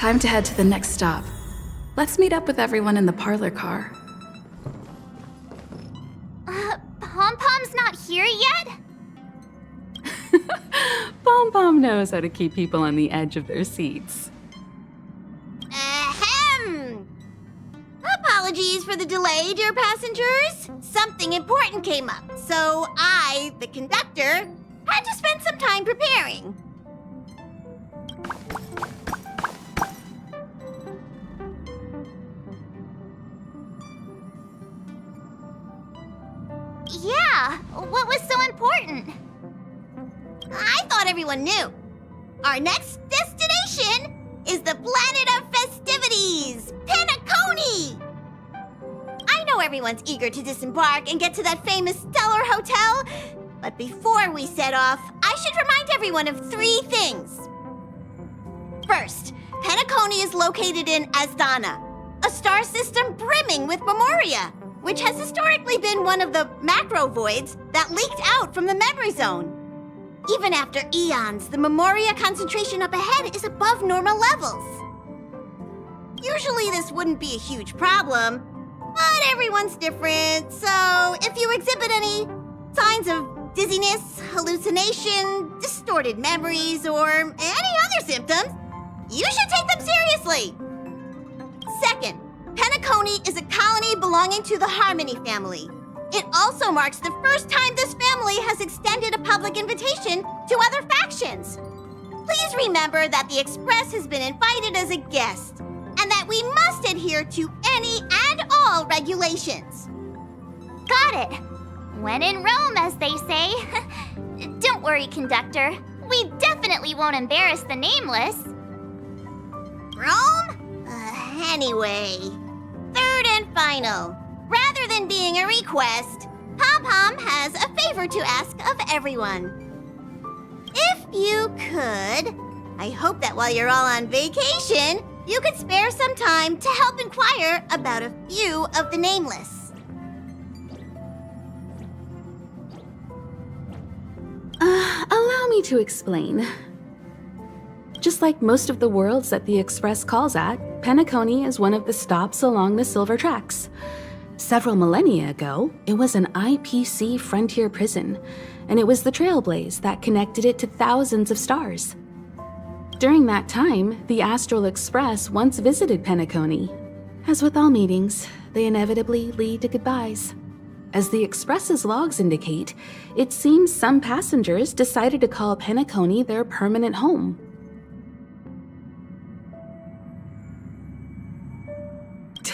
Time to head to the next stop. Let's meet up with everyone in the parlor car. Pom-Pom's not here yet? Pom-Pom knows how to keep people on the edge of their seats. Ahem! Apologies for the delay, dear passengers. Something important came up, so I, the conductor, had to spend some time preparing. Yeah, what was so important? I thought everyone knew. Our next destination is the planet of festivities, Penacony! I know everyone's eager to disembark and get to that famous Stellar Hotel, but before we set off, I should remind everyone of 3 things. First, Penacony is located in Asdana, a star system brimming with memoria, which has historically been one of the macro voids that leaked out from the memory zone. Even after eons, the memoria concentration up ahead is above normal levels. Usually this wouldn't be a huge problem, but everyone's different, so if you exhibit any signs of dizziness, hallucination, distorted memories, or any other symptoms, you should take them seriously. Second, Penacony is a colony belonging to the Harmony family. It also marks the first time this family has extended a public invitation to other factions. Please remember that the Express has been invited as a guest, and that we must adhere to any and all regulations. Got it. When in Rome, as they say. Don't worry, conductor. We definitely won't embarrass the nameless. Rome? Anyway, third and final. Rather than being a request, Pom-Pom has a favor to ask of everyone. If you could, I hope that while you're all on vacation, you could spare some time to help inquire about a few of the nameless. Allow me to explain. Just like most of the worlds that the Express calls at, Penacony is one of the stops along the Silver Tracks. Several millennia ago, it was an IPC frontier prison, and it was the Trailblaze that connected it to thousands of stars. During that time, the Astral Express once visited Penacony. As with all meetings, they inevitably lead to goodbyes. As the Express's logs indicate, it seems some passengers decided to call Penacony their permanent home.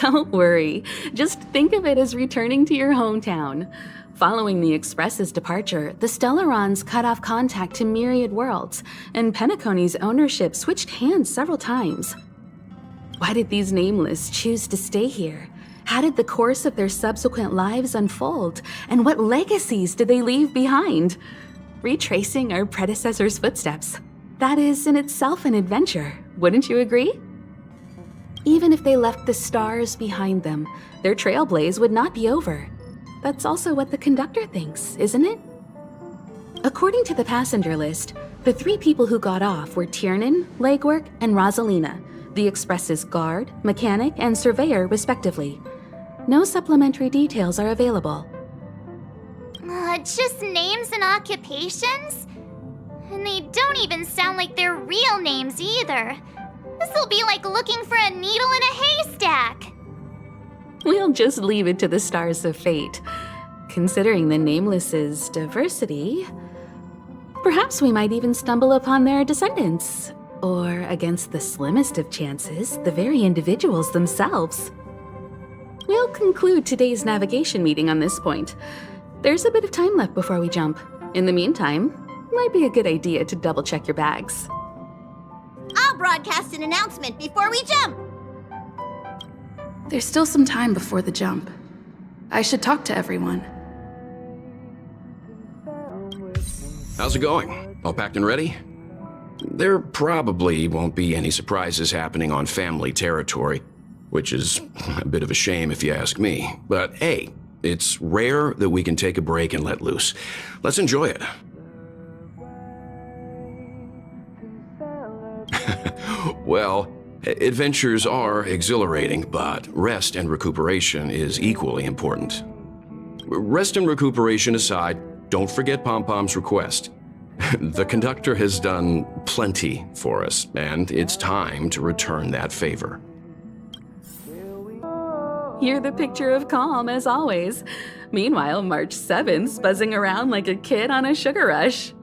Don't worry, just think of it as returning to your hometown. Following the Express's departure, the Stellarons cut off contact to myriad worlds, and Penacony's ownership switched hands several times. Why did these nameless choose to stay here? How did the course of their subsequent lives unfold? And what legacies did they leave behind? Retracing our predecessors' footsteps. That is in itself an adventure, wouldn't you agree? Even if they left the stars behind them, their trailblaze would not be over. That's also what the conductor thinks, isn't it? According to the passenger list, the 3 people who got off were Tiernan, Legwork, and Rosalina, the Express's guard, mechanic, and surveyor, respectively. No supplementary details are available. Just names and occupations? And they don't even sound like their real names either. This'll be like looking for a needle in a haystack. We'll just leave it to the stars of fate. Considering the Nameless's diversity, perhaps we might even stumble upon their descendants. Or, against the slimmest of chances, the very individuals themselves. We'll conclude today's navigation meeting on this point. There's a bit of time left before we jump. In the meantime, might be a good idea to double-check your bags. I'll broadcast an announcement before we jump. There's still some time before the jump. I should talk to everyone. How's it going? All packed and ready? There probably won't be any surprises happening on family territory, which is a bit of a shame if you ask me. But hey, it's rare that we can take a break and let loose. Let's enjoy it. Well, Adventures are exhilarating, but rest and recuperation is equally important. Rest and recuperation aside, don't forget Pom-Pom's request. The conductor has done plenty for us, and it's time to return that favor. You're the picture of calm, as always. Meanwhile, March 7th's buzzing around like a kid on a sugar rush.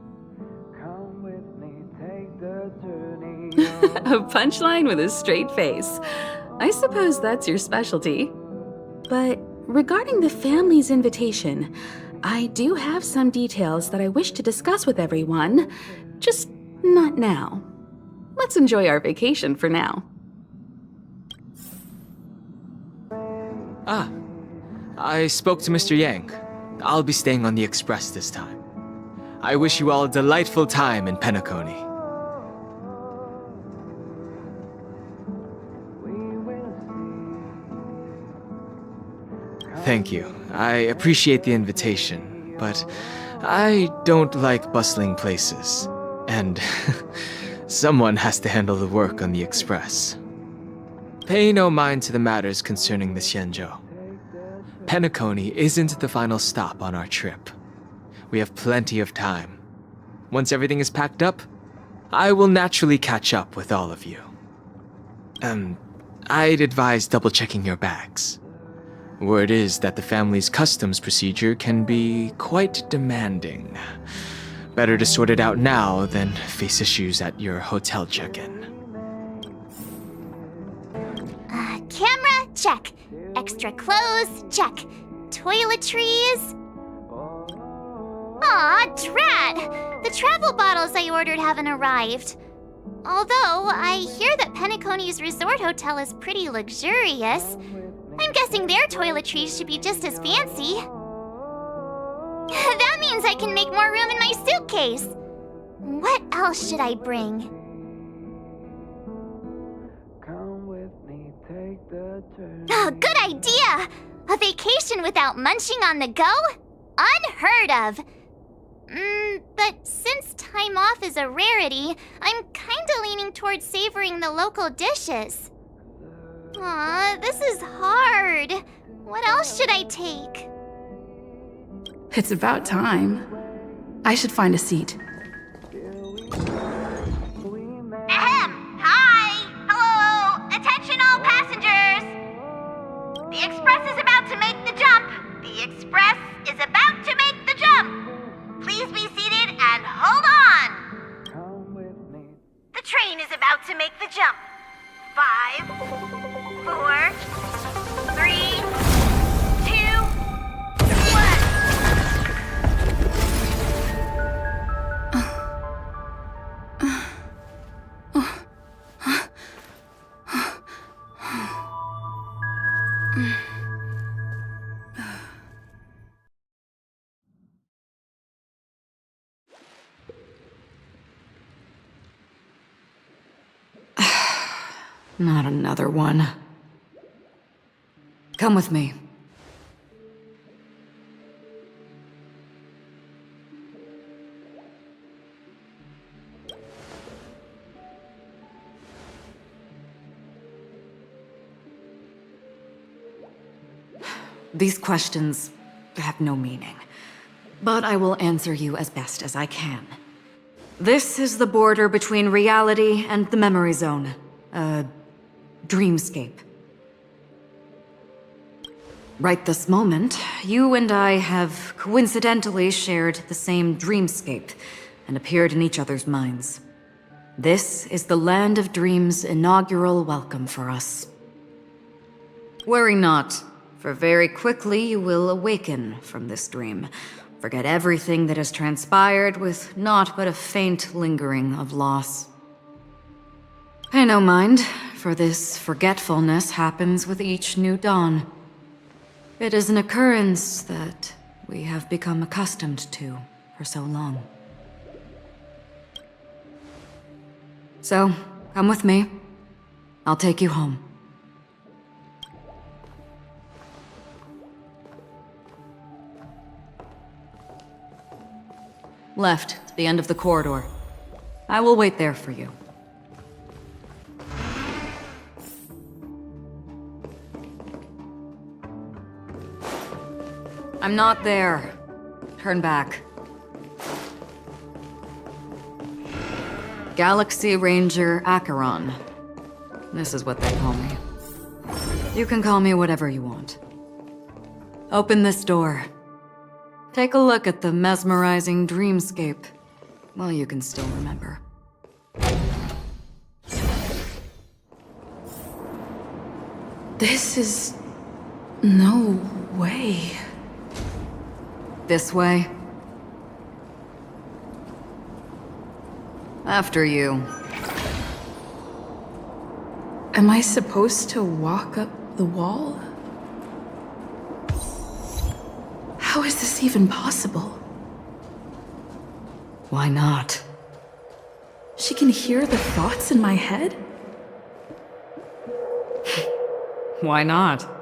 A punchline with a straight face. I suppose that's your specialty. But regarding the family's invitation, I do have some details that I wish to discuss with everyone, just not now. Let's enjoy our vacation for now. Ah, I spoke to Mr. Yang. I'll be staying on the express this time. I wish you all a delightful time in Penacony. Thank you. I appreciate the invitation, but I don't like bustling places. And someone has to handle the work on the express. Pay no mind to the matters concerning the Xianzhou. Penacony isn't the final stop on our trip. We have plenty of time. Once everything is packed up, I will naturally catch up with all of you. I'd advise double-checking your bags. Word is that the family's customs procedure can be quite demanding. Better to sort it out now than face issues at your hotel check-in. Camera, check. Extra clothes, check. Toiletries. Aw, drat! The travel bottles I ordered haven't arrived. Although, I hear that Penacony's resort hotel is pretty luxurious. I'm guessing their toiletries should be just as fancy. That means I can make more room in my suitcase. What else should I bring? Oh, good idea! A vacation without munching on the go? Unheard of! But since time off is a rarity, I'm kinda leaning towards savoring the local dishes. Aw, this is hard. What else should I take? It's about time. I should find a seat. Ahem! Hi! Hello! Attention all passengers! The express is about to make the jump! The express is about to make the jump! Please be seated and hold on! The train is about to make the jump. 5, 4, 3, 2, 1. Not another one. Come with me. These questions have no meaning, but I will answer you as best as I can. This is the border between reality and the memory zone. Dreamscape. Right this moment, you and I have coincidentally shared the same dreamscape and appeared in each other's minds. This is the Land of Dreams' inaugural welcome for us. Worry not, for very quickly you will awaken from this dream, forget everything that has transpired with naught but a faint lingering of loss. Pay no mind, for this forgetfulness happens with each new dawn. It is an occurrence that we have become accustomed to for so long. So, come with me. I'll take you home. Left, to the end of the corridor. I will wait there for you. I'm not there. Turn back. Galaxy Ranger Acheron. This is what they call me. You can call me whatever you want. Open this door. Take a look at the mesmerizing dreamscape while you can still remember. This is... no way. This way. After you. Am I supposed to walk up the wall? How is this even possible? Why not? She can hear the thoughts in my head? Why not?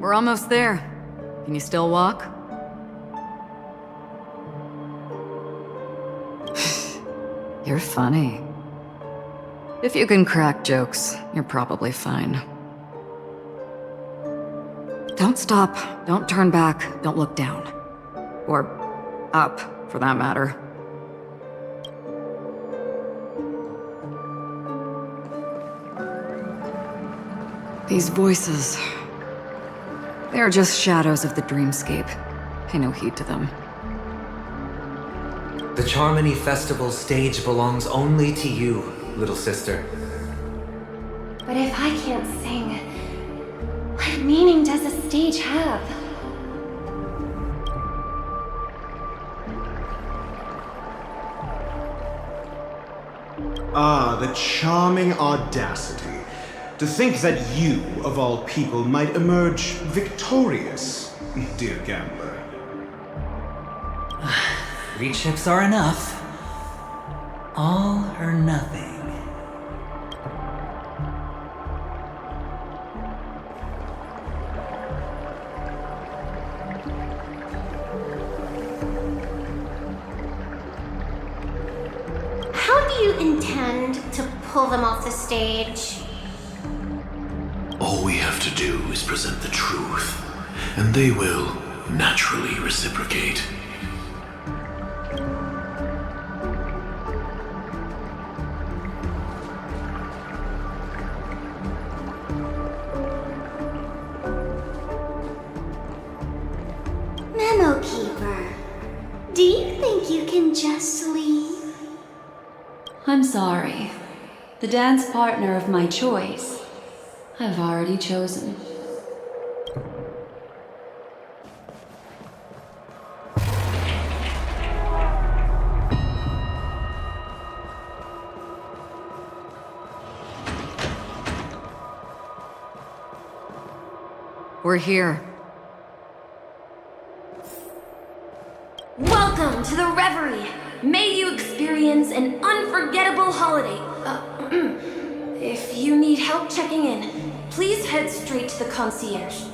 We're almost there. Can you still walk? You're funny. If you can crack jokes, you're probably fine. Don't stop, don't turn back, don't look down. Or up, for that matter. These voices... they're just shadows of the dreamscape. Pay no heed to them. The Charmony Festival stage belongs only to you, little sister. But if I can't sing, what meaning does a stage have? Ah, the charming audacity. To think that you, of all people, might emerge victorious, dear gambler. 3 chips are enough. All or nothing. How do you intend to pull them off the stage? All we have to do is present the truth, and they will naturally reciprocate. Memo Keeper, do you think you can just leave? I'm sorry. The dance partner of my choice, I've already chosen. We're here. Welcome to the Reverie! May you experience an unforgettable holiday. If you need help checking in, please head straight to the concierge.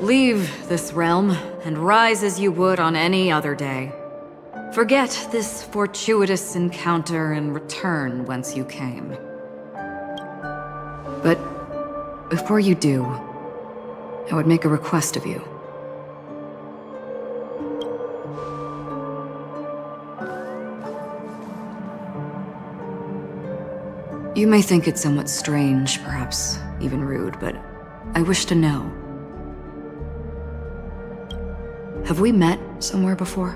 Leave this realm and rise as you would on any other day. Forget this fortuitous encounter and return whence you came. But before you do, I would make a request of you. You may think it somewhat strange, perhaps even rude, but I wish to know. Have we met somewhere before?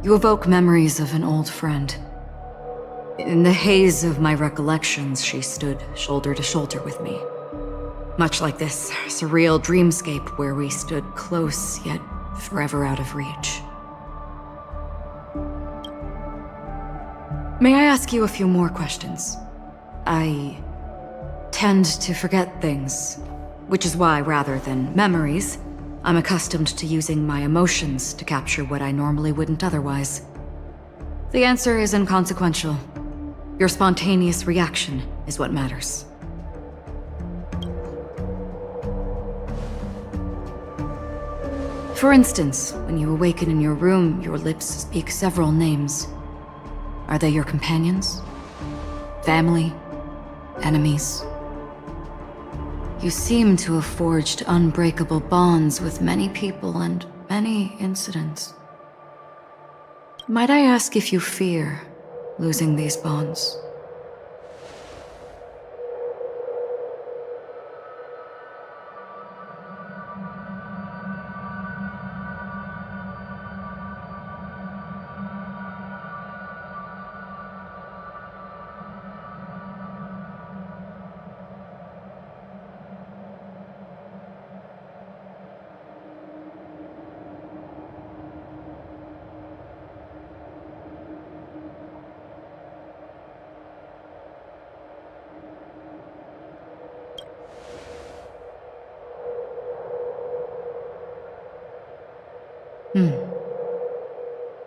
You evoke memories of an old friend. In the haze of my recollections, she stood shoulder to shoulder with me. Much like this surreal dreamscape where we stood close, yet forever out of reach. May I ask you a few more questions? I tend to forget things, which is why, rather than memories, I'm accustomed to using my emotions to capture what I normally wouldn't otherwise. The answer is inconsequential. Your spontaneous reaction is what matters. For instance, when you awaken in your room, your lips speak several names. Are they your companions? Family? Enemies? You seem to have forged unbreakable bonds with many people and many incidents. Might I ask if you fear losing these bonds?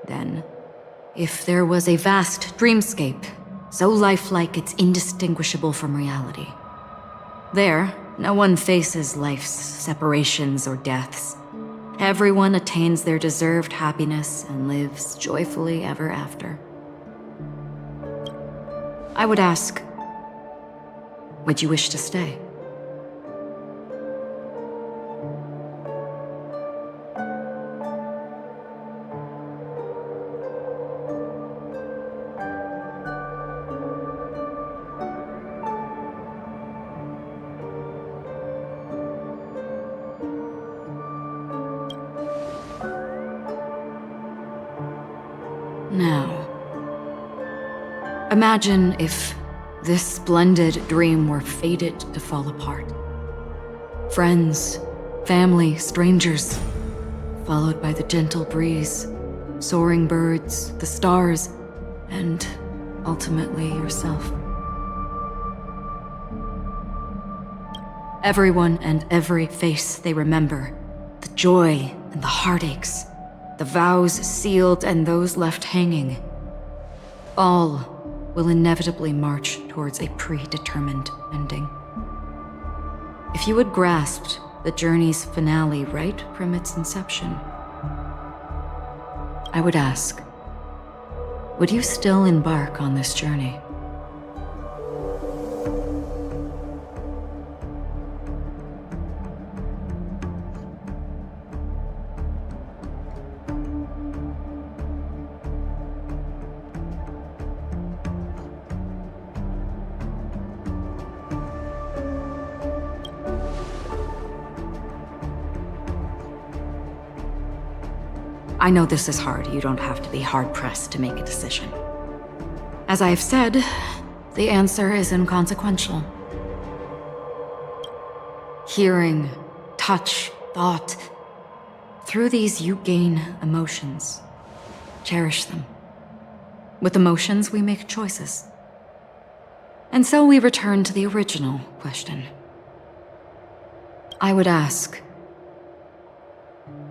Then, if there was a vast dreamscape, so lifelike it's indistinguishable from reality. There, no one faces life's separations or deaths. Everyone attains their deserved happiness and lives joyfully ever after. I would ask, would you wish to stay? Now, imagine if this splendid dream were fated to fall apart. Friends, family, strangers, followed by the gentle breeze, soaring birds, the stars, and ultimately yourself. Everyone and every face they remember, the joy and the heartaches, the vows sealed and those left hanging, all will inevitably march towards a predetermined ending. If you had grasped the journey's finale right from its inception, I would ask, would you still embark on this journey? I know this is hard. You don't have to be hard-pressed to make a decision. As I have said, the answer is inconsequential. Hearing, touch, thought. Through these you gain emotions. Cherish them. With emotions, we make choices. And so we return to the original question. I would ask,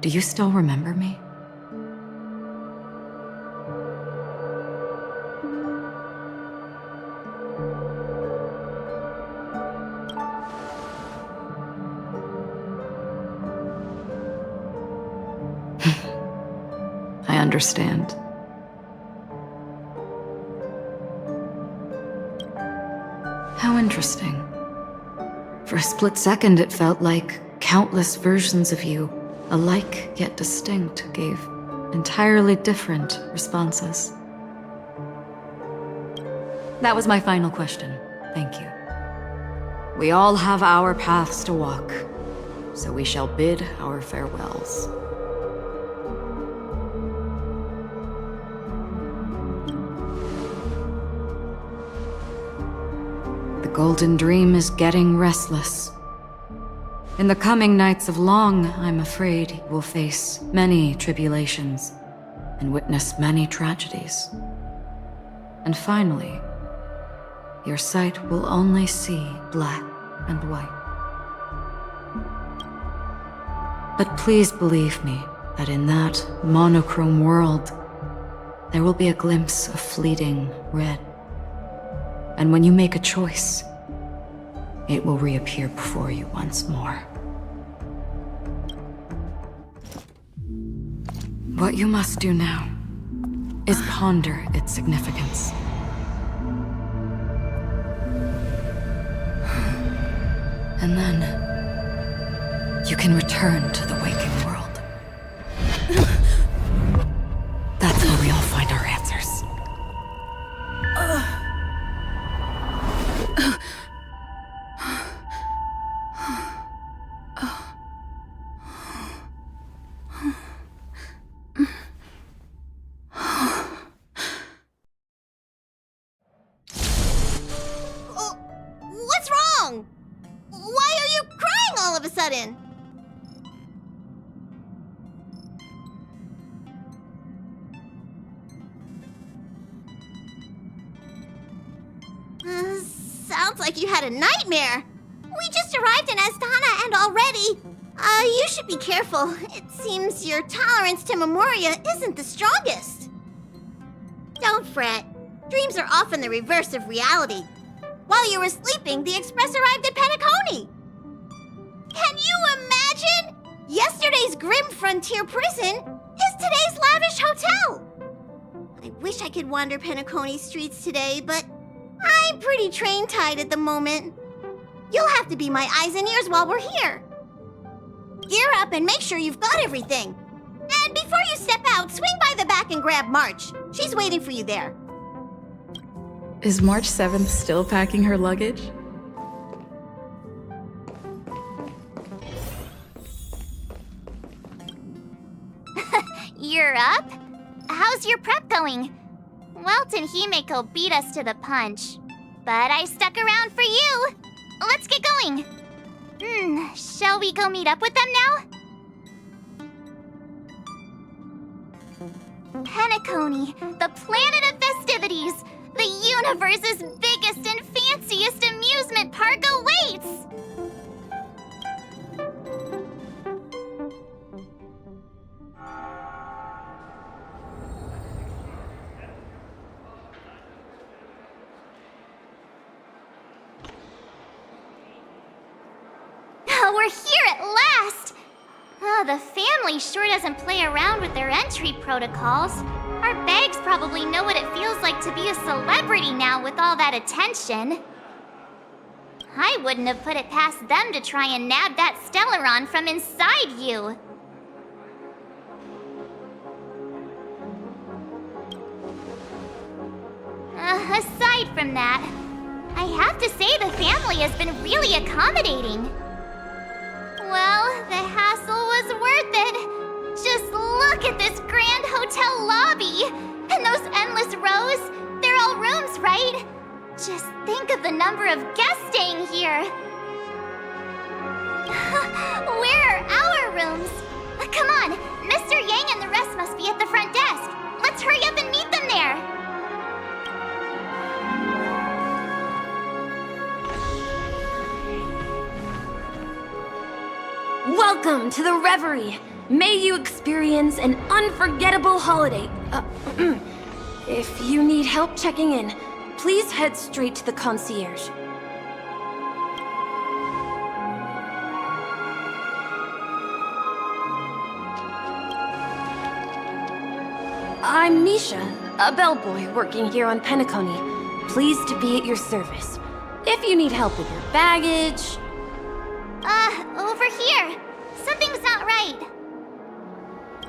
do you still remember me? I understand. How interesting. For a split second, it felt like countless versions of you, alike yet distinct, gave entirely different responses. That was my final question. Thank you. We all have our paths to walk, so we shall bid our farewells. The Golden Dream is getting restless. In the coming nights of Long, I'm afraid you will face many tribulations and witness many tragedies. And finally, your sight will only see black and white. But please believe me that in that monochrome world, there will be a glimpse of fleeting red. And when you make a choice, it will reappear before you once more. What you must do now is ponder its significance. And then you can return to the waking world. That's where we all find our answers. What's wrong? Why are you crying all of a sudden? Sounds like you had a nightmare. We just arrived in Astana and already... you should be careful. It seems your tolerance to Memoria isn't the strongest. Don't fret. Dreams are often the reverse of reality. While you were sleeping, the Express arrived at Penacony. Can you imagine? Yesterday's grim frontier prison is today's lavish hotel. I wish I could wander Penacony streets today, but I'm pretty train-tied at the moment. You'll have to be my eyes and ears while we're here. Gear up and make sure you've got everything. And before you step out, swing by the back and grab March. She's waiting for you there. Is March 7th still packing her luggage? You're up? How's your prep going? Welt and Himeko beat us to the punch, but I stuck around for you. Let's get going. Shall we go meet up with them now? Penacony, the planet of festivities. The universe's biggest and fanciest amusement park awaits! We're here at last! The family sure doesn't play around with their entry protocols. Our bags probably know what it feels like to be a celebrity now with all that attention. I wouldn't have put it past them to try and nab that Stellaron from inside you. Aside from that, I have to say the family has been really accommodating. Well, the hassle was worth it. Just look at this grand hotel lobby! And those endless rows! They're all rooms, right? Just think of the number of guests staying here! Where are our rooms? Come on! Mr. Yang and the rest must be at the front desk! Let's hurry up and meet them there! Welcome to the Reverie! May you experience an unforgettable holiday. If you need help checking in, please head straight to the concierge. I'm Misha, a bellboy working here on Penacony. Pleased to be at your service. If you need help with your baggage... over here. Something's not right.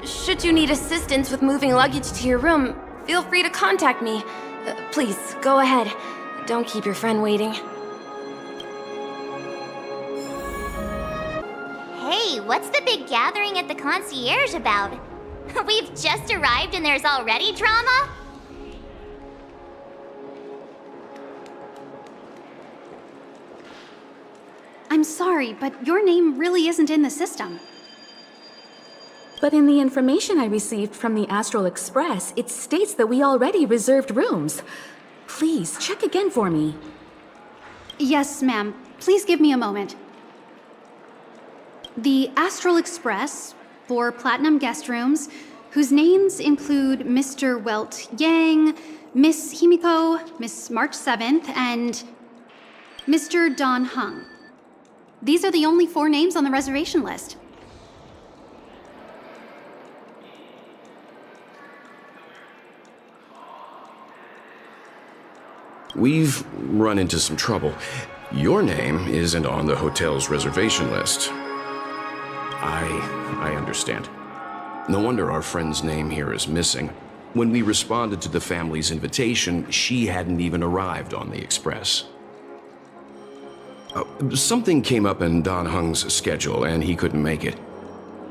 Should you need assistance with moving luggage to your room, feel free to contact me. Please, go ahead. Don't keep your friend waiting. Hey, what's the big gathering at the concierge about? We've just arrived and there's already drama? I'm sorry, but your name really isn't in the system. But in the information I received from the Astral Express, it states that we already reserved rooms. Please, check again for me. Yes, ma'am. Please give me a moment. The Astral Express, 4 platinum guest rooms, whose names include Mr. Welt Yang, Miss Himiko, Miss March 7th, and Mr. Don Hung. These are the only 4 names on the reservation list. We've run into some trouble. Your name isn't on the hotel's reservation list. I understand. No wonder our friend's name here is missing. When we responded to the family's invitation, she hadn't even arrived on the express. Something came up in Don Hung's schedule, and he couldn't make it.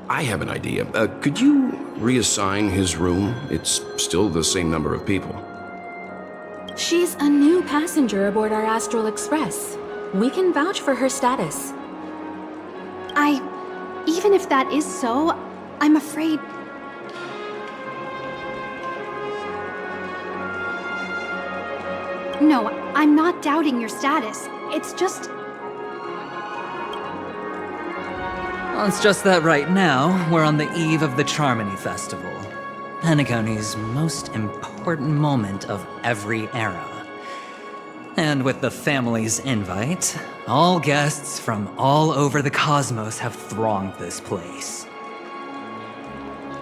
I have an idea. Could you reassign his room? It's still the same number of people. She's a new passenger aboard our Astral Express. We can vouch for her status. Even if that is so, I'm afraid... No, I'm not doubting your status. It's just... Well, it's just that right now, we're on the eve of the Charmony Festival. Penacony's most important moment of every era. And with the family's invite, all guests from all over the cosmos have thronged this place.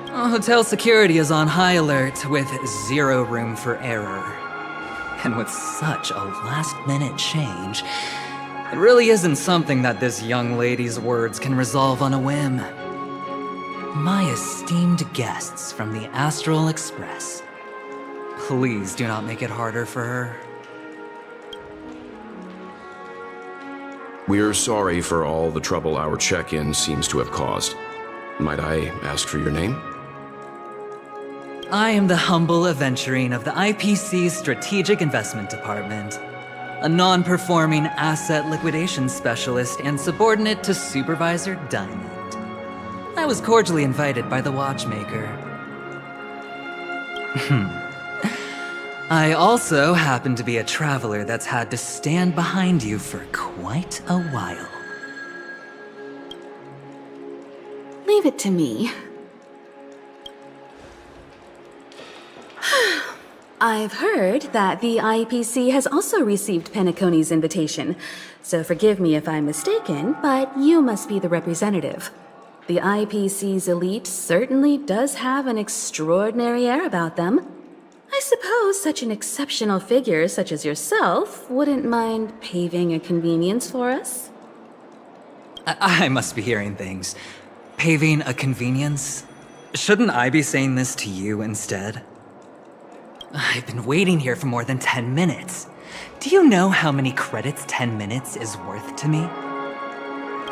Hotel security is on high alert with 0 room for error. And with such a last-minute change, it really isn't something that this young lady's words can resolve on a whim. My esteemed guests from the Astral Express, please do not make it harder for her. We're sorry for all the trouble our check-in seems to have caused. Might I ask for your name? I am the humble aventurine of the IPC's Strategic Investment Department, a non-performing asset liquidation specialist and subordinate to Supervisor Diamond. I was cordially invited by the watchmaker. I also happen to be a traveler that's had to stand behind you for quite a while. Leave it to me. I've heard that the IPC has also received Penacony's invitation, so forgive me if I'm mistaken, but you must be the representative. The IPC's elite certainly does have an extraordinary air about them. I suppose such an exceptional figure such as yourself wouldn't mind paving a convenience for us? I must be hearing things. Paving a convenience? Shouldn't I be saying this to you instead? I've been waiting here for more than 10 minutes. Do you know how many credits 10 minutes is worth to me?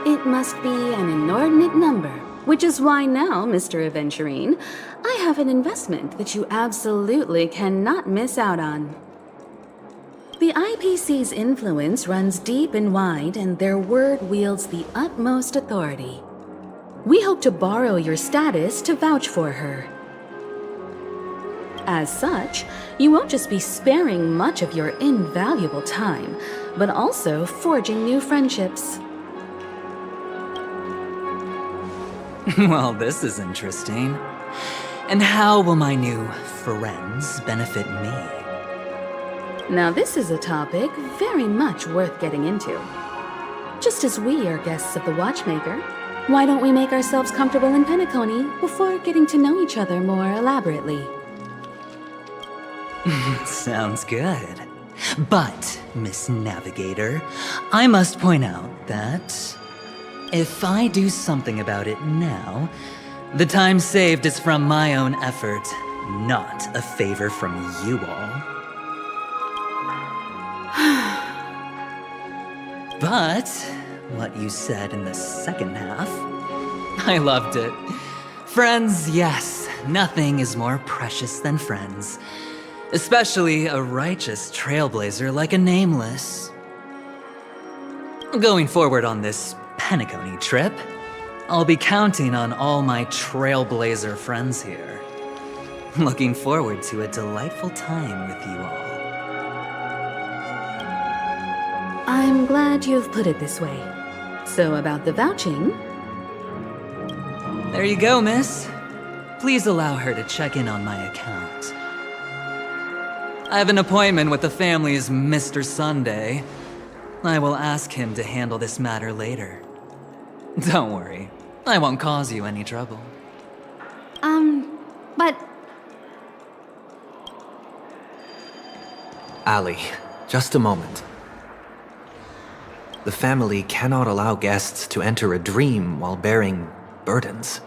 It must be an inordinate number, which is why now, Mr. Aventurine, I have an investment that you absolutely cannot miss out on. The IPC's influence runs deep and wide, and their word wields the utmost authority. We hope to borrow your status to vouch for her. As such, you won't just be sparing much of your invaluable time, but also forging new friendships. Well, this is interesting. And how will my new friends benefit me? Now this is a topic very much worth getting into. Just as we are guests of the Watchmaker, why don't we make ourselves comfortable in Penacony before getting to know each other more elaborately? Sounds good. But, Miss Navigator, I must point out that if I do something about it now, the time saved is from my own effort, not a favor from you all. But what you said in the second half, I loved it. Friends, yes, nothing is more precious than friends. Especially a righteous trailblazer like a Nameless. Going forward on this Penacony trip, I'll be counting on all my trailblazer friends here. Looking forward to a delightful time with you all. I'm glad you've put it this way. So about the vouching, There you go, miss. Please allow her to check in on my account. I have an appointment with the family's Mr. Sunday. I will ask him to handle this matter later. Don't worry, I won't cause you any trouble. But Ali, just a moment. The family cannot allow guests to enter a dream while bearing burdens.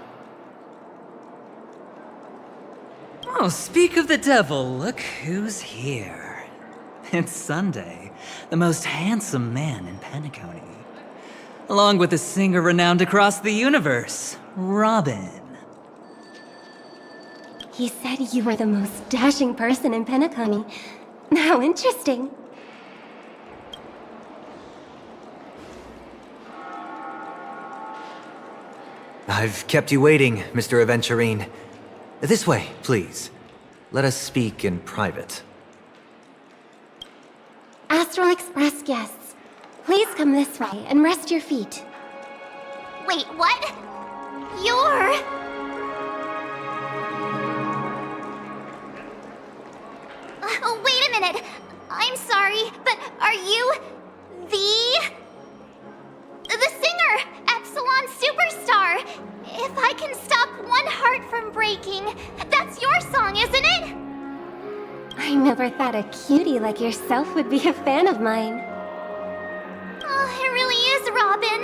Oh, speak of the devil, look who's here. It's Sunday, the most handsome man in Penacony. Along with a singer renowned across the universe, Robin. He said you were the most dashing person in Penacony. How interesting. I've kept you waiting, Mr. Aventurine. This way, please. Let us speak in private. Astral Express guests, please come this way and rest your feet. Wait, what? You're... wait a minute. I'm sorry, but are you the singer, Epsilon Superstar? If I can stop one heart from breaking, that's your song, isn't it? I never thought a cutie like yourself would be a fan of mine. Oh, it really is, Robin.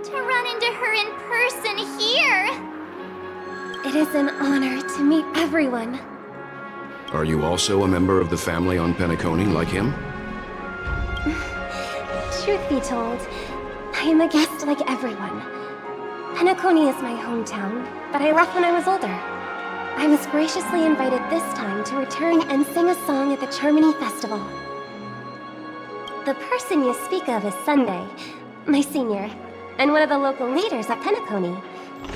To run into her in person here. It is an honor to meet everyone. Are you also a member of the family on Penacony like him? Truth be told, I am a guest like everyone. Penacony is my hometown, but I left when I was older. I was graciously invited this time to return and sing a song at the Charmony Festival. The person you speak of is Sunday, my senior, and one of the local leaders at Penacony.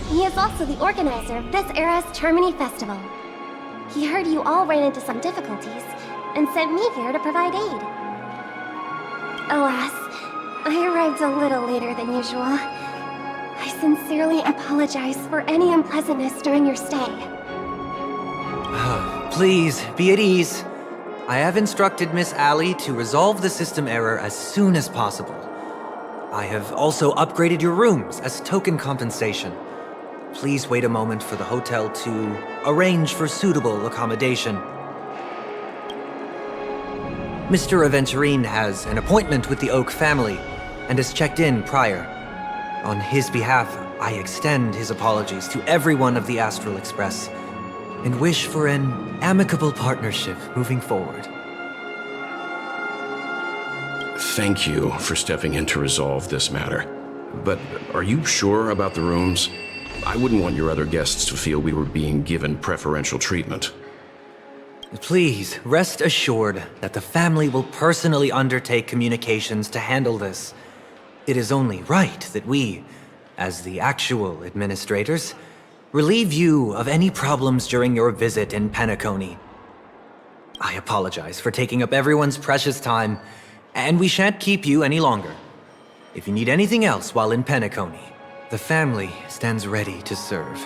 He is also the organizer of this era's Charmony Festival. He heard you all ran into some difficulties, and sent me here to provide aid. Alas, I arrived a little later than usual. I sincerely apologize for any unpleasantness during your stay. Please, be at ease. I have instructed Miss Ali to resolve the system error as soon as possible. I have also upgraded your rooms as token compensation. Please wait a moment for the hotel to arrange for suitable accommodation. Mr. Aventurine has an appointment with the Oak family and has checked in prior. On his behalf, I extend his apologies to everyone of the Astral Express and wish for an amicable partnership moving forward. Thank you for stepping in to resolve this matter. But are you sure about the rooms? I wouldn't want your other guests to feel we were being given preferential treatment. Please, rest assured that the family will personally undertake communications to handle this. It is only right that we, as the actual administrators, relieve you of any problems during your visit in Penacony. I apologize for taking up everyone's precious time, and we shan't keep you any longer. If you need anything else while in Penacony, the family stands ready to serve.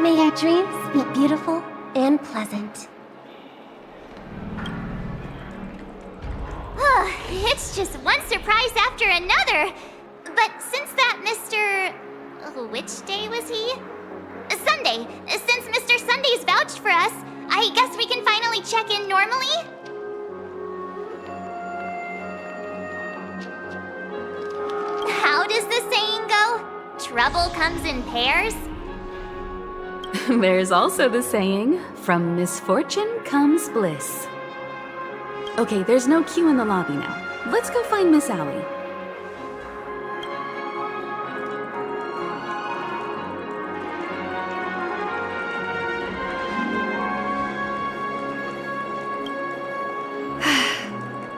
May your dreams be beautiful and pleasant. It's just one surprise after another. But since that Mr... which day was he? Sunday. Since Mr. Sunday's vouched for us, I guess we can finally check in normally? How does the saying go? Trouble comes in pairs? There's also the saying, from misfortune comes bliss. Okay, there's no queue in the lobby now. Let's go find Miss Allie.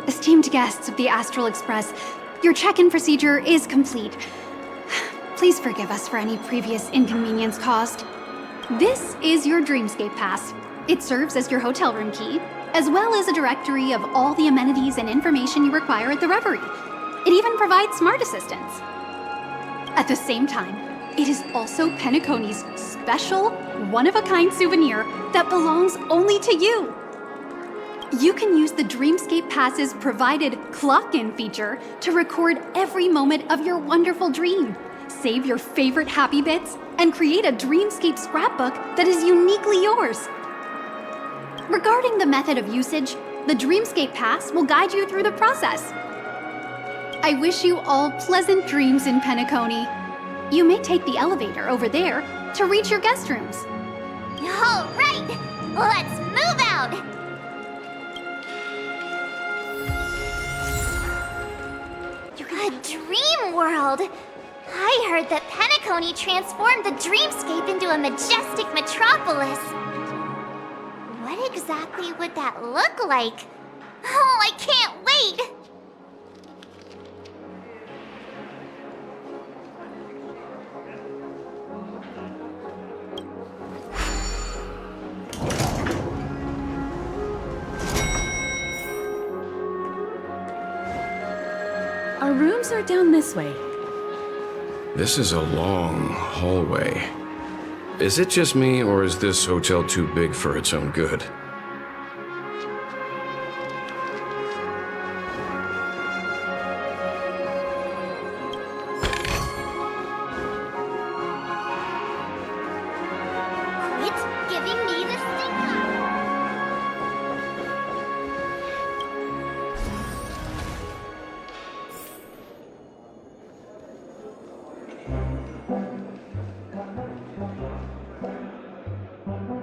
Esteemed guests of the Astral Express, your check-in procedure is complete. Please forgive us for any previous inconvenience caused. This is your Dreamscape Pass. It serves as your hotel room key, as well as a directory of all the amenities and information you require at the Reverie. It even provides smart assistants. At the same time, It is also Penacony's special, one-of-a-kind souvenir that belongs only to you. You can use the Dreamscape Pass's provided clock-in feature to record every moment of your wonderful dream, save your favorite happy bits, and create a Dreamscape scrapbook that is uniquely yours. Regarding the method of usage, the Dreamscape Pass will guide you through the process. I wish you all pleasant dreams in Penacony. You may take the elevator over there to reach your guest rooms. All right, let's move out. A dream world. I heard that Penacony transformed the dreamscape into a majestic metropolis. What exactly would that look like? Oh, I can't wait! Our rooms are down this way. This is a long hallway. Is it just me, or is this hotel too big for its own good? Quit giving me the stink eye.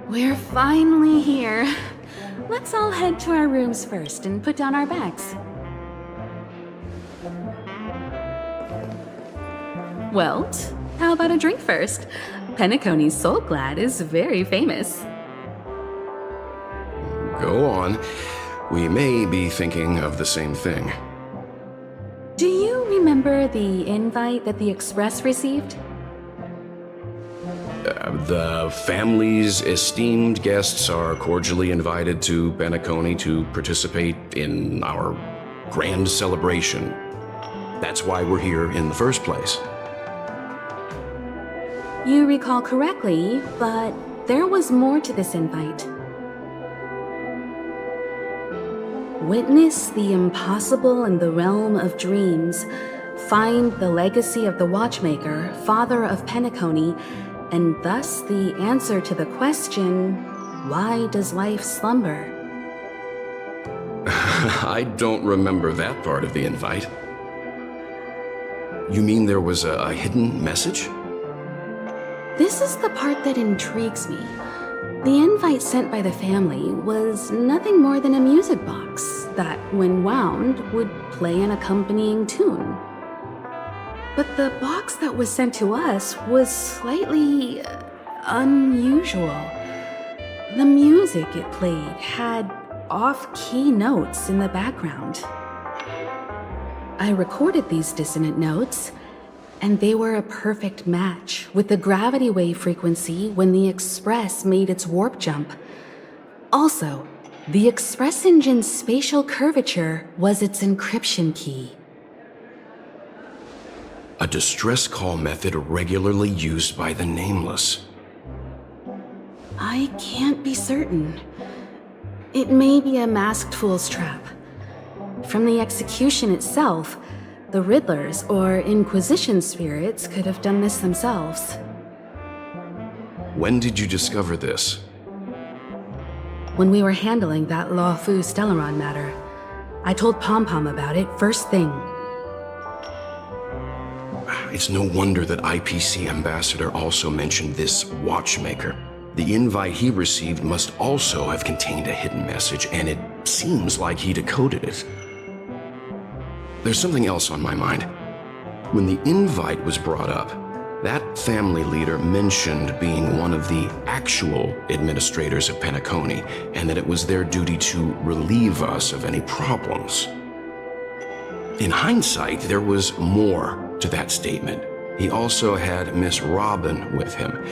We're finally here. Let's all head to our rooms first and put down our bags. Welt, how about a drink first? Penacony's Soul Glad is very famous. Go on. We may be thinking of the same thing. Do you remember the invite that the Express received? The family's esteemed guests are cordially invited to Penacony to participate in our grand celebration. That's why we're here in the first place. You recall correctly, but there was more to this invite. Witness the impossible in the realm of dreams. Find the legacy of the Watchmaker, father of Penacony, and thus the answer to the question, why does life slumber? I don't remember that part of the invite. You mean there was a hidden message? This is the part that intrigues me. The invite sent by the family was nothing more than a music box that, when wound, would play an accompanying tune. But the box that was sent to us was slightly unusual. The music it played had off-key notes in the background. I recorded these dissonant notes, and they were a perfect match with the gravity wave frequency when the Express made its warp jump. Also, the Express engine's spatial curvature was its encryption key. A distress call method regularly used by the Nameless. I can't be certain. It may be a masked fool's trap. From the execution itself, the Riddlers or Inquisition spirits could have done this themselves. When did you discover this? When we were handling that Lawfu Stellaron matter, I told Pom Pom about it first thing. It's no wonder that IPC Ambassador also mentioned this Watchmaker. The invite he received must also have contained a hidden message, and it seems like he decoded it. There's something else on my mind. When the invite was brought up, that family leader mentioned being one of the actual administrators of Penacony, and that it was their duty to relieve us of any problems. In hindsight, there was more to that statement. He also had Miss Robin with him.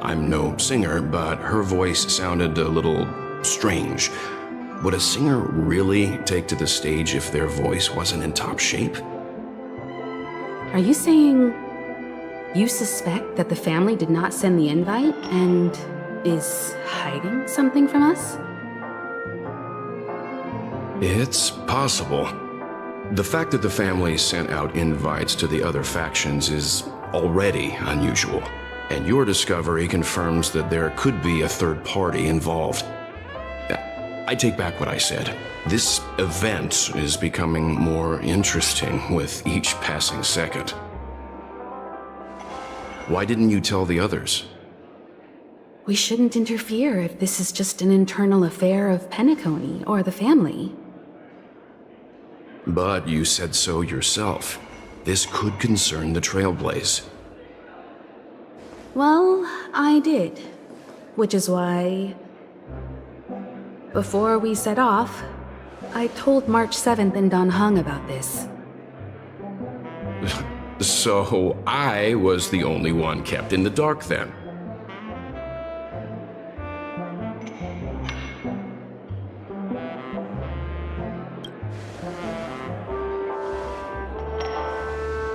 I'm no singer, but her voice sounded a little strange. Would a singer really take to the stage if their voice wasn't in top shape? Are you saying You suspect that the family did not send the invite and is hiding something from us? It's possible. The fact that the family sent out invites to the other factions is already unusual, and your discovery confirms that there could be a third party involved. I take back what I said. This event is becoming more interesting with each passing second. Why didn't you tell the others? We shouldn't interfere if this is just an internal affair of Penacony or the family. But you said so yourself. This could concern the Trailblaze. Well, I did. Which is why, before we set off, I told March 7th and Don Hung about this. So I was the only one kept in the dark then.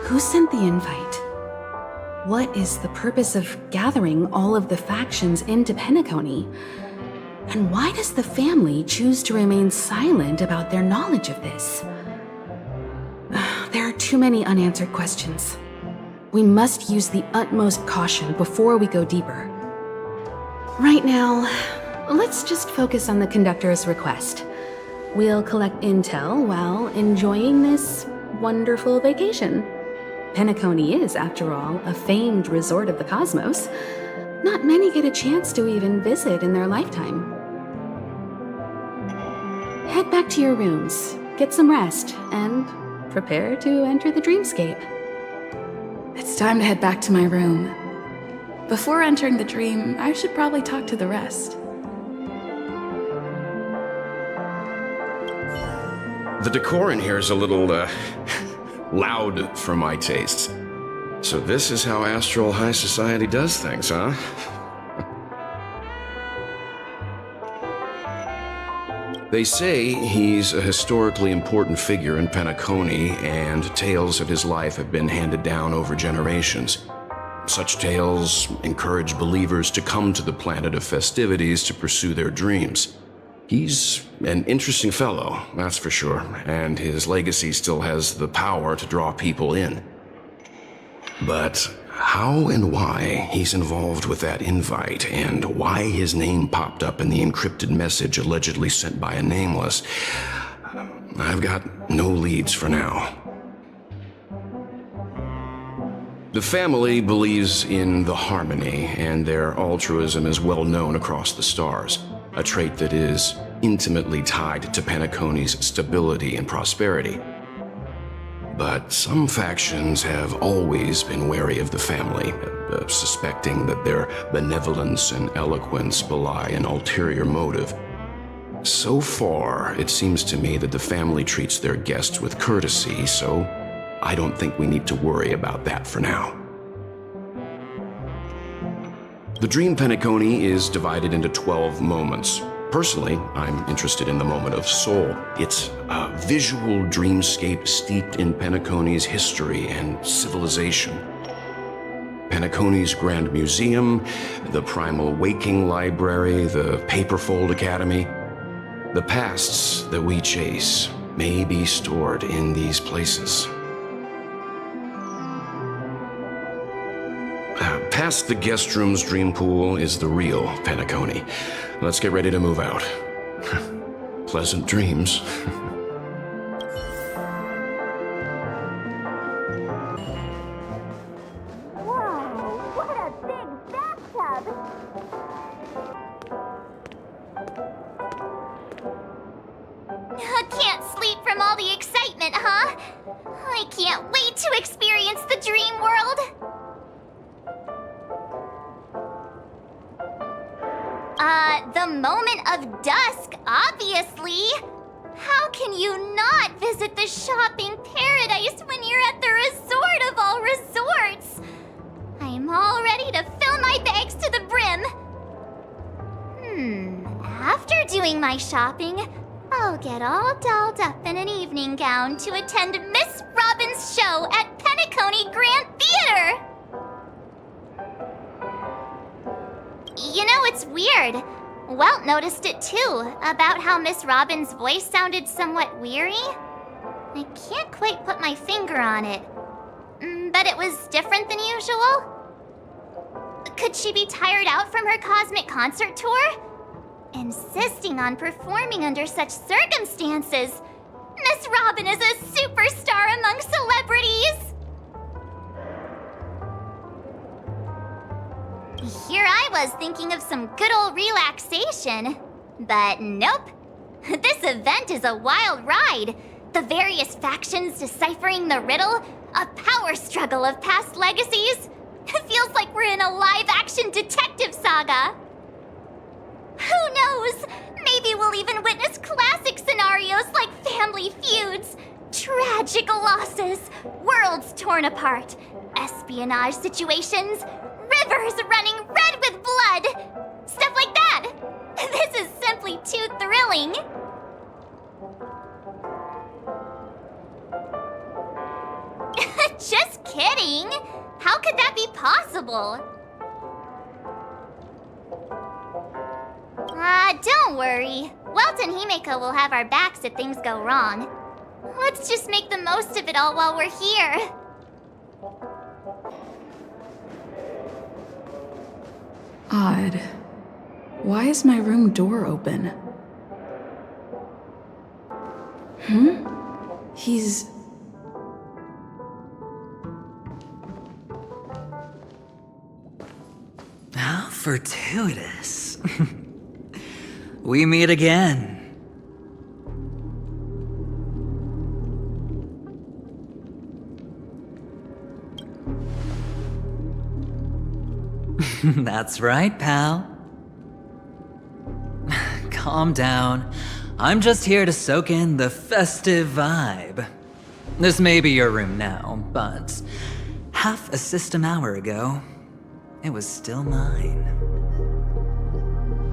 Who sent the invite? What is the purpose of gathering all of the factions into Penacony? And why does the family choose to remain silent about their knowledge of this? There are too many unanswered questions. We must use the utmost caution before we go deeper. Right now, let's just focus on the conductor's request. We'll collect intel while enjoying this wonderful vacation. Penacony is, after all, a famed resort of the cosmos. Not many get a chance to even visit in their lifetime. Head back to your rooms, get some rest, and prepare to enter the dreamscape. It's time to head back to my room. Before entering the dream, I should probably talk to the rest. The decor in here is a little, loud for my tastes. So this is how Astral High Society does things, huh? They say he's a historically important figure in Penacony, and tales of his life have been handed down over generations. Such tales encourage believers to come to the planet of festivities to pursue their dreams. He's an interesting fellow, that's for sure, and his legacy still has the power to draw people in. But how and why he's involved with that invite, and why his name popped up in the encrypted message allegedly sent by a nameless, I've got no leads for now. The family believes in the harmony, and their altruism is well known across the stars, a trait that is intimately tied to Penacony's stability and prosperity. But some factions have always been wary of the family, suspecting that their benevolence and eloquence belie an ulterior motive. So far, it seems to me that the family treats their guests with courtesy, so I don't think we need to worry about that for now. The Dream Penacony is divided into 12 moments. Personally, I'm interested in the moment of Soul. It's a visual dreamscape steeped in Penacony's history and civilization. Penacony's Grand Museum, the Primal Waking Library, the Paperfold Academy. The pasts that we chase may be stored in these places. Past the guest room's dream pool is the real Penacony. Let's get ready to move out. Pleasant dreams. Whoa, what a big bathtub! Can't sleep from all the excitement, huh? I can't wait to experience the dream world. The moment of dusk, obviously. How can you not visit the shopping paradise when you're at the resort of all resorts? I'm all ready to fill my bags to the brim. After doing my shopping, I'll get all dolled up in an evening gown to attend Miss Robin's show at Penacony Grand Theater. You know, it's weird. Welt noticed it too, about how Miss Robin's voice sounded somewhat weary. I can't quite put my finger on it, but it was different than usual. Could she be tired out from her cosmic concert tour? Insisting on performing under such circumstances. Miss Robin is a superstar among celebrities! Here I was thinking of some good old relaxation. But nope. This event is a wild ride. The various factions deciphering the riddle, a power struggle of past legacies. It feels like we're in a live-action detective saga. Who knows? Maybe we'll even witness classic scenarios like family feuds, tragic losses, worlds torn apart, espionage situations, rivers running red with blood. Stuff like that. This is simply too thrilling. Just kidding. How could that be possible? Don't worry. Welt and Himeko will have our backs if things go wrong. Let's just make the most of it all while we're here. Odd. Why is my room door open? He's... How fortuitous. We meet again. That's right, pal. Calm down. I'm just here to soak in the festive vibe. This may be your room now, but half a system hour ago, it was still mine.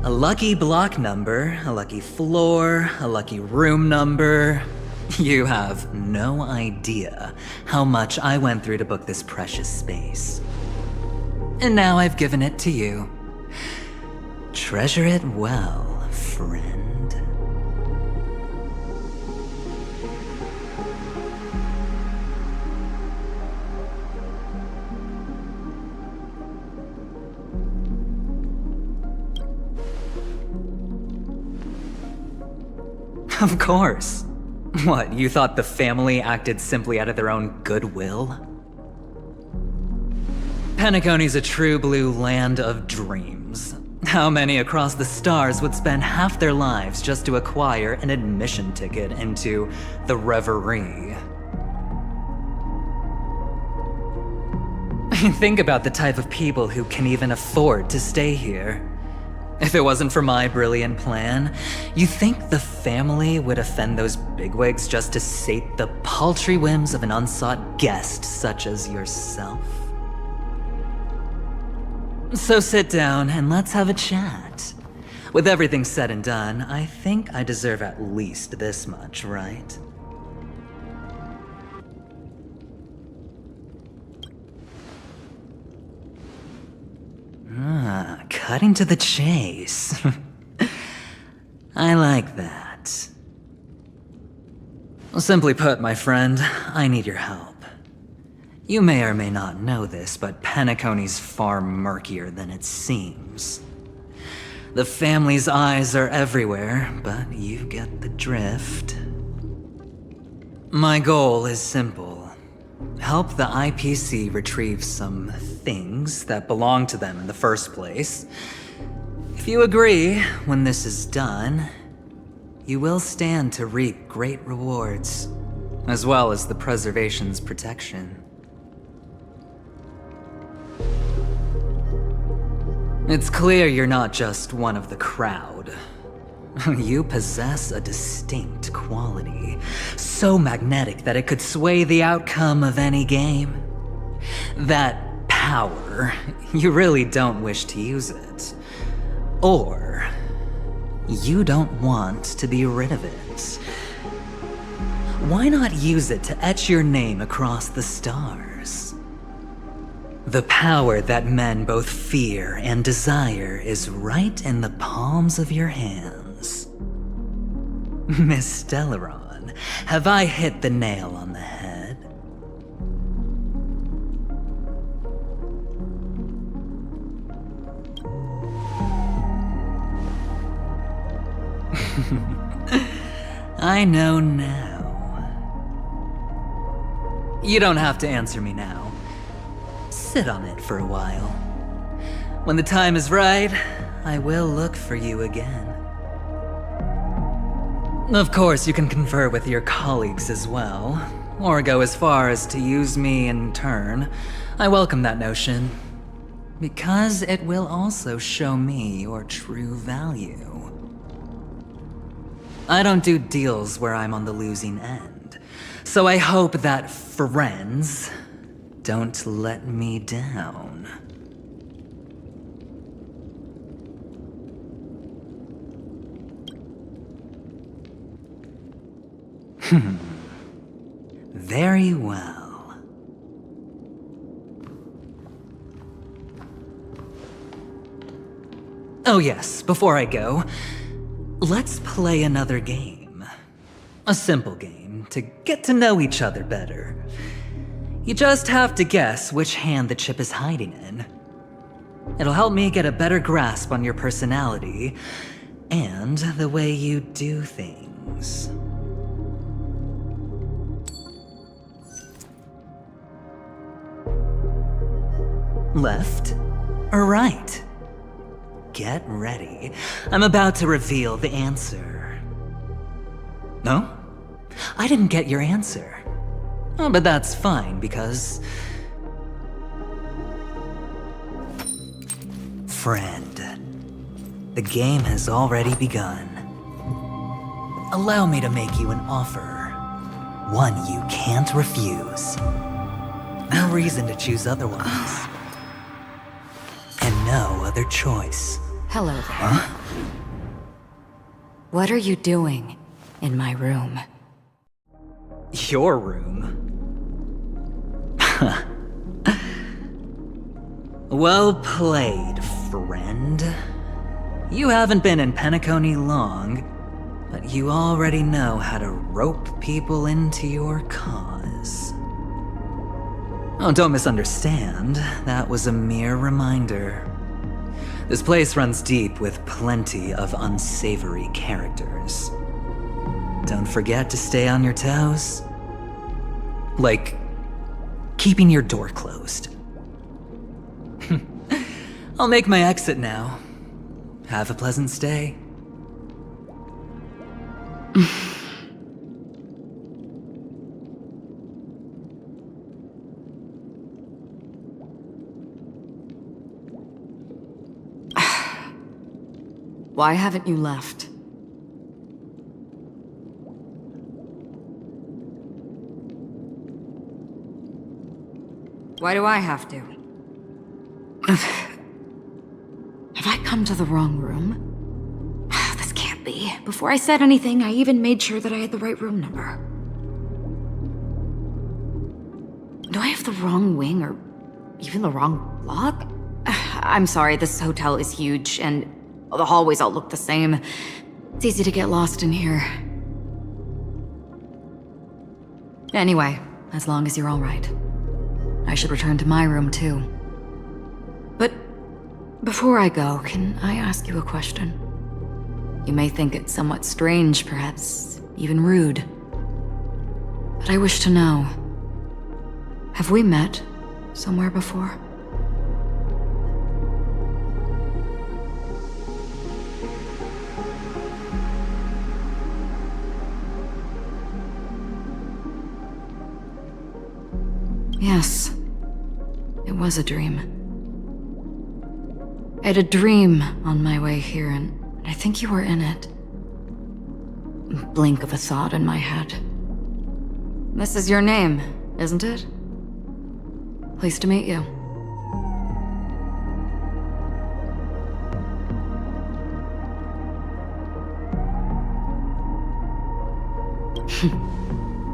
A lucky block number, a lucky floor, a lucky room number. You have no idea how much I went through to book this precious space. And now I've given it to you. Treasure it well, friend. Of course. What, you thought the family acted simply out of their own goodwill? Penacony's a true blue land of dreams. How many across the stars would spend half their lives just to acquire an admission ticket into the Reverie? Think about the type of people who can even afford to stay here. If it wasn't for my brilliant plan, you think the family would offend those bigwigs just to sate the paltry whims of an unsought guest such as yourself? So sit down and let's have a chat. With everything said and done, I think I deserve at least this much, right? Cutting to the chase. I like that. Simply put, my friend, I need your help. You may or may not know this, but Penacony's far murkier than it seems. The family's eyes are everywhere, but you get the drift. My goal is simple. Help the IPC retrieve some things that belong to them in the first place. If you agree, when this is done, you will stand to reap great rewards, as well as the preservation's protection. It's clear you're not just one of the crowd. You possess a distinct quality, so magnetic that it could sway the outcome of any game. That power, you really don't wish to use it. Or, you don't want to be rid of it. Why not use it to etch your name across the stars? The power that men both fear and desire is right in the palms of your hands. Miss Stellaron, have I hit the nail on the head? I know now. You don't have to answer me now. Sit on it for a while. When the time is right, I will look for you again. Of course, you can confer with your colleagues as well, or go as far as to use me in turn. I welcome that notion, because it will also show me your true value. I don't do deals where I'm on the losing end, so I hope that friends don't let me down. Very well. Oh yes, before I go, let's play another game. A simple game to get to know each other better. You just have to guess which hand the chip is hiding in. It'll help me get a better grasp on your personality and the way you do things. Left or right? Get ready. I'm about to reveal the answer. No? I didn't get your answer. Oh, but that's fine, because... Friend, the game has already begun. Allow me to make you an offer. One you can't refuse. No reason to choose otherwise. And no other choice. Hello there. Huh? What are you doing in my room? Your room? Well played, friend. You haven't been in Penacony long, but you already know how to rope people into your cause. Oh, don't misunderstand. That was a mere reminder. This place runs deep with plenty of unsavory characters. Don't forget to stay on your toes. Like, keeping your door closed. I'll make my exit now. Have a pleasant stay. Why haven't you left? Why do I have to? Have I come to the wrong room? This can't be. Before I said anything, I even made sure that I had the right room number. Do I have the wrong wing or even the wrong block? I'm sorry, this hotel is huge and the hallways all look the same. It's easy to get lost in here. Anyway, as long as you're all right. I should return to my room too. But before I go, can I ask you a question? You may think it somewhat strange, perhaps even rude. But I wish to know, have we met somewhere before? Yes, it was a dream. I had a dream on my way here, and I think you were in it. A blink of a thought in my head. This is your name, isn't it? Pleased to meet you.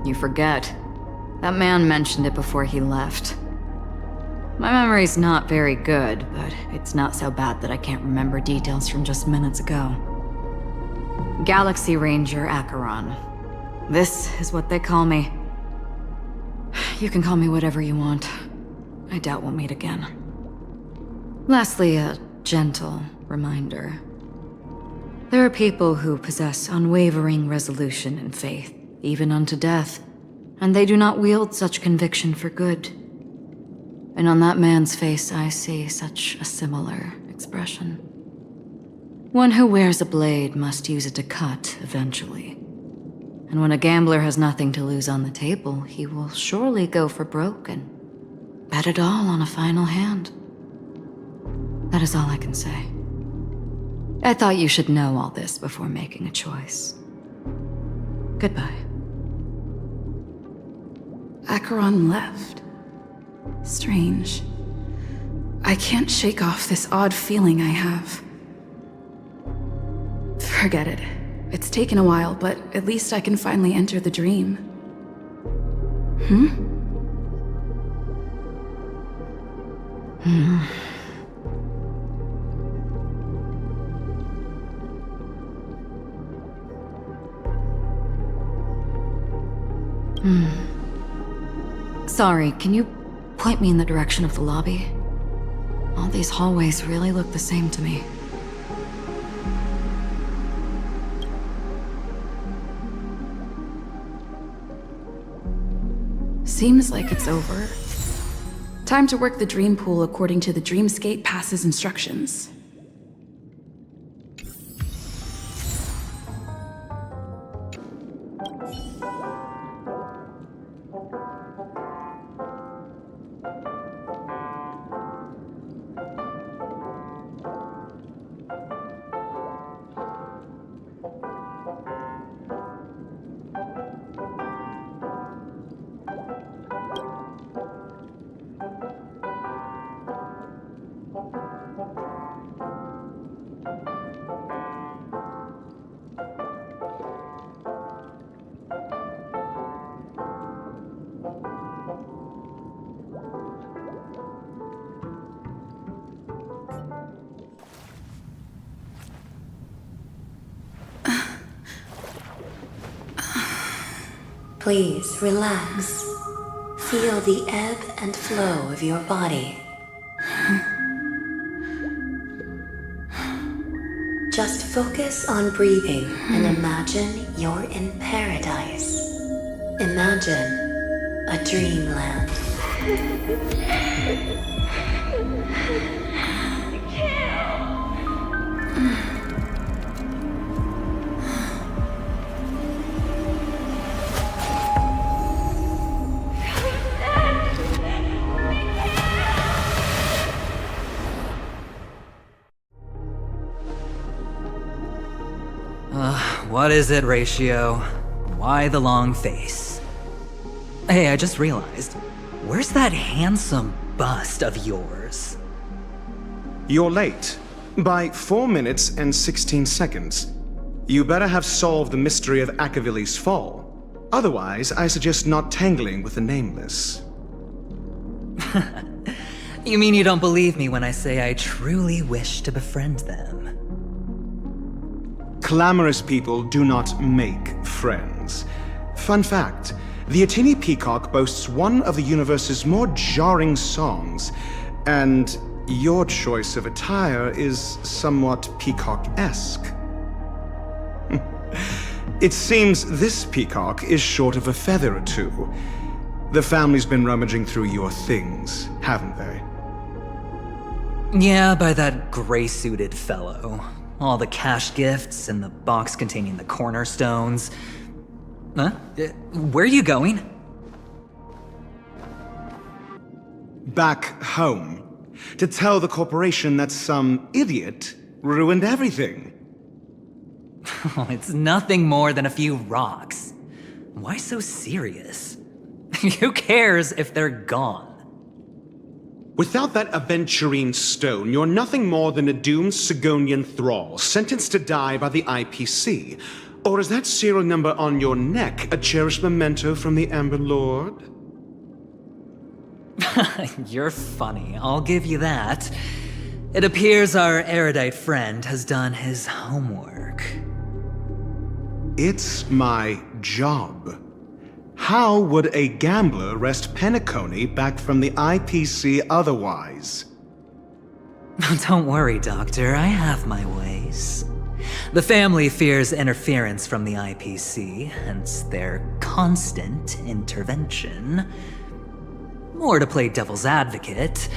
You forget. That man mentioned it before he left. My memory's not very good, but it's not so bad that I can't remember details from just minutes ago. Galaxy Ranger Acheron. This is what they call me. You can call me whatever you want. I doubt we'll meet again. Lastly, a gentle reminder. There are people who possess unwavering resolution and faith, even unto death, and they do not wield such conviction for good. And on that man's face I see such a similar expression. One who wears a blade must use it to cut eventually. And when a gambler has nothing to lose on the table, he will surely go for broke and bet it all on a final hand. That is all I can say. I thought you should know all this before making a choice. Goodbye. Acheron left. Strange. I can't shake off this odd feeling I have. Forget it. It's taken a while, but at least I can finally enter the dream. Sorry, can you point me in the direction of the lobby? All these hallways really look the same to me. Seems like it's over. Time to work the dream pool according to the Dreamscape Pass's instructions. Please relax. Feel the ebb and flow of your body. Just focus on breathing and imagine you're in paradise. Imagine a dreamland. What is it, Ratio? Why the long face? Hey, I just realized, where's that handsome bust of yours? You're late. By 4 minutes and 16 seconds. You better have solved the mystery of Akavili's fall. Otherwise, I suggest not tangling with the Nameless. You mean you don't believe me when I say I truly wish to befriend them? Clamorous people do not make friends. Fun fact, the Atini Peacock boasts one of the universe's more jarring songs, and your choice of attire is somewhat peacock-esque. It seems this peacock is short of a feather or two. The family's been rummaging through your things, haven't they? Yeah, by that gray-suited fellow. All the cash gifts and the box containing the cornerstones. Huh? Where are you going? Back home. To tell the corporation that some idiot ruined everything. Oh, it's nothing more than a few rocks. Why so serious? Who cares if they're gone? Without that aventurine stone, you're nothing more than a doomed Sigonian thrall, sentenced to die by the IPC. Or is that serial number on your neck a cherished memento from the Amber Lord? You're funny, I'll give you that. It appears our erudite friend has done his homework. It's my job. How would a gambler wrest Penacony back from the IPC otherwise? Don't worry, Doctor, I have my ways. The family fears interference from the IPC, hence their constant intervention. Or to play devil's advocate,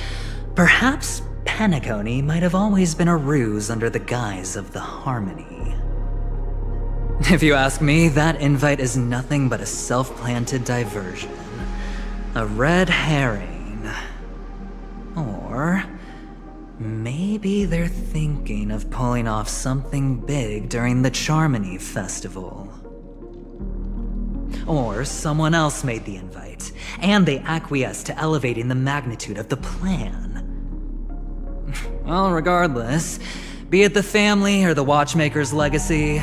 perhaps Penacony might have always been a ruse under the guise of the Harmony. If you ask me, that invite is nothing but a self-planted diversion. A red herring. Or maybe they're thinking of pulling off something big during the Charmony Festival. Or someone else made the invite, and they acquiesced to elevating the magnitude of the plan. Well, regardless, be it the family or the Watchmaker's legacy,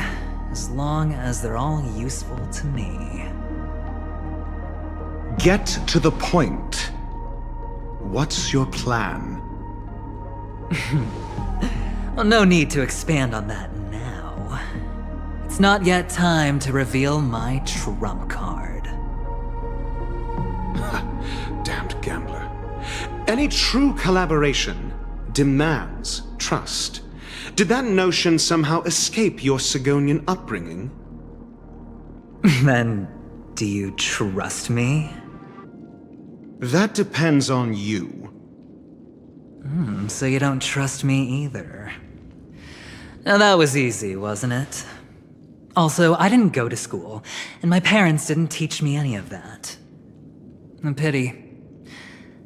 as long as they're all useful to me. Get to the point. What's your plan? Well, no need to expand on that now. It's not yet time to reveal my trump card. Damned gambler. Any true collaboration demands trust. Did that notion somehow escape your Sigonian upbringing? Then, do you trust me? That depends on you. So you don't trust me either. Now that was easy, wasn't it? Also, I didn't go to school, and my parents didn't teach me any of that. A pity.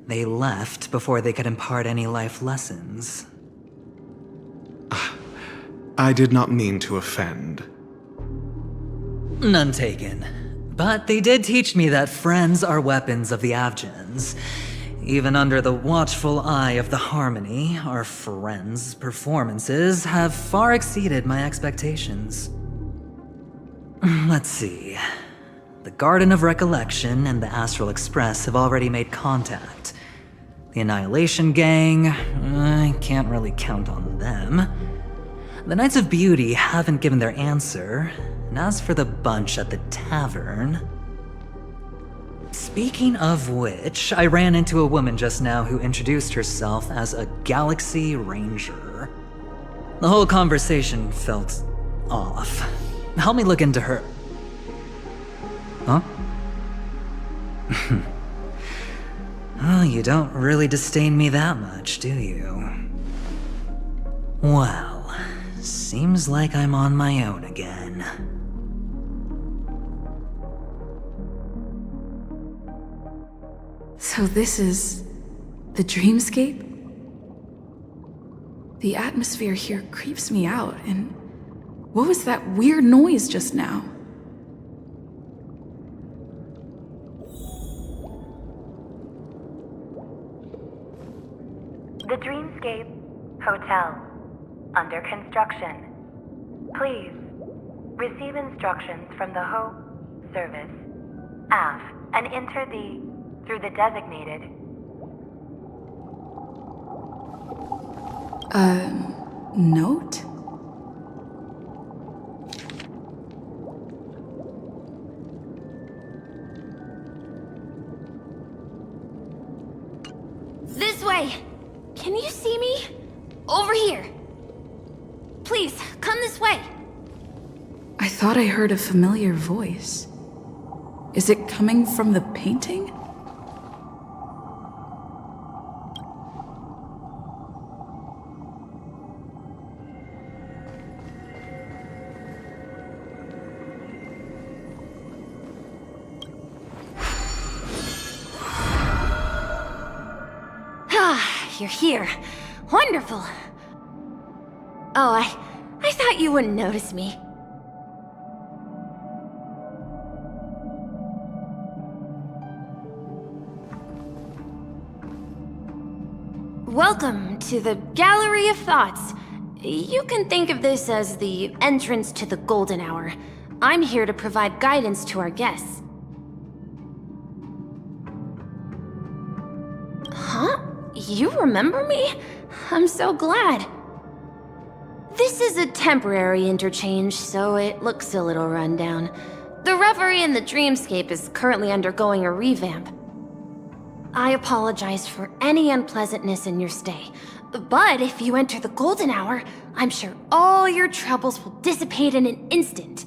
They left before they could impart any life lessons. I did not mean to offend. None taken. But they did teach me that friends are weapons of the Avgens. Even under the watchful eye of the Harmony, our friends' performances have far exceeded my expectations. Let's see. The Garden of Recollection and the Astral Express have already made contact. The Annihilation Gang, I can't really count on them. The Knights of Beauty haven't given their answer, and as for the bunch at the tavern... Speaking of which, I ran into a woman just now who introduced herself as a Galaxy Ranger. The whole conversation felt off. Help me look into her... Huh? Oh, you don't really disdain me that much, do you? Well, seems like I'm on my own again. So this is the dreamscape? The atmosphere here creeps me out, and what was that weird noise just now? The Dreamscape Hotel, under construction. Please receive instructions from the Ho service, aft, and enter through the designated. Note? This way! Can you see me? Over here! Please, come this way! I thought I heard a familiar voice. Is it coming from the painting? You're here. Wonderful. Oh, I thought you wouldn't notice me. Welcome to the Gallery of Thoughts. You can think of this as the entrance to the Golden Hour. I'm here to provide guidance to our guests. you remember me? I'm so glad. This is a temporary interchange, so it looks a little rundown. The Reverie in the Dreamscape is currently undergoing a revamp. I apologize for any unpleasantness in your stay, but if you enter the Golden Hour, I'm sure all your troubles will dissipate in an instant.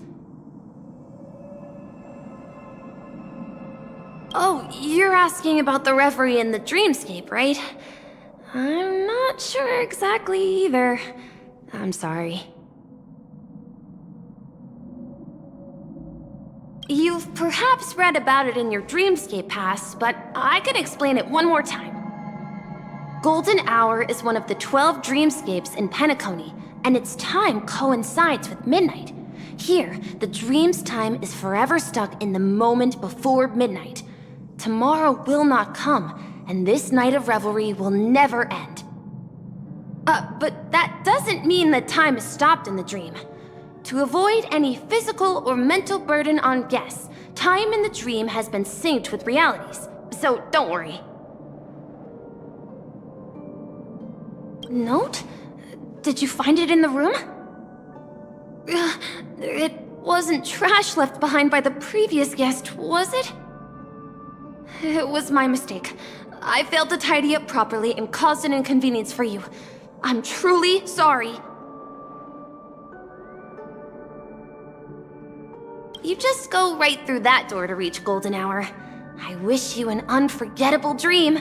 Oh, you're asking about the Reverie in the Dreamscape, right? I'm not sure exactly either. I'm sorry. You've perhaps read about it in your Dreamscape past, but I can explain it one more time. Golden Hour is one of the 12 Dreamscapes in Penacony, and its time coincides with midnight. Here, the dream's time is forever stuck in the moment before midnight. Tomorrow will not come, and this night of revelry will never end. But that doesn't mean that time is stopped in the dream. To avoid any physical or mental burden on guests, time in the dream has been synced with realities, so don't worry. Note? Did you find it in the room? It wasn't trash left behind by the previous guest, was it? It was my mistake. I failed to tidy up properly and caused an inconvenience for you. I'm truly sorry. You just go right through that door to reach Golden Hour. I wish you an unforgettable dream.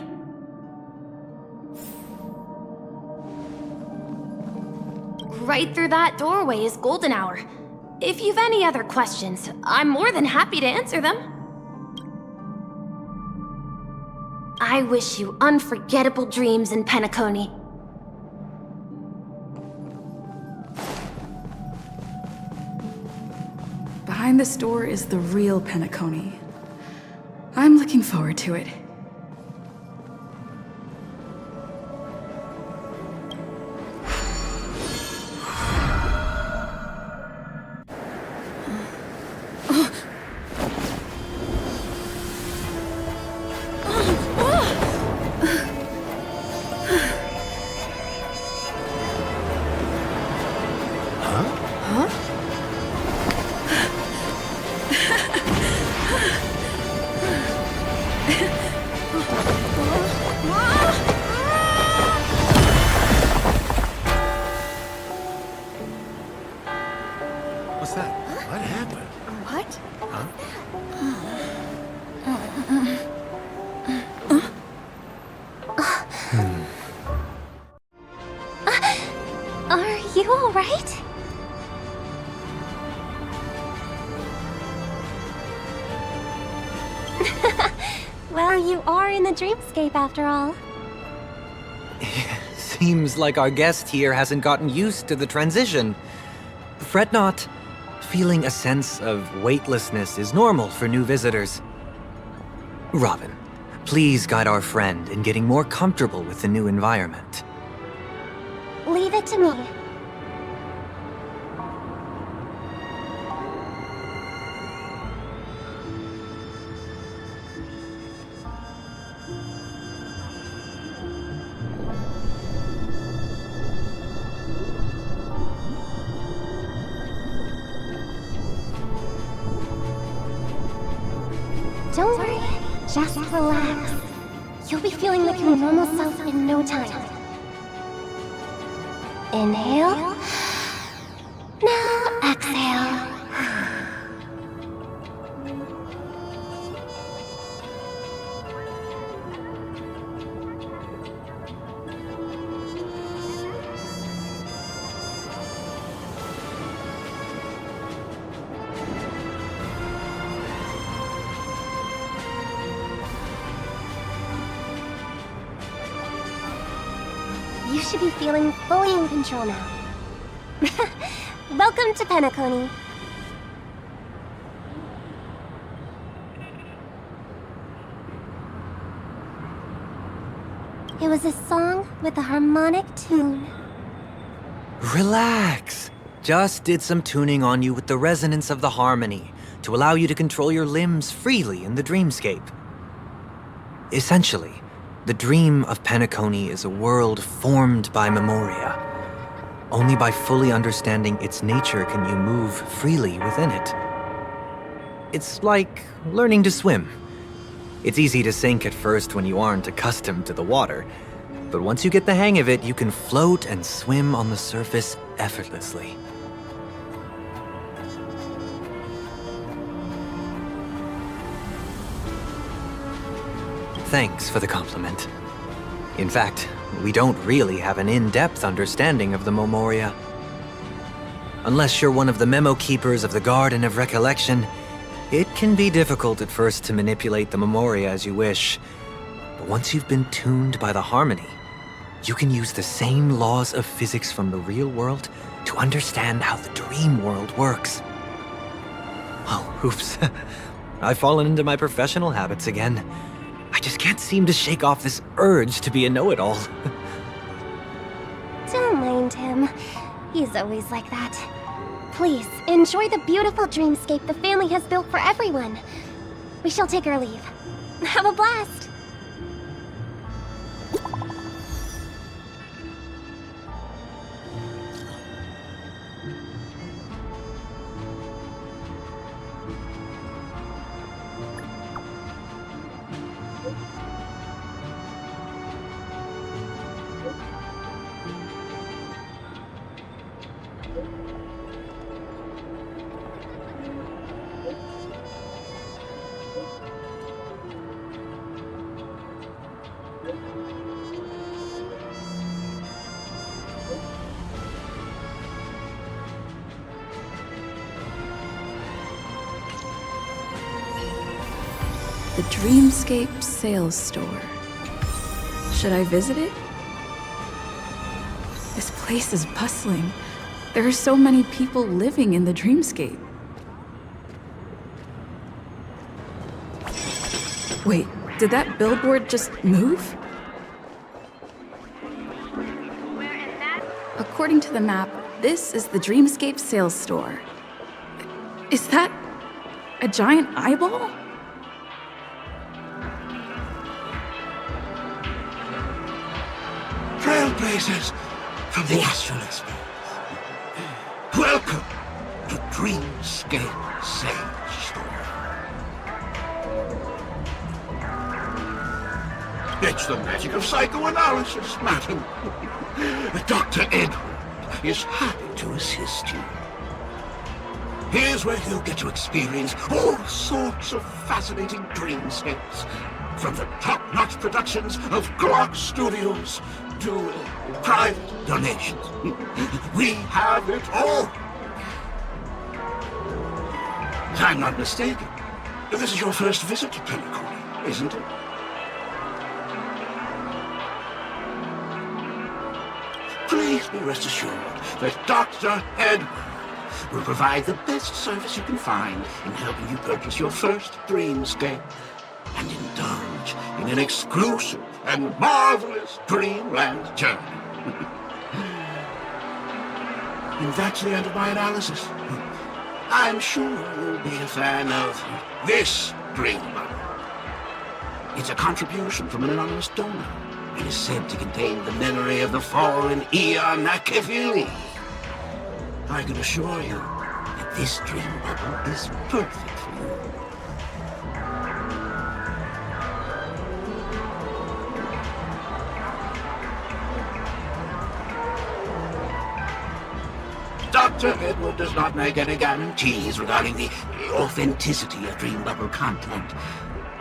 Right through that doorway is Golden Hour. If you've any other questions, I'm more than happy to answer them. I wish you unforgettable dreams in Penacony. Behind this door is the real Penacony. I'm looking forward to it. What's that? What happened? What? Huh? Are you alright? Well, you are in the dreamscape after all. Seems like our guest here hasn't gotten used to the transition. Fret not. Feeling a sense of weightlessness is normal for new visitors. Robin, please guide our friend in getting more comfortable with the new environment. Leave it to me. Don't worry, just relax. You'll be feeling like your normal self in no time. Inhale. Now exhale. You should be feeling fully in control now. Welcome to Penacony. It was a song with a harmonic tune. Relax. Just did some tuning on you with the resonance of the harmony to allow you to control your limbs freely in the dreamscape. Essentially, The dream of Penacony is a world formed by Memoria. Only by fully understanding its nature can you move freely within it. It's like learning to swim. It's easy to sink at first when you aren't accustomed to the water, but once you get the hang of it, you can float and swim on the surface effortlessly. Thanks for the compliment. In fact, we don't really have an in-depth understanding of the Memoria. Unless you're one of the memo keepers of the Garden of Recollection, it can be difficult at first to manipulate the Memoria as you wish. But once you've been tuned by the harmony, you can use the same laws of physics from the real world to understand how the dream world works. Oh, oops. I've fallen into my professional habits again. I just can't seem to shake off this urge to be a know-it-all. Don't mind him. He's always like that. Please, enjoy the beautiful dreamscape the family has built for everyone. We shall take our leave. Have a blast! The Dreamscape Sales Store. Should I visit it? This place is bustling. There are so many people living in the Dreamscape. Wait, did that billboard just move? According to the map, this is the Dreamscape Sales Store. Is that a giant eyeball? Trailblazers from the Astral Express. Welcome to Dreamscape Sales Store. It's the magic of psychoanalysis, madam. Dr. Edward is happy to assist you. Here's where you'll get to experience all sorts of fascinating dreamscapes. From the top-notch productions of Glock Studios to private donations. We have it all. If I'm not mistaken, this is your first visit to Penacony, isn't it? Please be rest assured that Dr. Edward will provide the best service you can find in helping you purchase your first dreamscape and indulge in an exclusive and marvelous dreamland journey. And that's the end of my analysis. I'm sure you'll be a fan of this dream bubble. It's a contribution from an anonymous donor. It is said to contain the memory of the fallen Eon Nakefili. I can assure you that this dream bubble is perfect for you. Dr. Edward does not make any guarantees regarding the authenticity of dream bubble content.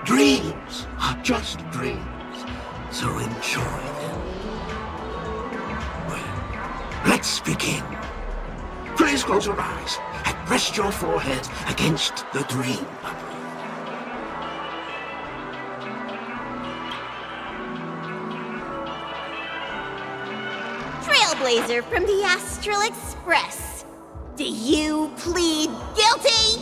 Dreams are just dreams, so enjoy them. Well, let's begin. Please close your eyes and rest your forehead against the dream bubble. Trailblazer from the Astral Express. Do you plead guilty?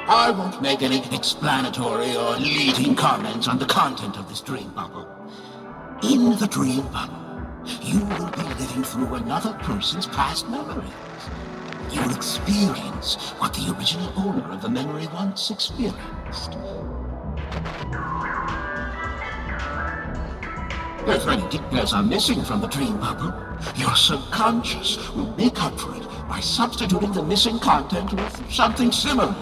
I won't make any explanatory or leading comments on the content of this dream bubble. In the dream bubble, you will be living through another person's past memories. you'll experience what the original owner of the memory once experienced. If any details are missing from the dream bubble, your subconscious will make up for it by substituting the missing content with something similar.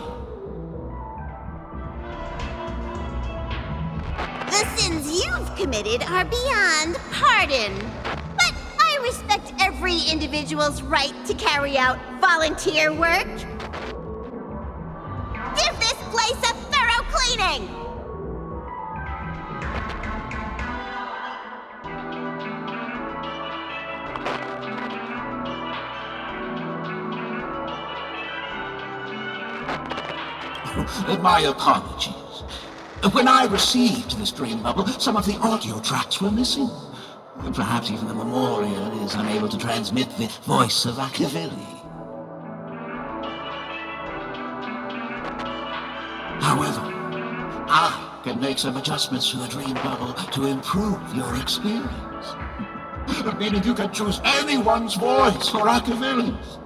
The sins you've committed are beyond pardon. But I respect every individual's right to carry out volunteer work. Give this place a thorough cleaning! My apologies. When I received this dream bubble, some of the audio tracks were missing. Perhaps even the memorial is unable to transmit the voice of Machiavelli. However, I can make some adjustments to the dream bubble to improve your experience. Meaning you can choose anyone's voice for Machiavelli's.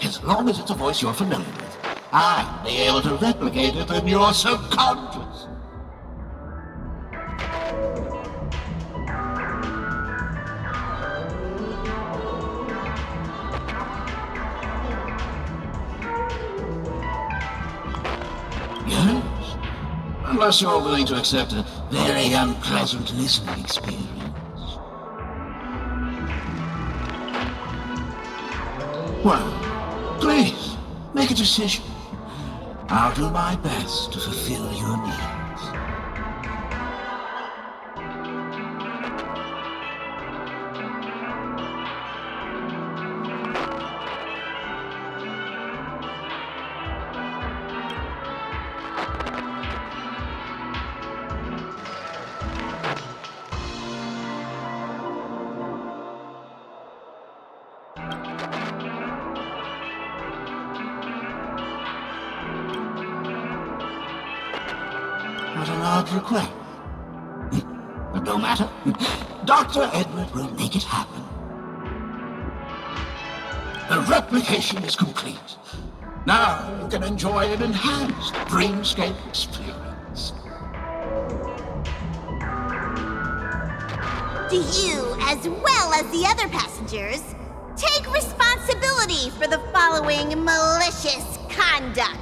As long as it's a voice you're familiar with, I'll be able to replicate it in your subconscious. Yes, unless you're willing to accept a very unpleasant listening experience. Well, please, make a decision. I'll do my best to fulfill your needs. What an odd request. But no matter. Dr. Edward will make it happen. The replication is complete. Now you can enjoy an enhanced dreamscape experience. Do you, as well as the other passengers, take responsibility for the following malicious conduct?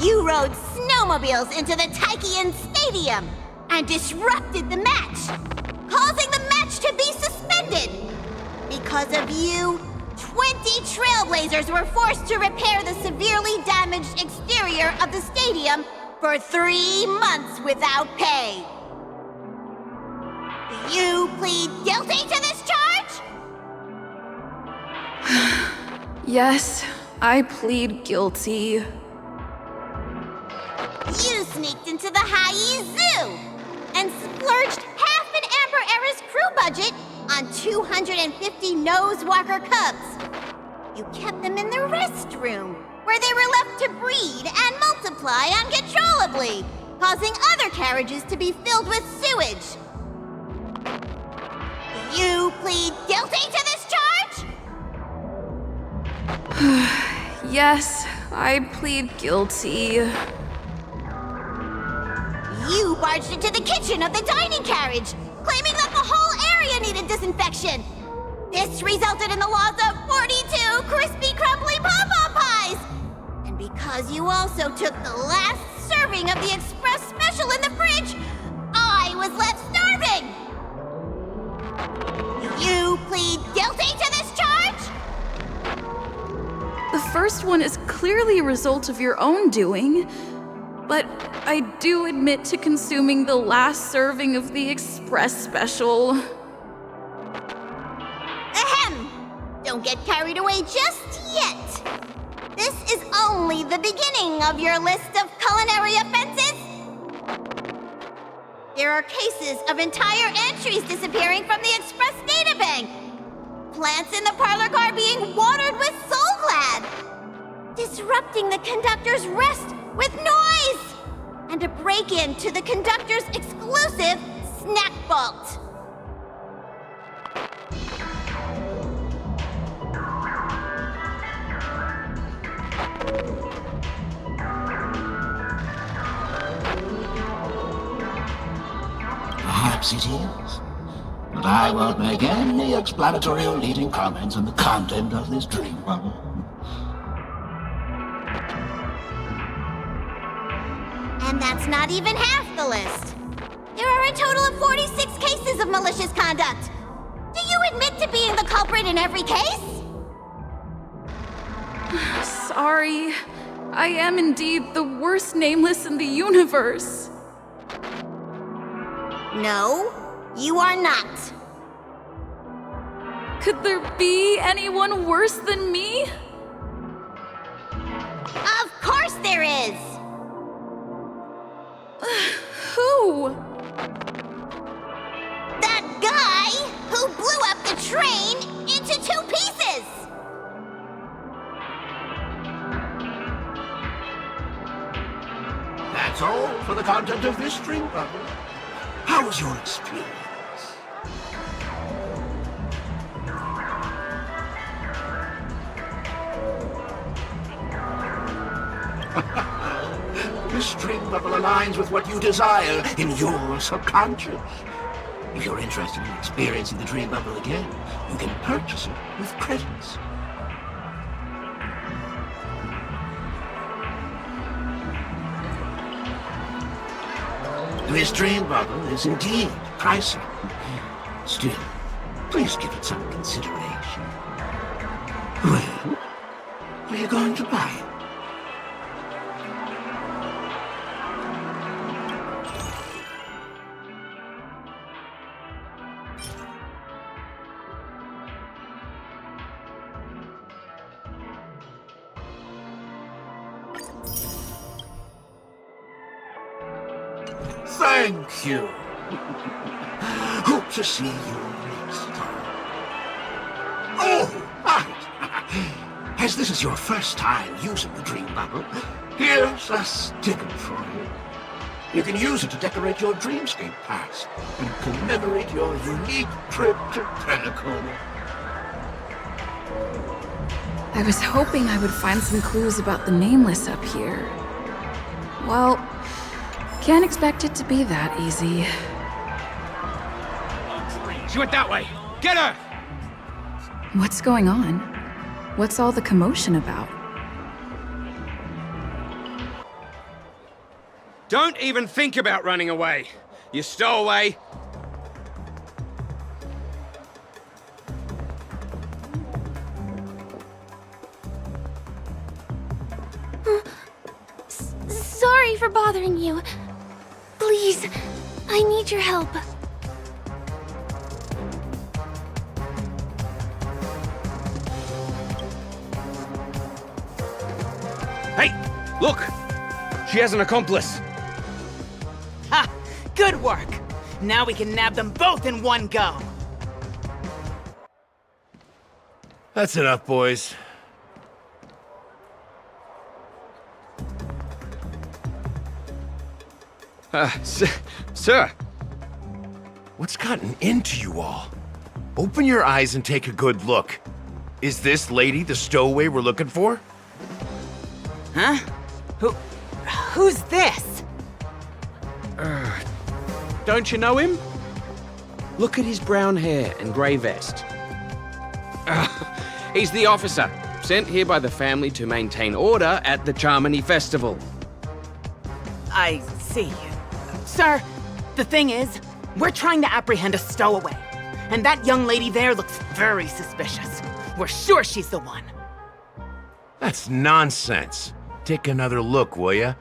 You rode snowmobiles into the Taikian Stadium and disrupted the match, causing the match to be suspended. Because of you, 20 trailblazers were forced to repair the severely damaged exterior of the stadium for 3 months without pay. Do you plead guilty to this charge? Yes, I plead guilty. You sneaked into the Haie Zoo and splurged half an Amber Era's crew budget on 250 Nosewalker cubs. You kept them in the restroom, where they were left to breed and multiply uncontrollably, causing other carriages to be filled with sewage. You plead guilty to this charge? Yes, I plead guilty. You barged into the kitchen of the dining carriage, claiming that the whole area needed disinfection. This resulted in the loss of 42 crispy, crumbly pom-pom pies. And because you also took the last serving of the express special in the fridge, I was left starving. You plead guilty to this charge? The first one is clearly a result of your own doing, but I do admit to consuming the last serving of the express special. Ahem! Don't get carried away just yet. This is only the beginning of your list of culinary offenses. There are cases of entire entries disappearing from the express databank. Plants in the parlor car being watered with Soulglad. Disrupting the conductor's rest with noise. And a break-in to the conductor's exclusive snack vault. Perhaps it is. But I won't make any explanatory or leading comments on the content of this dream bubble. And that's not even half the list. There are a total of 46 cases of malicious conduct. Do you admit to being the culprit in every case? Sorry. I am indeed the worst nameless in the universe. No, you are not. Could there be anyone worse than me? Of course there is! Who? That guy who blew up the train into 2 pieces! That's all for the content of this dream bubble. How was your experience? This dream bubble aligns with what you desire in your subconscious. If you're interested in experiencing the dream bubble again, you can purchase it with credits. This dream bubble is indeed pricey. Still, please give it some consideration. Well, are you going to buy it? Thank you. Hope to see you next time. Oh, right. As this is your first time using the dream bubble, here's a sticker for you. You can use it to decorate your dreamscape pass and commemorate your unique trip to Penacony. I was hoping I would find some clues about the nameless up here. Well, can't expect it to be that easy. She went that way! Get her! What's going on? What's all the commotion about? Don't even think about running away. You stowaway. Sorry for bothering you. Please, I need your help. Hey, look! She has an accomplice. Ha! Good work! Now we can nab them both in one go! That's enough, boys. Sir. What's gotten into you all? Open your eyes and take a good look. Is this lady the stowaway we're looking for? Huh? Who's this? Don't you know him? Look at his brown hair and grey vest. He's the officer, sent here by the family to maintain order at the Charmony Festival. I see. Sir, the thing is, we're trying to apprehend a stowaway. And that young lady there looks very suspicious. We're sure she's the one. That's nonsense. Take another look, will ya?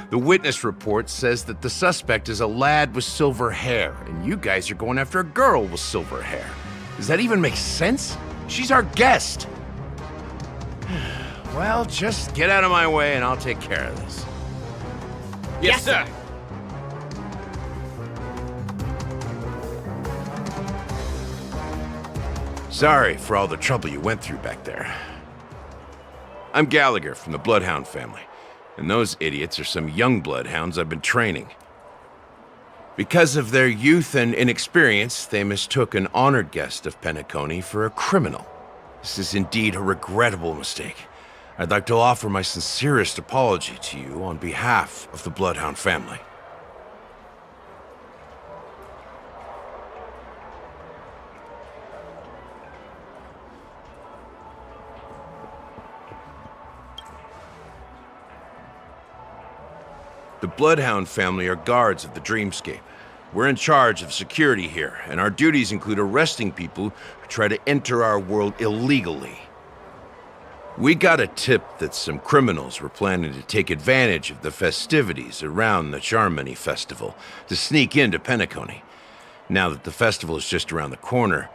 The witness report says that the suspect is a lad with silver hair, and you guys are going after a girl with silver hair. Does that even make sense? She's our guest. Well, just get out of my way and I'll take care of this. Yes, sir. Sorry for all the trouble you went through back there. I'm Gallagher from the Bloodhound family, and those idiots are some young bloodhounds I've been training. Because of their youth and inexperience, they mistook an honored guest of Penacony for a criminal. This is indeed a regrettable mistake. I'd like to offer my sincerest apology to you on behalf of the Bloodhound family. The Bloodhound family are guards of the Dreamscape. We're in charge of security here, and our duties include arresting people who try to enter our world illegally. We got a tip that some criminals were planning to take advantage of the festivities around the Charmony Festival to sneak into Penacony. Now that the festival is just around the corner,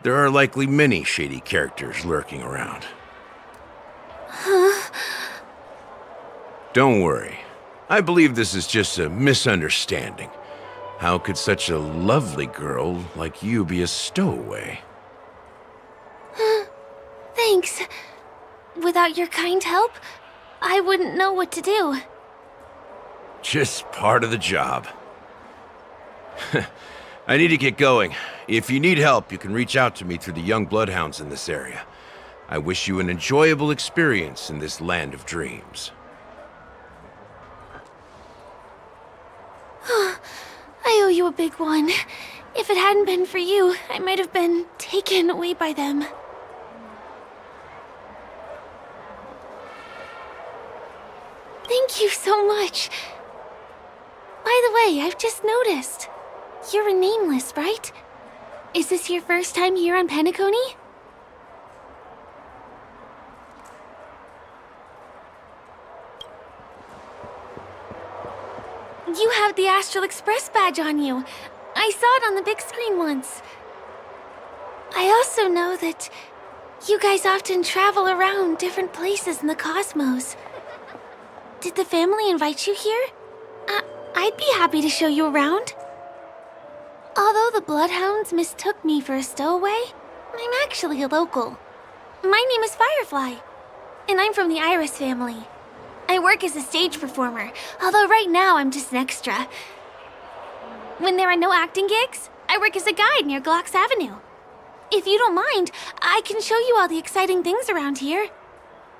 there are likely many shady characters lurking around. Huh? Don't worry. I believe this is just a misunderstanding. How could such a lovely girl like you be a stowaway? Thanks. Without your kind help, I wouldn't know what to do. Just part of the job. I need to get going. If you need help, you can reach out to me through the young bloodhounds in this area. I wish you an enjoyable experience in this land of dreams. I owe you a big one. If it hadn't been for you, I might have been taken away by them. Thank you so much. By the way, I've just noticed. You're a nameless, right? Is this your first time here on Penacony? You have the Astral Express badge on you. I saw it on the big screen once. I also know that you guys often travel around different places in the cosmos. Did the family invite you here? I'd be happy to show you around. Although the Bloodhounds mistook me for a stowaway, I'm actually a local. My name is Firefly, and I'm from the Iris family. I work as a stage performer, although right now I'm just an extra. When there are no acting gigs, I work as a guide near Glox Avenue. If you don't mind, I can show you all the exciting things around here.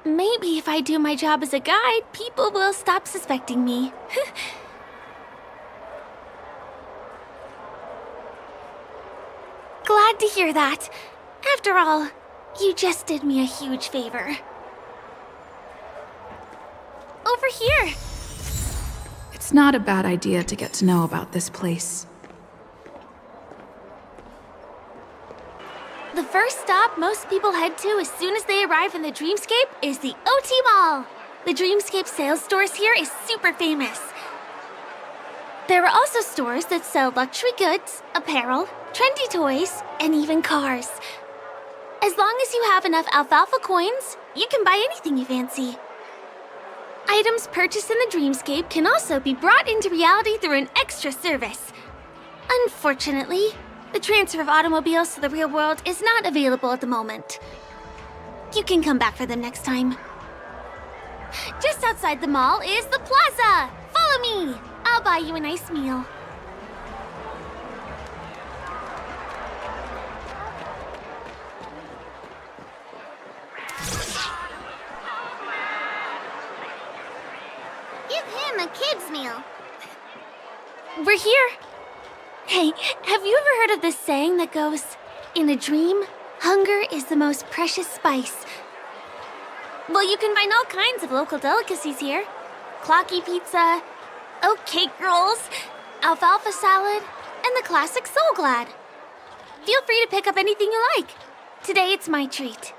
Maybe if I do my job as a guide, people will stop suspecting me. Glad to hear that. After all, you just did me a huge favor. Over here! It's not a bad idea to get to know about this place. The first stop most people head to as soon as they arrive in the Dreamscape is the OT Mall. The Dreamscape sales stores here is super famous. There are also stores that sell luxury goods, apparel, trendy toys, and even cars. As long as you have enough alfalfa coins, you can buy anything you fancy. Items purchased in the Dreamscape can also be brought into reality through an extra service. Unfortunately, the transfer of automobiles to the real world is not available at the moment. You can come back for them next time. Just outside the mall is the plaza! Follow me! I'll buy you a nice meal. Give him a kid's meal. We're here. Hey, have you ever heard of this saying that goes, in a dream, hunger is the most precious spice? Well, you can find all kinds of local delicacies here. Clocky pizza, oat cake rolls, alfalfa salad, and the classic Soul Glad. Feel free to pick up anything you like. Today it's my treat.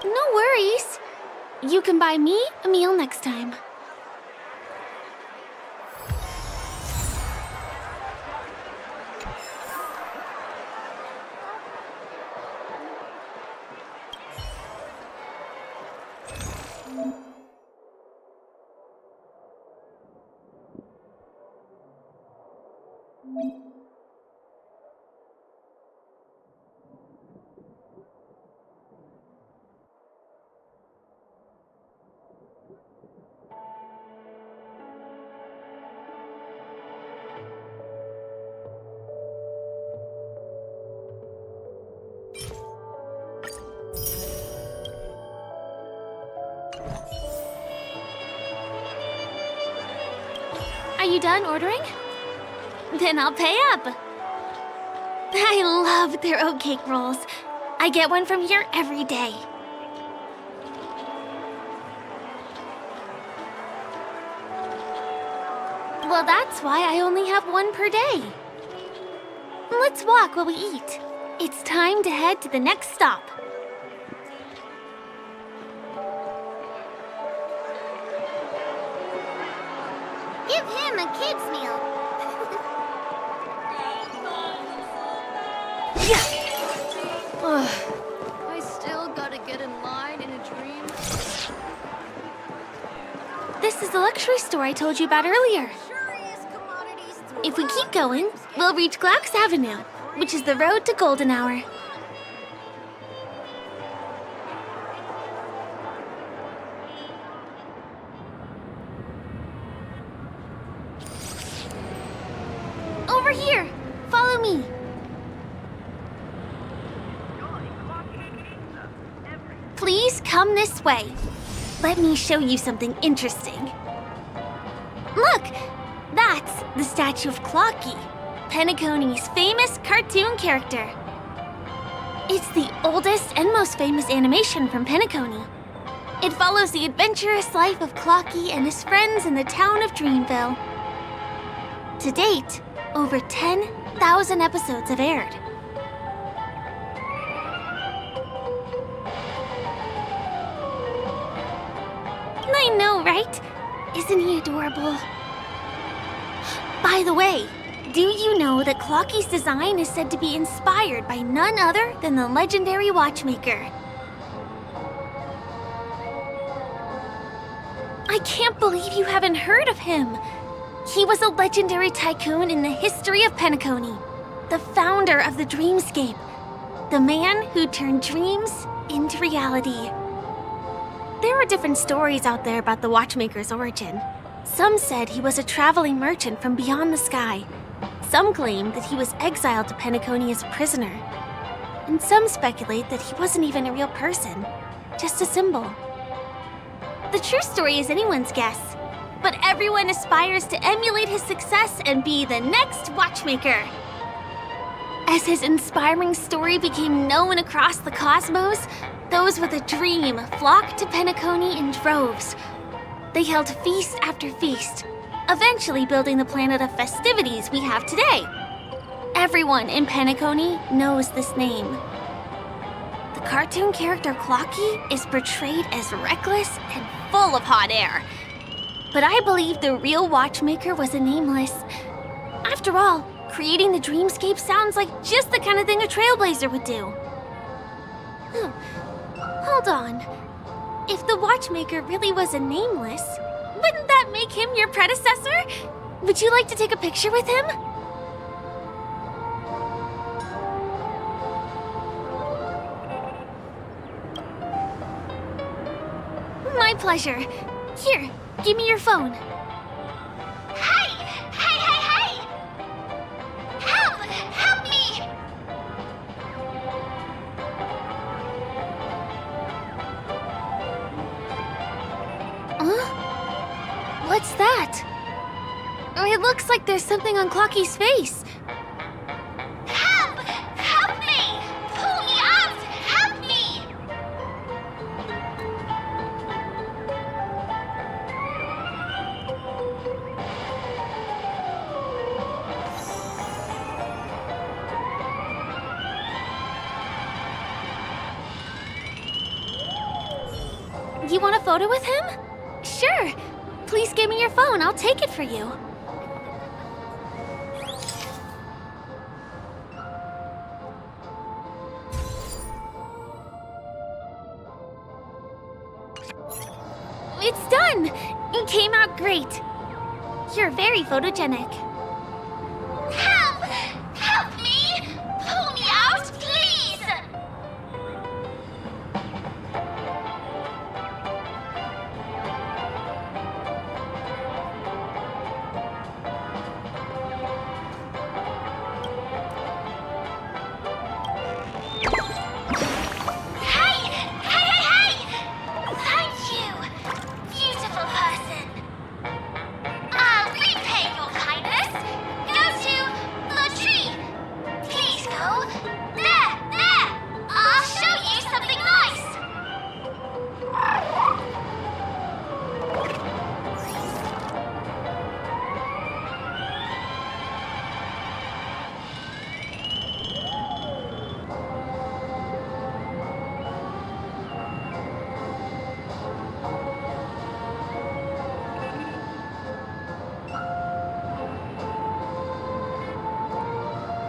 No worries. You can buy me a meal next time. Are you done ordering? Then I'll pay up. I love their oat cake rolls. I get one from here every day. Well, that's why I only have one per day. Let's walk while we eat. It's time to head to the next stop. Give him a kid's meal. I still gotta get in line in a dream. This is the luxury store I told you about earlier. If we keep going, we'll reach Glauc's Avenue, which is the road to Golden Hour. Over here! Follow me! Please come this way. Let me show you something interesting. Look! That's the statue of Clocky, Penacony's famous cartoon character. It's the oldest and most famous animation from Penacony. It follows the adventurous life of Clocky and his friends in the town of Dreamville. To date, over 10,000 episodes have aired. I know, right? Isn't he adorable? By the way, do you know that Clocky's design is said to be inspired by none other than the legendary watchmaker? I can't believe you haven't heard of him. He was a legendary tycoon in the history of Penacony, the founder of the Dreamscape, the man who turned dreams into reality. There are different stories out there about the watchmaker's origin. Some said he was a traveling merchant from beyond the sky. Some claim that he was exiled to Penacony as a prisoner. And some speculate that he wasn't even a real person, just a symbol. The true story is anyone's guess, but everyone aspires to emulate his success and be the next watchmaker. As his inspiring story became known across the cosmos, those with a dream flocked to Penacony in droves. They held feast after feast, eventually building the planet of festivities we have today. Everyone in Penacony knows this name. The cartoon character Clocky is portrayed as reckless and full of hot air. But I believe the real watchmaker was a nameless. After all, creating the dreamscape sounds like just the kind of thing a trailblazer would do. Hold on. If the watchmaker really was a nameless, wouldn't that make him your predecessor? Would you like to take a picture with him? My pleasure. Here, give me your phone. Hey! Hey, hey, hey! Help! Help me! Huh? What's that? It looks like there's something on Clocky's face. Help! Help me! Pull me out! Help me! You want a photo with him? Sure. Please give me your phone. I'll take it for you. It's done! It came out great. You're very photogenic. Help! Help me! Pull me out, please! Hey! Hey, hey, hey! Thank you, beautiful person. I'll repay your kindness.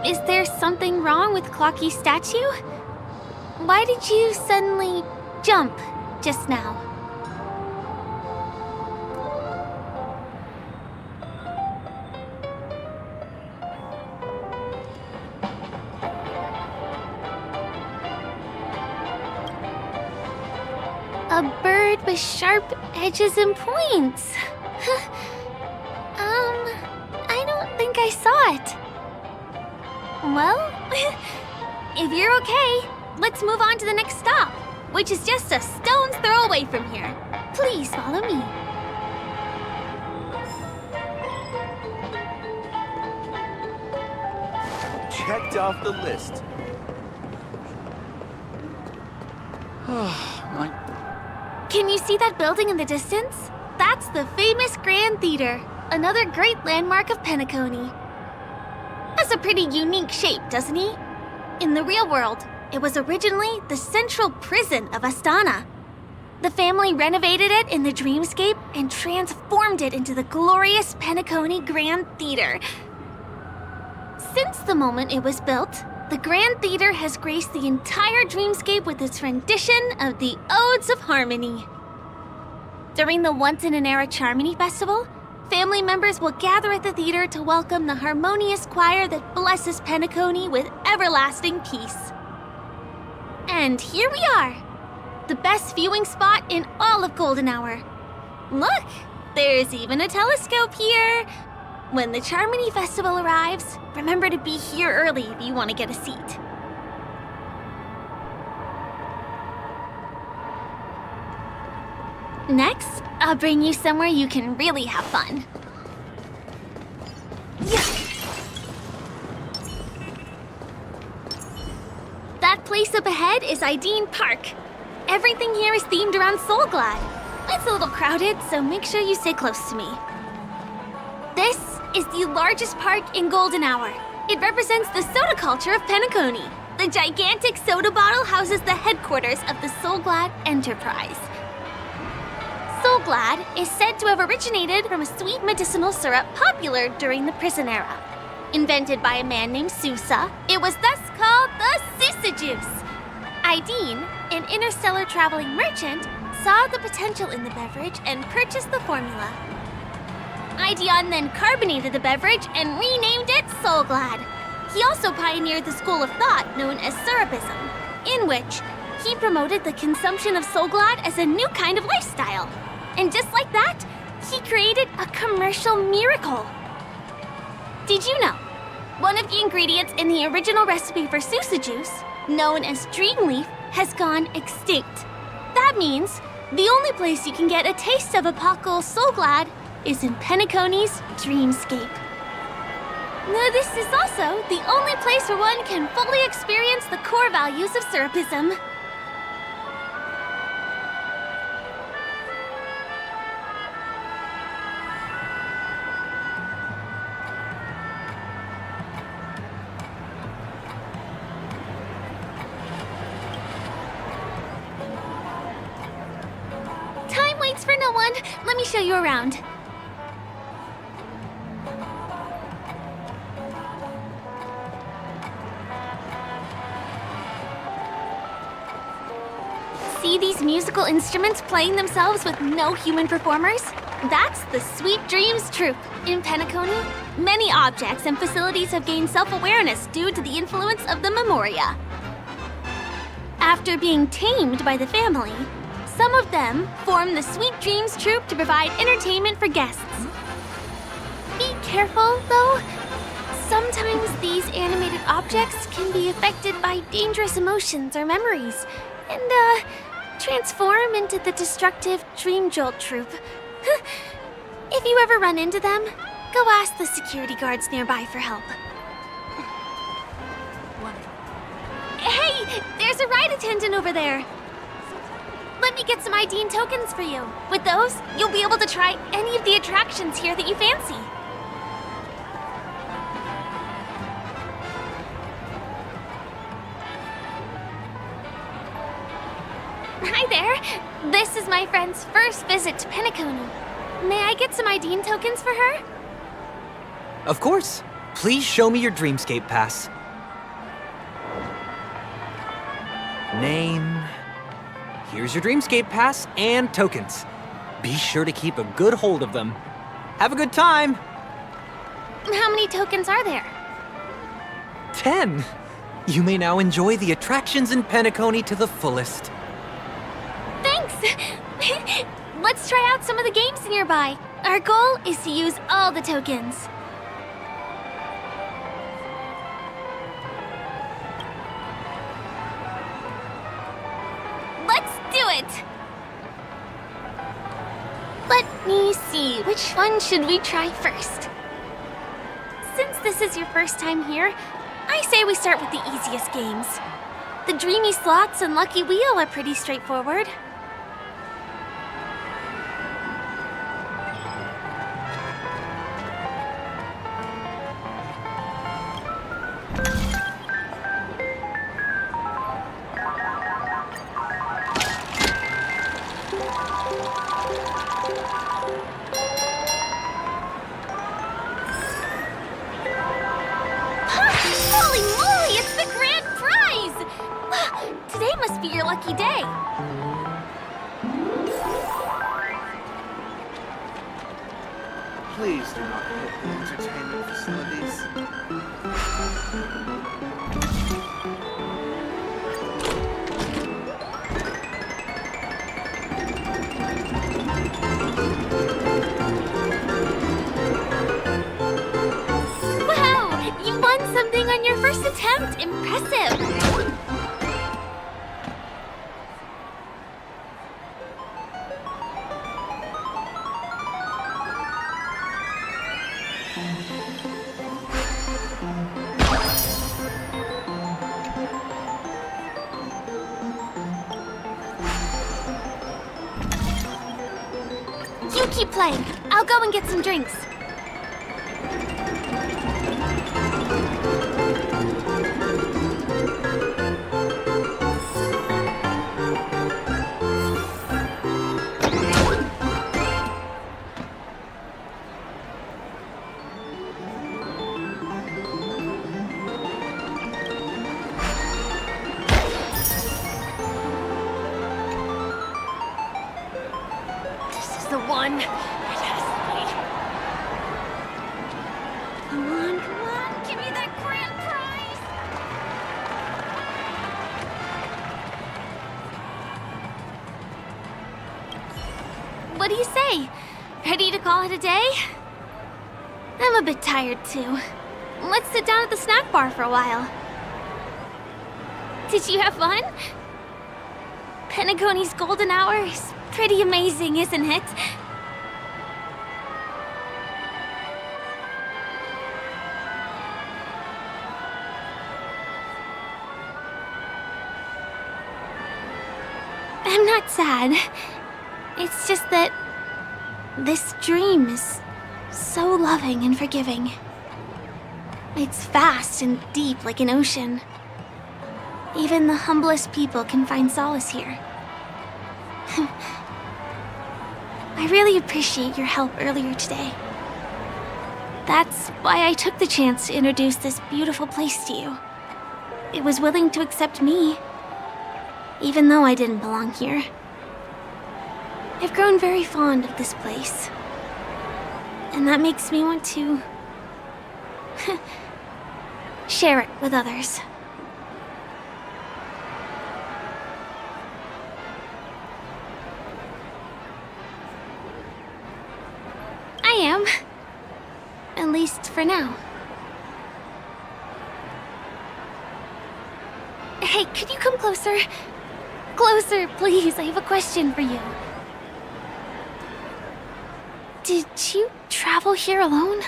Is there something wrong with Clocky's statue? Why did you suddenly jump just now? A bird with sharp edges and points. I don't think I saw it. Well, if you're okay, let's move on to the next stop, which is just a stone's throw away from here. Please follow me. Checked off the list. Can you see that building in the distance? That's the famous Grand Theater, another great landmark of Penacony. Has a pretty unique shape, doesn't he? In the real world, it was originally the central prison of Astana. The family renovated it in the dreamscape and transformed it into the glorious Penacony Grand Theater. Since the moment it was built, the Grand Theater has graced the entire dreamscape with its rendition of the Odes of Harmony. During the Once-in-an-Era Charmony Festival, family members will gather at the theater to welcome the harmonious choir that blesses Penacony with everlasting peace. And here we are, the best viewing spot in all of Golden Hour. Look, there's even a telescope here. When the Charmony Festival arrives, remember to be here early if you want to get a seat. Next, I'll bring you somewhere you can really have fun. That place up ahead is Ideen Park. Everything here is themed around Soulglad. It's a little crowded, so make sure you stay close to me. This is the largest park in Golden Hour. It represents the soda culture of Penacony. The gigantic soda bottle houses the headquarters of the Soulglad Enterprise. Soulglad is said to have originated from a sweet medicinal syrup popular during the prison era. Invented by a man named Sousa, it was thus called the Sousa Juice. Ideen, an interstellar traveling merchant, saw the potential in the beverage and purchased the formula. Ideon then carbonated the beverage and renamed it Soulglad. He also pioneered the school of thought known as Syrupism, in which he promoted the consumption of Soulglad as a new kind of lifestyle. And just like that, he created a commercial miracle. Did you know? One of the ingredients in the original recipe for Sousa Juice, known as Dreamleaf, has gone extinct. That means the only place you can get a taste of Apocal Soulglad is in Penacony's dreamscape. Now, this is also the only place where one can fully experience the core values of Syrupism. Time waits for no one. Let me show you around. See these musical instruments playing themselves with no human performers? That's the Sweet Dreams Troupe. In Penacony, many objects and facilities have gained self-awareness due to the influence of the Memoria. After being tamed by the family, some of them form the Sweet Dreams Troupe to provide entertainment for guests. Be careful, though. Sometimes these animated objects can be affected by dangerous emotions or memories, and, transform into the destructive Dream Jolt Troupe. If you ever run into them, go ask the security guards nearby for help. Hey, there's a ride attendant over there. Let me get some Ideen tokens for you. With those, you'll be able to try any of the attractions here that you fancy. Hi there. This is my friend's first visit to Penacony. May I get some Ideen tokens for her? Of course. Please show me your Dreamscape pass. Name. Here's your Dreamscape pass and tokens. Be sure to keep a good hold of them. Have a good time! How many tokens are there? 10! You may now enjoy the attractions in Penacony to the fullest. Thanks! Let's try out some of the games nearby. Our goal is to use all the tokens. Let's do it! Let me see, which one should we try first? Since this is your first time here, I say we start with the easiest games. The Dreamy Slots and Lucky Wheel are pretty straightforward. Holy moly, it's the grand prize! Today must be your lucky day. Please do not hit the entertainment facilities. Wow, you won something on your first attempt. Impressive. You keep playing. I'll go and get some drinks. This is the one. It has to be. Come on, come on. Give me that grand prize. What do you say? Ready to call it a day? I'm a bit tired too. Let's sit down at the snack bar for a while. Did you have fun? Penacony's golden hour is pretty amazing, isn't it? I'm not sad. It's just that this dream is so loving and forgiving. It's vast and deep like an ocean. Even the humblest people can find solace here. I really appreciate your help earlier today. That's why I took the chance to introduce this beautiful place to you. It was willing to accept me, even though I didn't belong here. I've grown very fond of this place, and that makes me want to share it with others. I am. At least for now. Hey, could you come closer? Closer, please. I have a question for you. Did you travel here alone?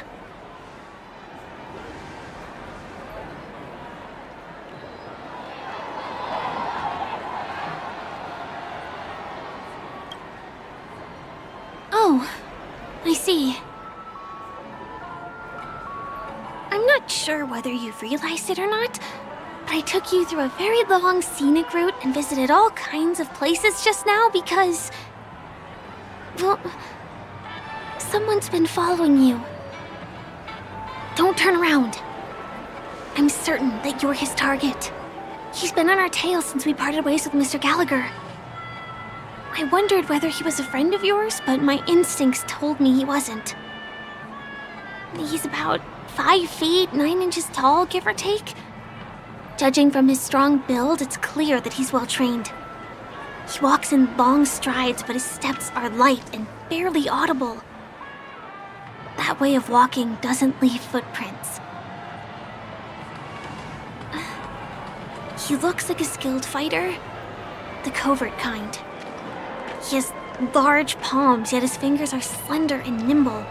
Oh, I see. I'm not sure whether you've realized it or not, but I took you through a very long scenic route and visited all kinds of places just now because... well, someone's been following you. Don't turn around. I'm certain that you're his target. He's been on our tail since we parted ways with Mr. Gallagher. I wondered whether he was a friend of yours, but my instincts told me he wasn't. He's about 5 feet, 9 inches tall, give or take. Judging from his strong build, it's clear that he's well trained. He walks in long strides, but his steps are light and barely audible. That way of walking doesn't leave footprints. He looks like a skilled fighter, the covert kind. He has large palms, yet his fingers are slender and nimble.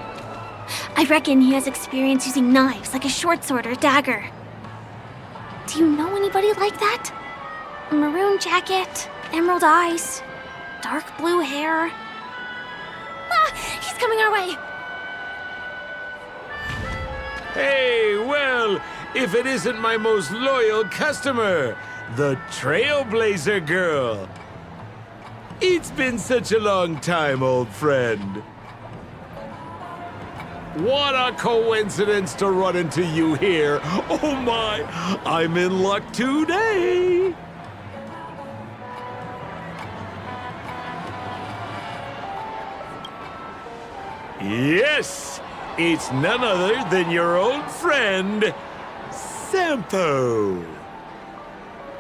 I reckon he has experience using knives, like a short sword or dagger. Do you know anybody like that? A maroon jacket, emerald eyes, dark blue hair. Ah, he's coming our way. Hey, well, if it isn't my most loyal customer, the Trailblazer Girl. It's been such a long time, old friend. What a coincidence to run into you here. Oh my, I'm in luck today. Yes, it's none other than your old friend, Sampo.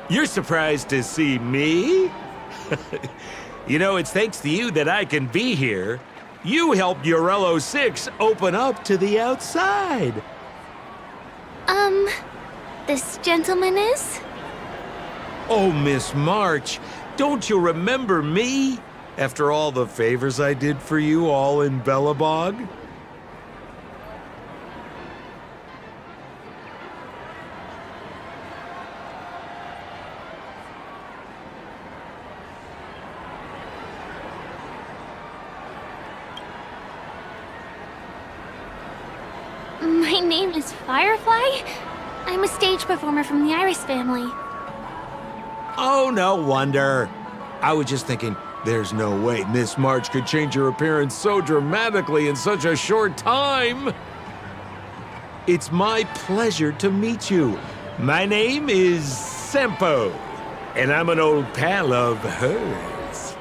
You're surprised to see me? You know, it's thanks to you that I can be here. You helped Urello 6 open up to the outside. This gentleman is? Oh, Miss March, don't you remember me? After all the favors I did for you all in Bellabog? My name is Firefly. I'm a stage performer from the Iris family. Oh, no wonder. I was just thinking, there's no way Miss March could change her appearance so dramatically in such a short time. It's my pleasure to meet you. My name is Sampo, and I'm an old pal of hers.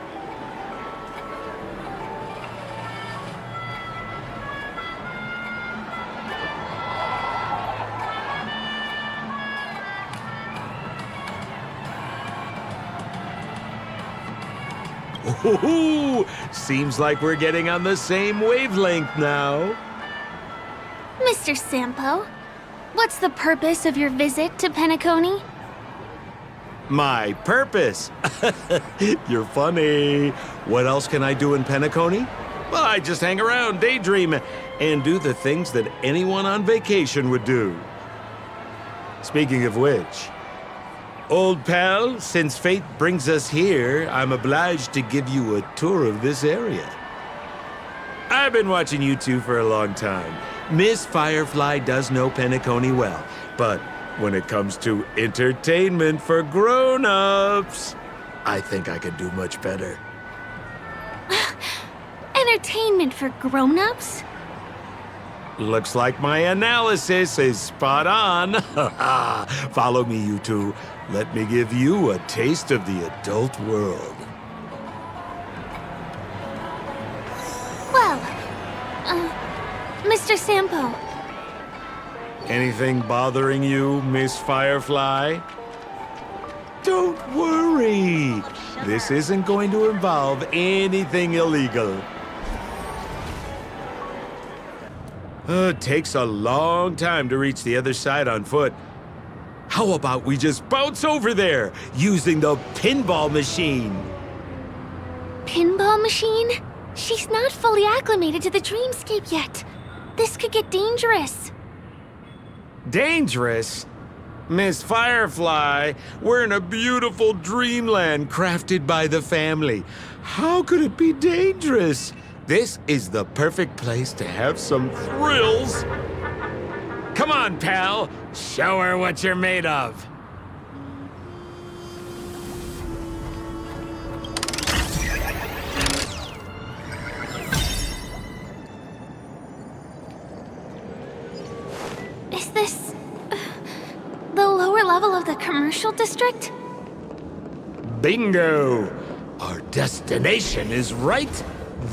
Ooh, seems like we're getting on the same wavelength now. Mr. Sampo, what's the purpose of your visit to Penacony? My purpose? You're funny. What else can I do in Penacony? Well, I just hang around, daydream, and do the things that anyone on vacation would do. Speaking of which, old pal, since fate brings us here, I'm obliged to give you a tour of this area. I've been watching you two for a long time. Miss Firefly does know Penacony well, but when it comes to entertainment for grown-ups, I think I could do much better. Entertainment for grown-ups? Looks like my analysis is spot on. Follow me, you two. Let me give you a taste of the adult world. Well, Mr. Sampo. Anything bothering you, Miss Firefly? Don't worry. This isn't going to involve anything illegal. It takes a long time to reach the other side on foot. How about we just bounce over there using the pinball machine? Pinball machine? She's not fully acclimated to the dreamscape yet. This could get dangerous. Dangerous? Miss Firefly, we're in a beautiful dreamland crafted by the family. How could it be dangerous? This is the perfect place to have some thrills. Come on, pal. Show her what you're made of. Is this the lower level of the commercial commercial district? Bingo! Our destination is right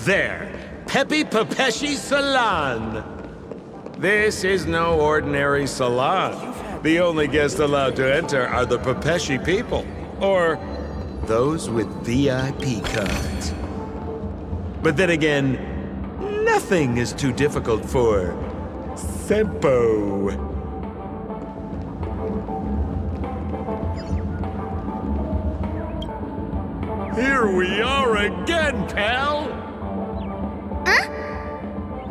there. Pepe Papeshi Salon. This is no ordinary salon. The only guests allowed to enter are the Papeshi people, or those with VIP cards. But then again, nothing is too difficult for Sempo. Here we are again, pal! Huh?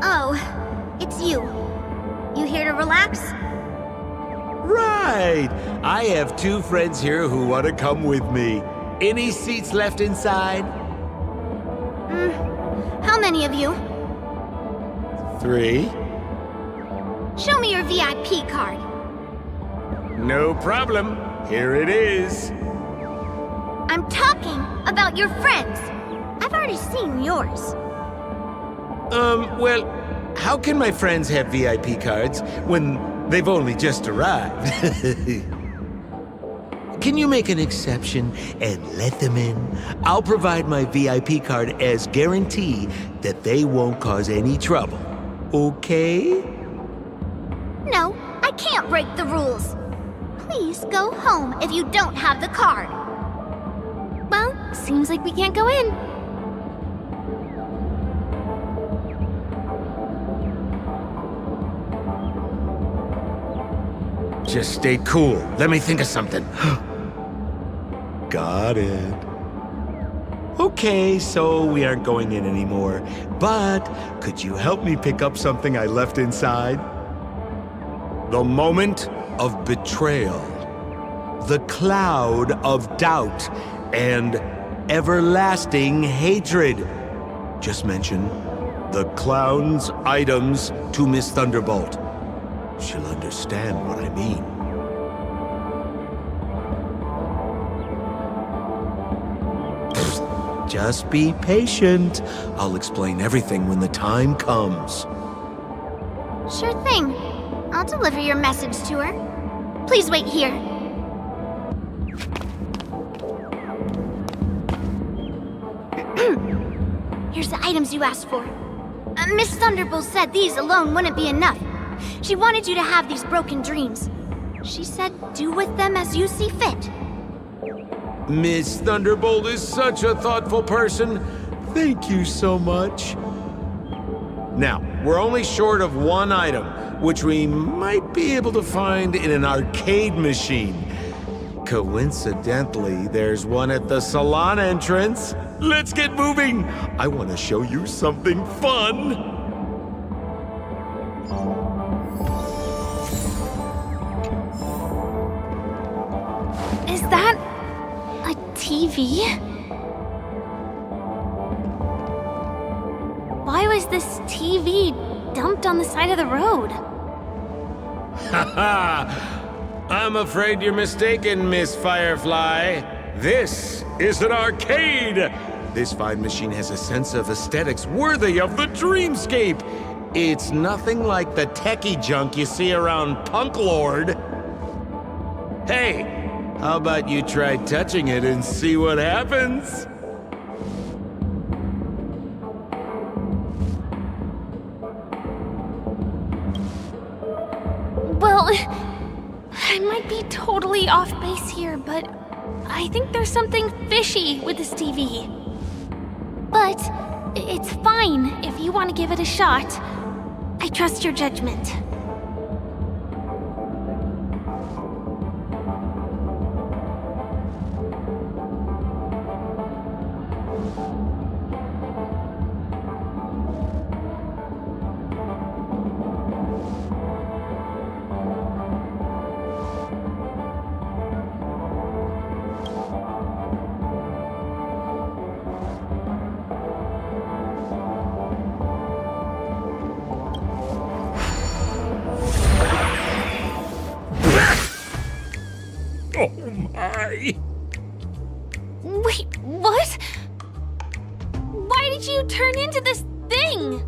Oh, it's you. You here to relax? Right! I have 2 friends here who want to come with me. Any seats left inside? How many of you? 3. Show me your VIP card. No problem. Here it is. I'm talking about your friends. I've already seen yours. Well, how can my friends have VIP cards when they've only just arrived? Can you make an exception and let them in? I'll provide my VIP card as guarantee that they won't cause any trouble. Okay? No, I can't break the rules. Please go home if you don't have the card. Well, seems like we can't go in. Just stay cool. Let me think of something. Got it. Okay, so we aren't going in anymore. But could you help me pick up something I left inside? The moment of betrayal. The cloud of doubt and everlasting hatred. Just mention the clown's items to Miss Thunderbolt. She'll understand what I mean. Just be patient. I'll explain everything when the time comes. Sure thing. I'll deliver your message to her. Please wait here. Here's the items you asked for. Miss Thunderbolt said these alone wouldn't be enough. She wanted you to have these broken dreams. She said do with them as you see fit. Miss Thunderbolt is such a thoughtful person. Thank you so much. Now, we're only short of 1 item, which we might be able to find in an arcade machine. Coincidentally, there's one at the salon entrance. Let's get moving. I want to show you something fun. Is that a TV? Why was this TV dumped on the side of the road? Haha! I'm afraid you're mistaken, Miss Firefly. This is an arcade! This fine machine has a sense of aesthetics worthy of the dreamscape. It's nothing like the techie junk you see around Punk Lord. Hey, how about you try touching it and see what happens? Well, I might be totally off base here, but I think there's something fishy with this TV. But it's fine if you want to give it a shot. I trust your judgment. Oh my! Wait, what? Why did you turn into this thing?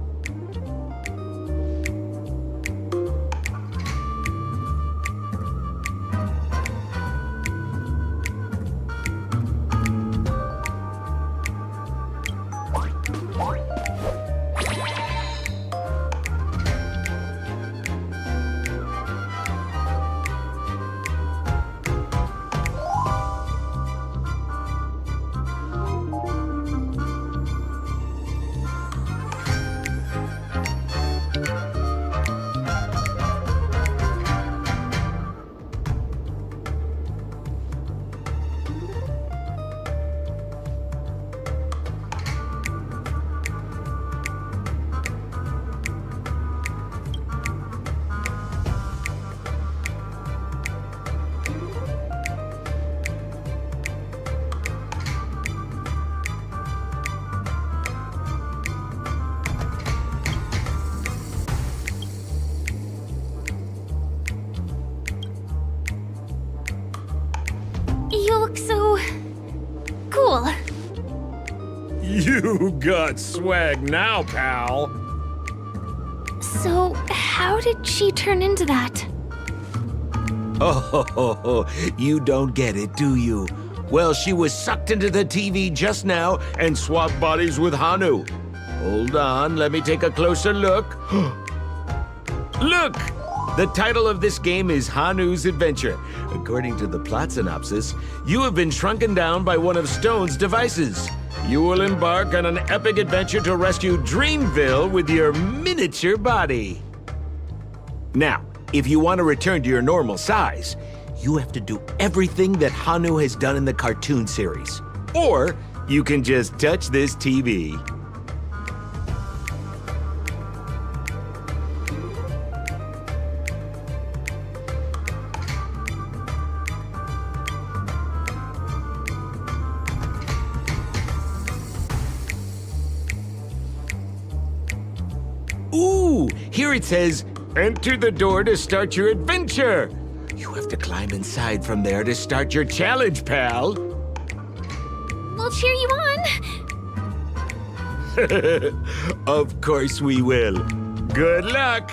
You look so... cool. You got swag now, pal. So, how did she turn into that? Oh, you don't get it, do you? Well, she was sucked into the TV just now and swapped bodies with Hanu. Hold on, let me take a closer look. Look! The title of this game is Hanu's Adventure. According to the plot synopsis, you have been shrunken down by one of Stone's devices. You will embark on an epic adventure to rescue Dreamville with your miniature body. Now, if you want to return to your normal size, you have to do everything that Hanu has done in the cartoon series. Or you can just touch this TV. Ooh, here it says, enter the door to start your adventure. You have to climb inside from there to start your challenge, pal. We'll cheer you on. Of course we will. Good luck.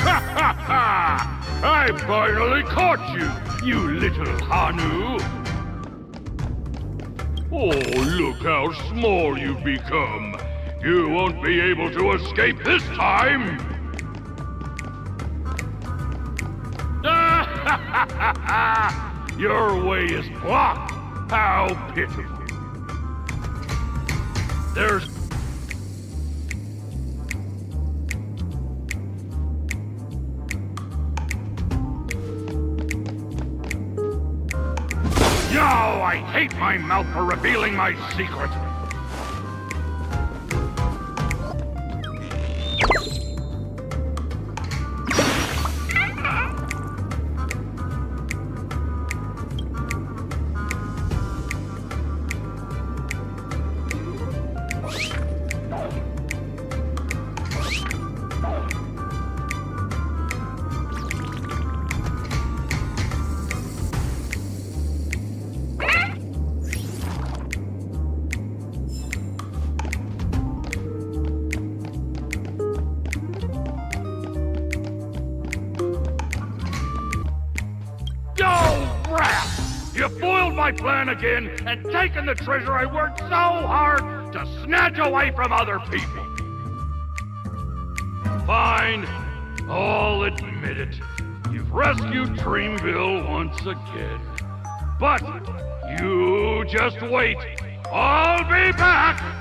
Ha ha ha! I finally caught you, you little Hanu! Oh, look how small you've become. You won't be able to escape this time! Your way is blocked! How pitiful! There's... Yo, I hate my mouth for revealing my secret! You foiled my plan again and taken the treasure I worked so hard to snatch away from other people. Fine, I'll admit it. You've rescued Dreamville once again. But you just wait. I'll be back!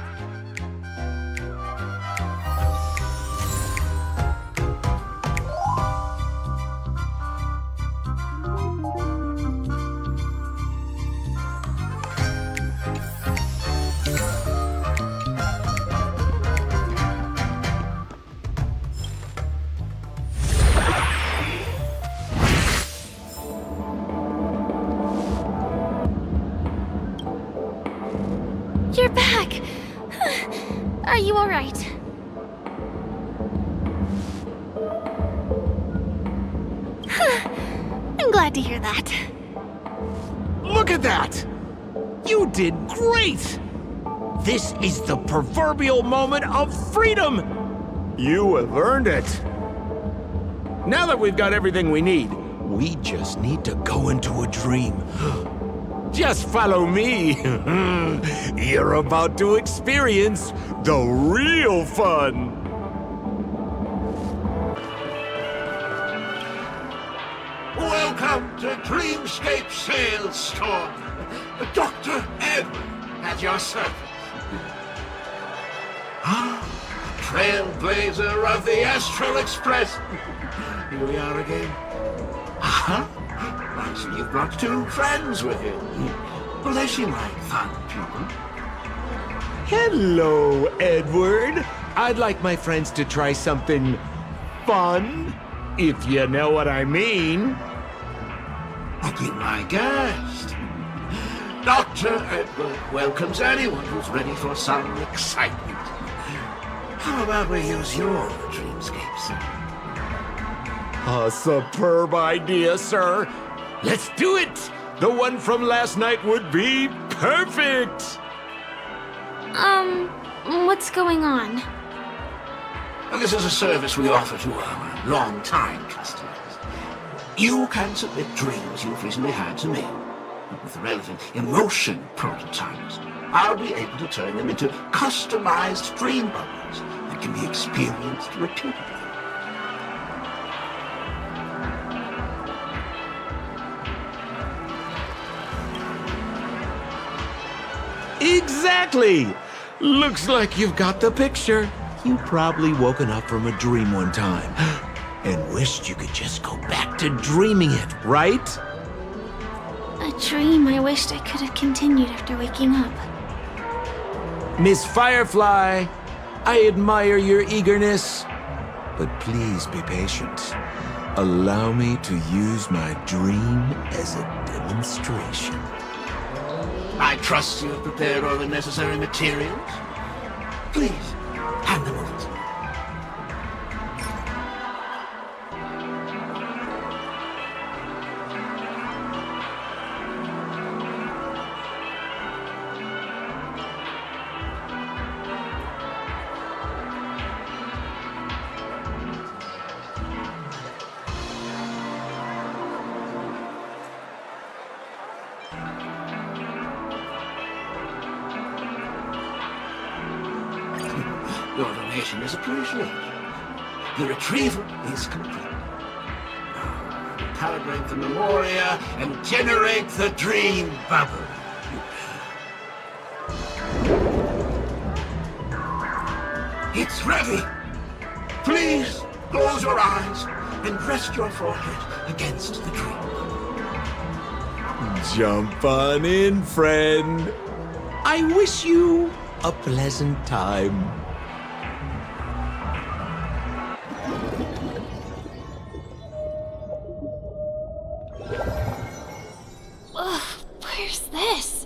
You're back! Are you alright? I'm glad to hear that. Look at that! You did great! This is the proverbial moment of freedom! You have earned it. Now that we've got everything we need, we just need to go into a dream. Just follow me. You're about to experience the real fun. Welcome to Dreamscape Sales Store. Dr. Edward at your service. Trailblazer of the Astral Express. Here we are again. I see you've brought 2 friends with you. Well, they seem like fun people. Hello, Edward. I'd like my friends to try something fun, if you know what I mean. Be my guest. Dr. Edward welcomes anyone who's ready for some excitement. How about we use your dreamscape, sir? A superb idea, sir. Let's do it! The one from last night would be perfect! What's going on? Well, this is a service we offer to our long-time customers. You can submit dreams you've recently had to me. With the relevant emotion prototypes, I'll be able to turn them into customized dream bubbles that can be experienced repeatedly. Exactly! Looks like you've got the picture. You've probably woken up from a dream one time and wished you could just go back to dreaming it, right? A dream I wished I could have continued after waking up. Miss Firefly, I admire your eagerness, but please be patient. Allow me to use my dream as a demonstration. I trust you have prepared all the necessary materials. Please, hand them over to me. Your donation is appreciated. The retrieval is complete. Now, calibrate the memoria and generate the dream bubble. It's ready. Please close your eyes and rest your forehead against the dream bubble. Jump on in, friend. I wish you a pleasant time. Ugh, where's this?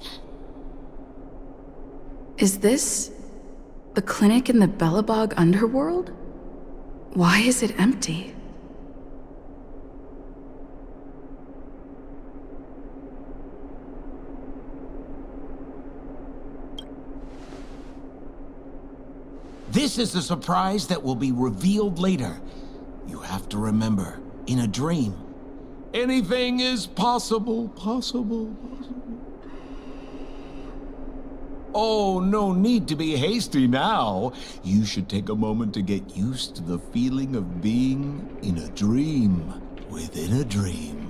Is this the clinic in the Bellabog underworld? Why is it empty? This is the surprise that will be revealed later. You have to remember, in a dream, anything is possible. Oh, no need to be hasty now. You should take a moment to get used to the feeling of being in a dream within a dream.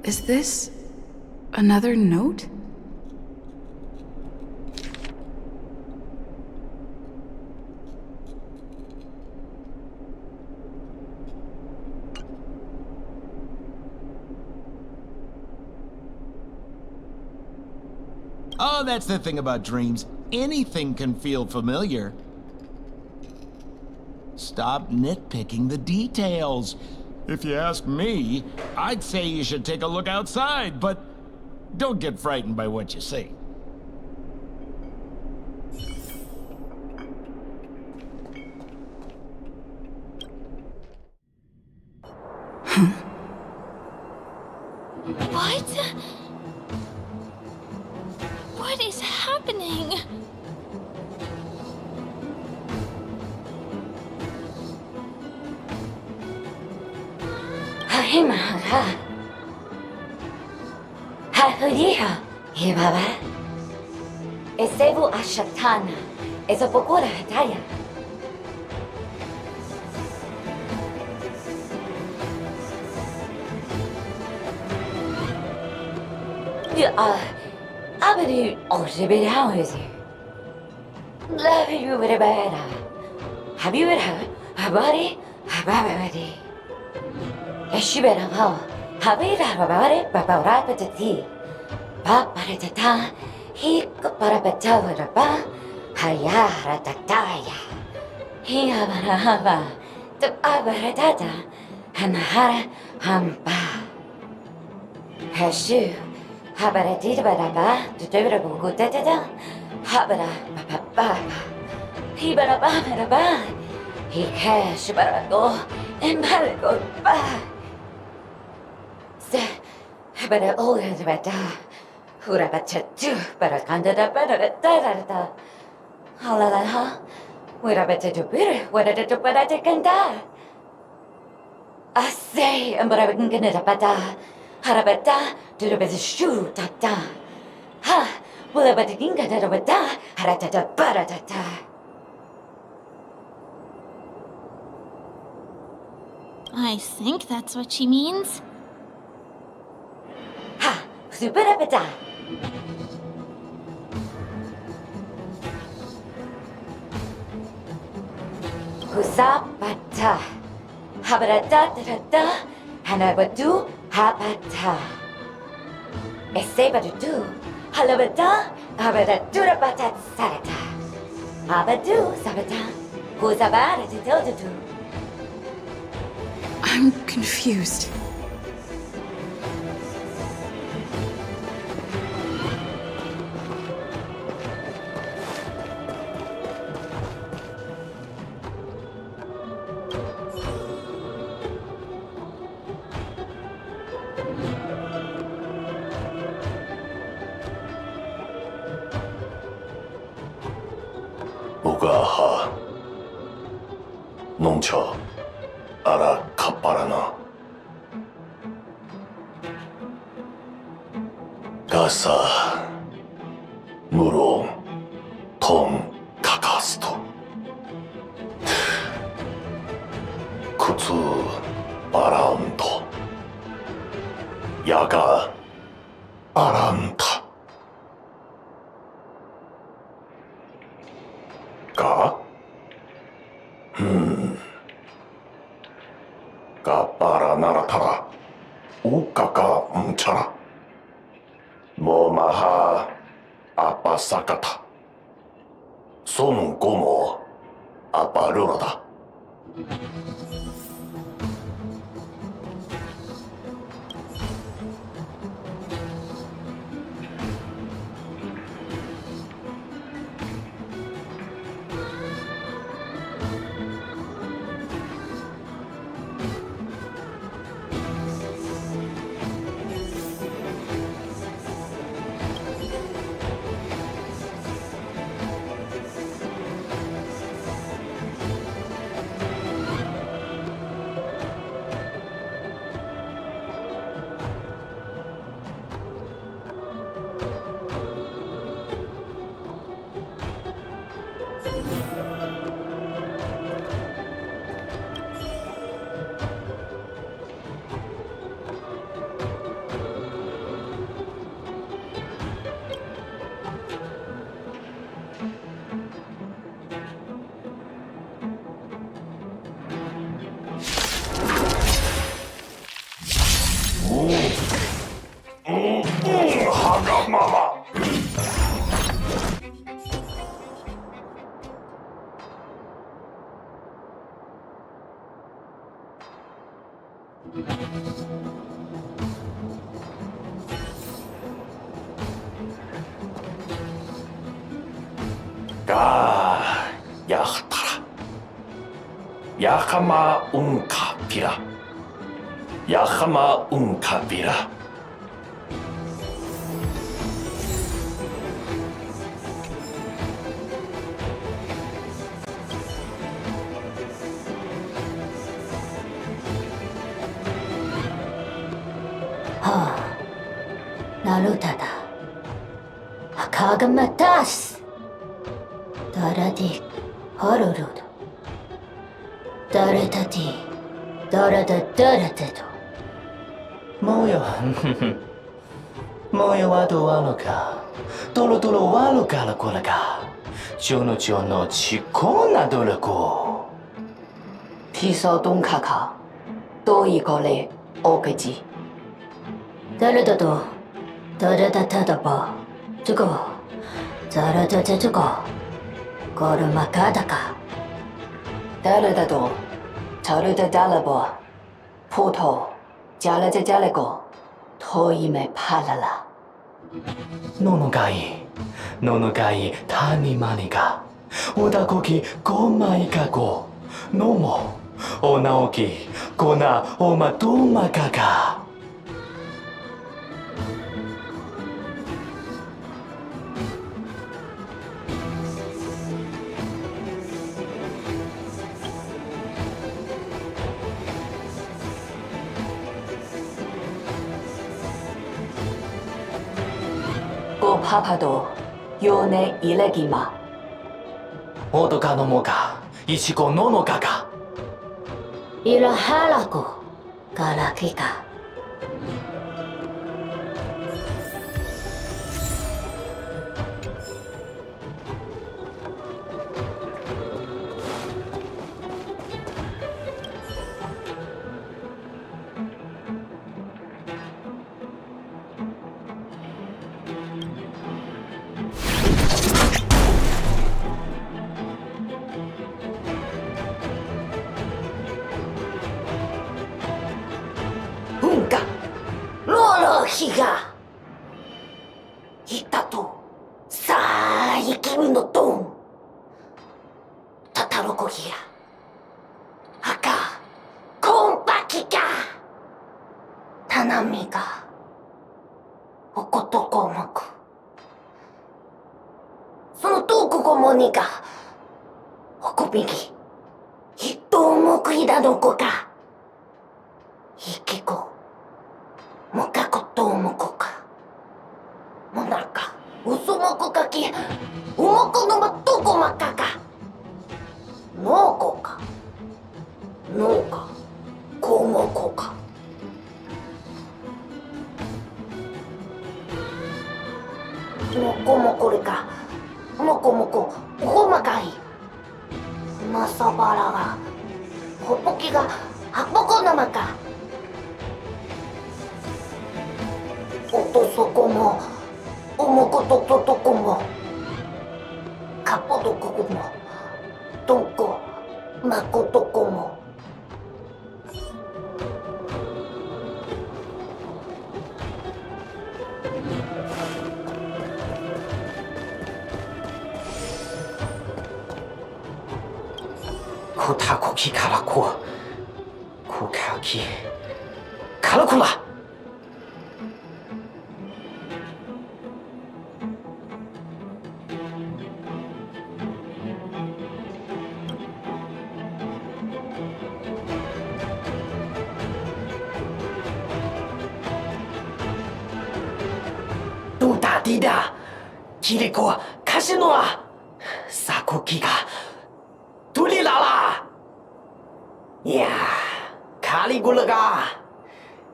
Is this another note? Oh, that's the thing about dreams. Anything can feel familiar. Stop nitpicking the details. If you ask me, I'd say you should take a look outside, but don't get frightened by what you see. What? What is happening? Himara. Hafuriha, Hibaba. Esevu Ashatana, Ezapokora Hataya. Abadu Oshibida is you. Love you with a bad. Have you with her? Her body? Her body. Eshibera ho. Have you heard about it? Papa Rapatati. Papa Tata. He Parapatava. Hayara Tataya. He Hava. The Abaratata. And Hara Hampa. Her shoe. Habaratita Baraba. The Durable Gutata. Habara Papa. He Baraba. He cash Barago and Barago ba. Se Habara Oga Bata. Hurabatu Barakanda Barata. Halalaha. Urabata to bitter. What did it do but I can die? I say, and but I wouldn't get it a bata. Harabata to the best shoe tata. Ha! Will I but get it a bata? Haratata baratata. I think that's what she means. Ha! Superabata. Husapata. Habarata, Hanabadu, Habata. Esebadu, Halabata, Habadura Batat Sarata. Abadu, Sabata, Husabara to tell the two. I'm confused. Ugaha. Noncha. Ara Kaparana. Gasa. Muro. Tom Kakasto. Kutsu Baranto. Yaga Aranta. Ga? Kapara naratara. Ukaka mchara. Momaha apasakata. Son gomo aparurada. Hagamama. Ga yahtara. Yakama unka pira. Yakama unka pira. Alutada. Akagamatas. Daradi Horurud. Daratati. Darada Darateto. Moyo. Moyo wa do wa no ka. Tolo tolo wa no ka la kola ka. Jono jono chikona do la ko. Piso dong kaka. Do ikole okaji. Darada do. Darada tadaba. Tugo. Darada tetugo. Goruma kadaka. Darada do. Darada dalabo. Poto. Jalaja jalego. Toime palala. Nonogai. Nonogai tani maniga. Odakoki gomai ka go. Nomo. Onaoki. Kona omatoma kaka. ごパパとヨネイレギマ。オドカのモカ、イチコノノカカ。イラハラコ、ガラキカ。 日がいたとさあ生きるのとたたろこぎや赤コンパキがたなみがおことこもくその遠くごもにがおこびぎひともくいだのこがいきこ Muka ko to muko ka. Monaka. Usumoko ka ki. Umoko no matuko makaka. Noko ka. Noka. Komoko ka. Moko moko re ka. Moko moko. Komakai. Masabara ga. Hopoki ga. Hapoko no maka. おとそこもおもことととこもかぽどここもどんこまことこもこたこきからここかきからこら Tidak, Kiriko, Kashinoa, Sakoki ga Tulilala. Ya, Caligula ga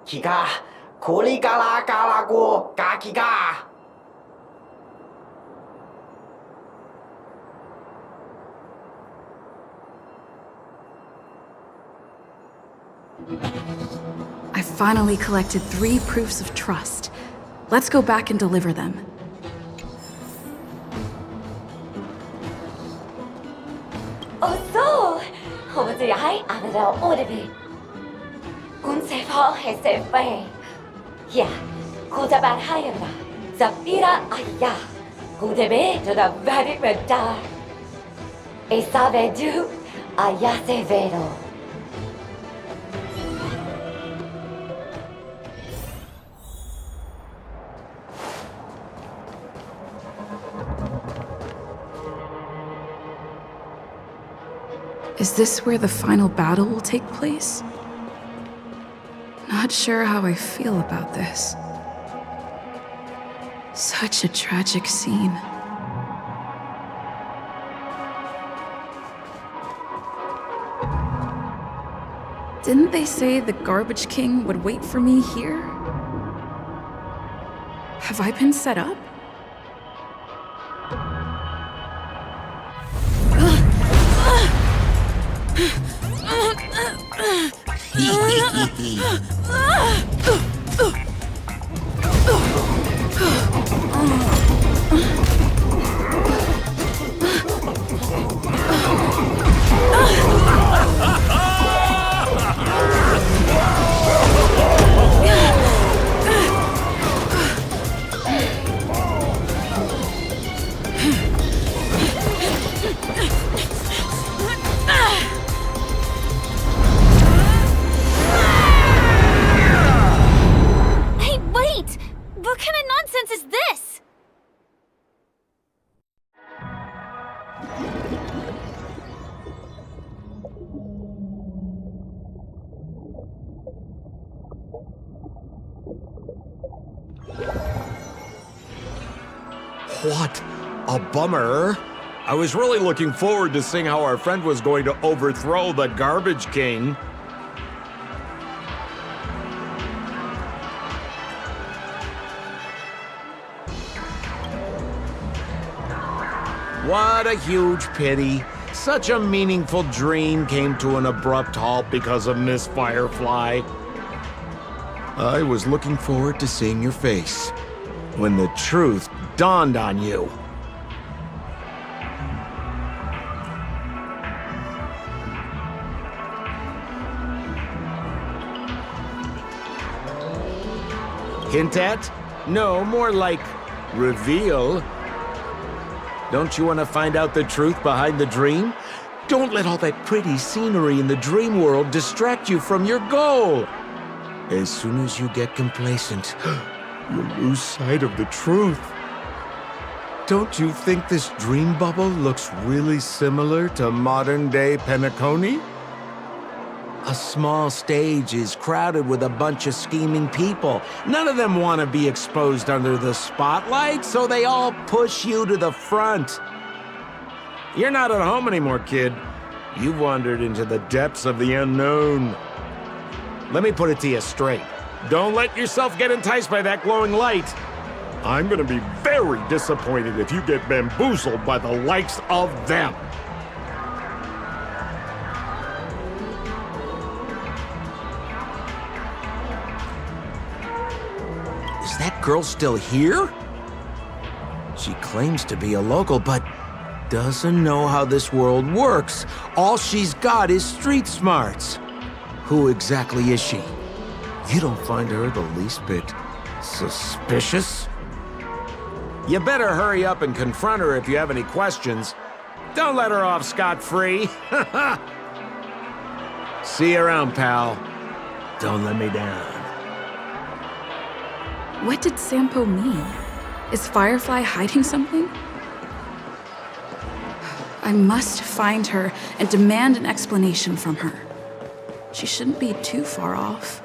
Kiga, Koligala Galago, Gakiga. I finally collected 3 proofs of trust. Let's go back and deliver them. Oh, so! Hopefully, I will order it. Kun se fa he se fe. Yeah, kuda ban hayra. Zapira aya. Kuda be to the very radar. E sabe du aya se vero. Is this where the final battle will take place? Not sure how I feel about this. Such a tragic scene. Didn't they say the Garbage King would wait for me here? Have I been set up? Hey, wait! What kind of nonsense is this? What a bummer. I was really looking forward to seeing how our friend was going to overthrow the Garbage King. What a huge pity. Such a meaningful dream came to an abrupt halt because of Miss Firefly. I was looking forward to seeing your face when the truth dawned on you. Hint at? No, more like reveal. Don't you want to find out the truth behind the dream? Don't let all that pretty scenery in the dream world distract you from your goal. As soon as you get complacent, you lose sight of the truth. Don't you think this dream bubble looks really similar to modern-day Penacony? A small stage is crowded with a bunch of scheming people. None of them want to be exposed under the spotlight, so they all push you to the front. You're not at home anymore, kid. You've wandered into the depths of the unknown. Let me put it to you straight. Don't let yourself get enticed by that glowing light. I'm gonna be very disappointed if you get bamboozled by the likes of them. Is that girl still here? She claims to be a local, but doesn't know how this world works. All she's got is street smarts. Who exactly is she? You don't find her the least bit suspicious? You better hurry up and confront her if you have any questions. Don't let her off scot-free. See you around, pal. Don't let me down. What did Sampo mean? Is Firefly hiding something? I must find her and demand an explanation from her. She shouldn't be too far off.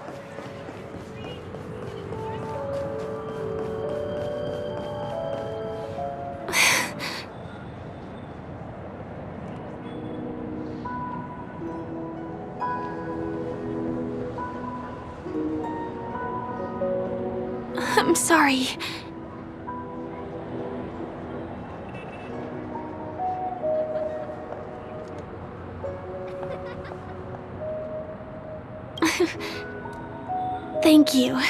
I'm sorry. Thank you.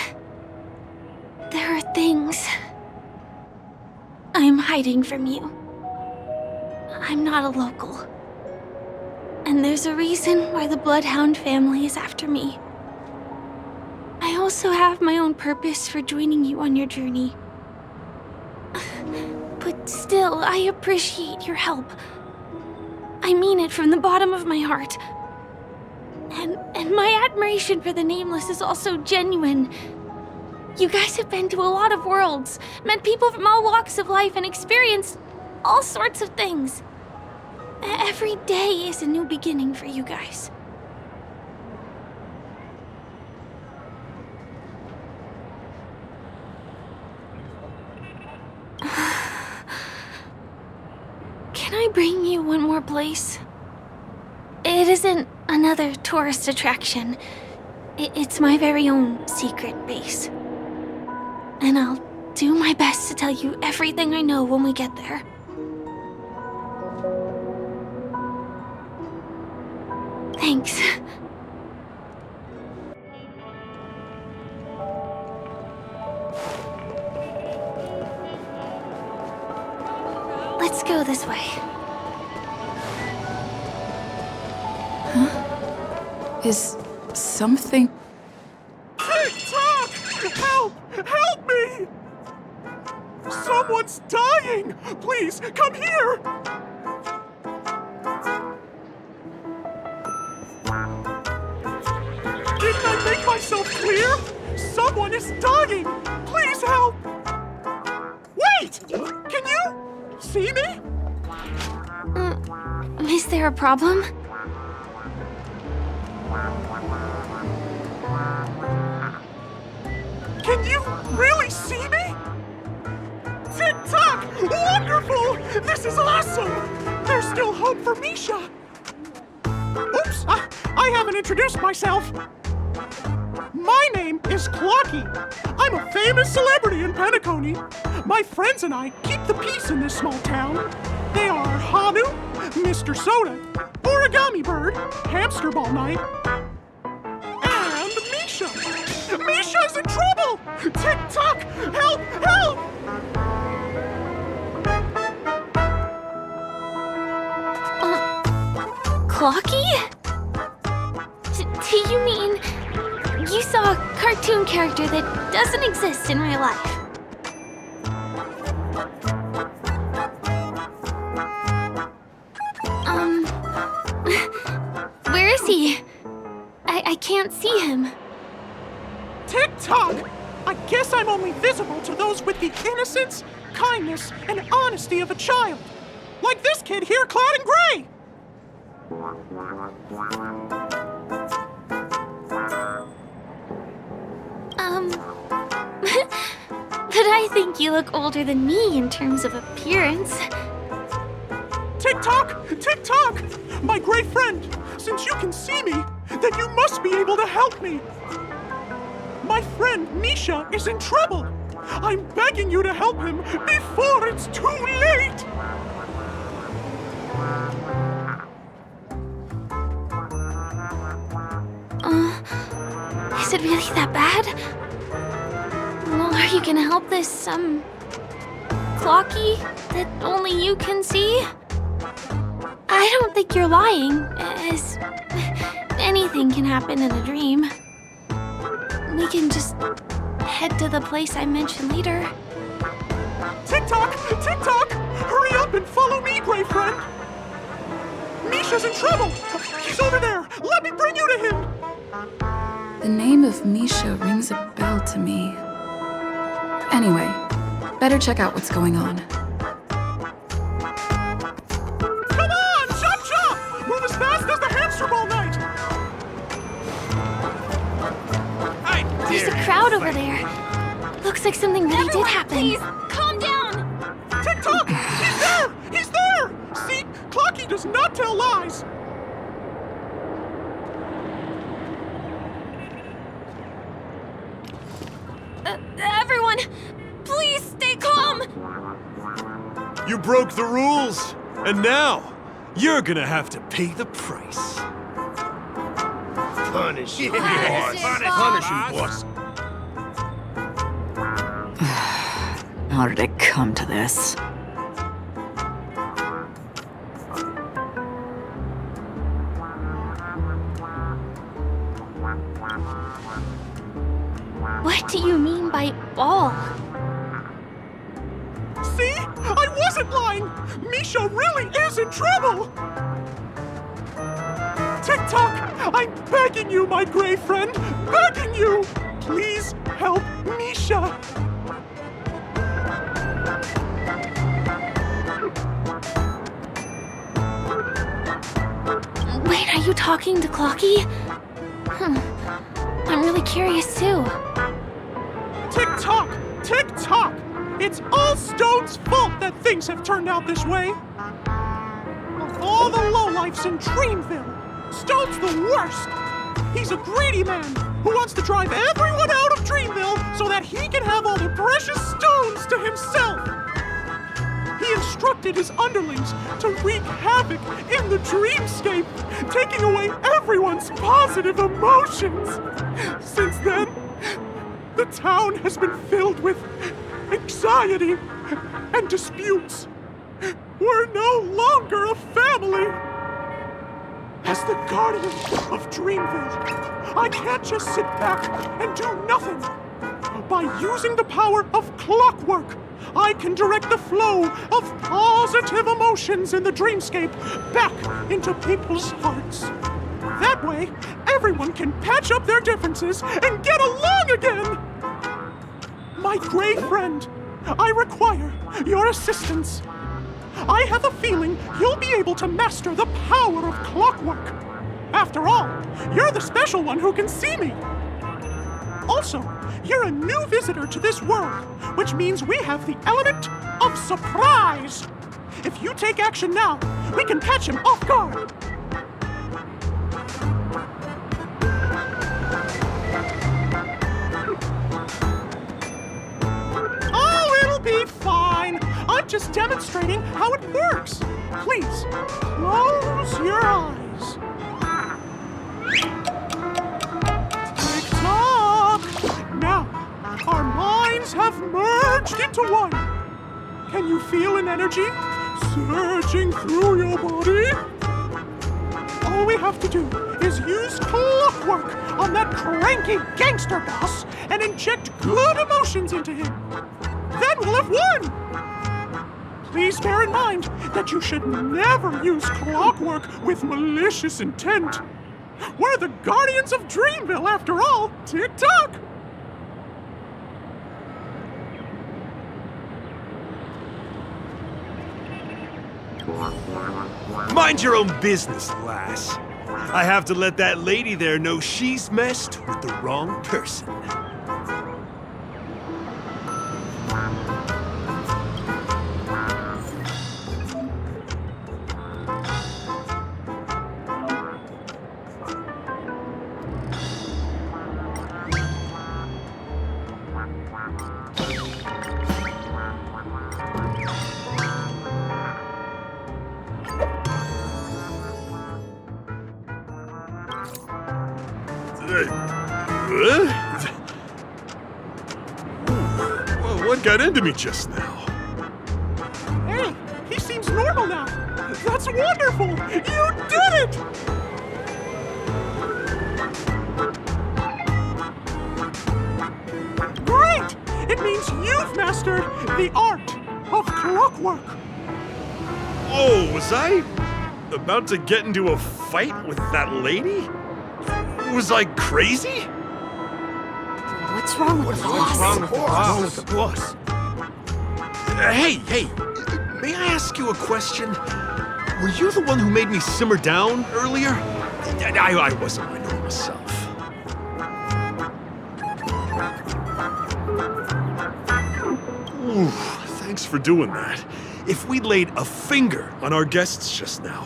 There are things I'm hiding from you. I'm not a local. And there's a reason why the Bloodhound family is after me. I also have my own purpose for joining you on your journey. But still, I appreciate your help. I mean it from the bottom of my heart. And my admiration for the Nameless is also genuine. You guys have been to a lot of worlds, met people from all walks of life, and experienced all sorts of things. Every day is a new beginning for you guys. Can I bring you one more place? It isn't another tourist attraction. It's my very own secret base. And I'll do my best to tell you everything I know when we get there. Thanks. Let's go this way. Huh? Is something... TikTok! Help! Help me! Someone's dying! Please, come here! Didn't I make myself clear? Someone is dying! Please help! Wait! Can you see me? Is there a problem? Can you really see me? TikTok! Wonderful! This is awesome! There's still hope for Misha! Oops! I haven't introduced myself. My name is Clocky. I'm a famous celebrity in Penacony. My friends and I keep the peace in this small town. They are Hanu, Mr. Soda, Origami Bird, Hamster Ball Night, and Misha. Misha's in trouble! TikTok! Help! Help! Clocky? Do you mean you saw a cartoon character that doesn't exist in real life? Where is he? I can't see him. TikTok! I guess I'm only visible to those with the innocence, kindness, and honesty of a child. Like this kid here clad in gray! But I think you look older than me in terms of appearance. TikTok! TikTok! My gray friend, since you can see me, then you must be able to help me. My friend Misha is in trouble. I'm begging you to help him before it's too late! Is it really that bad? Well, are you gonna help this, Clocky that only you can see? I don't think you're lying, as anything can happen in a dream. We can just head to the place I mentioned later. TikTok! TikTok! Hurry up and follow me, gray friend! Misha's in trouble! He's over there! Let me bring you to him! The name of Misha rings a bell to me. Anyway, better check out what's going on. Come on! Chop chop! Move as fast as the hamster ball night! There's a crowd over there. Looks like something really did happen. Please, calm down! TikTok! He's there! He's there! See? Clocky does not tell lies! Everyone, please stay calm! You broke the rules, and now you're gonna have to pay the price. Punish him, Punish him, boss. How did it come to this? What do you mean by ball? See? I wasn't lying! Misha really is in trouble! TikTok! I'm begging you, my gray friend! Begging you! Please help Misha! Wait, are you talking to Clocky? I'm really curious too. TikTok! TikTok! It's all Stone's fault that things have turned out this way! all the lowlifes in Dreamville. Stone's the worst. He's a greedy man who wants to drive everyone out of Dreamville so that he can have all the precious stones to himself. He instructed his underlings to wreak havoc in the dreamscape, taking away everyone's positive emotions. Since then, the town has been filled with anxiety and disputes. We're no longer a family. As the guardian of Dreamville, I can't just sit back and do nothing. By using the power of clockwork, I can direct the flow of positive emotions in the dreamscape back into people's hearts. That way, everyone can patch up their differences and get along again. My gray friend, I require your assistance. I have a feeling you'll be able to master the power of clockwork. After all, you're the special one who can see me. Also, you're a new visitor to this world, which means we have the element of surprise. If you take action now, we can catch him off guard. Oh, it'll be fine. I'm just demonstrating how it works. Please, close your eyes. Tick-tock! Now, our minds have merged into one. Can you feel an energy surging through your body? All we have to do is use clockwork on that cranky gangster boss and inject good emotions into him. Then we'll have won! Please bear in mind that you should never use clockwork with malicious intent. We're the guardians of Dreamville, after all. Tick-tock! Mind your own business, lass. I have to let that lady there know she's messed with the wrong person. What got into me just now? Hey, he seems normal now. That's wonderful! You did it! Great! It means you've mastered the art of clockwork. Oh, was I about to get into a fight with that lady? Was I crazy? What's wrong with the boss? Wrong with the boss? Hey, may I ask you a question? Were you the one who made me simmer down earlier? I wasn't my normal self. Ooh, thanks for doing that. If we'd laid a finger on our guests just now,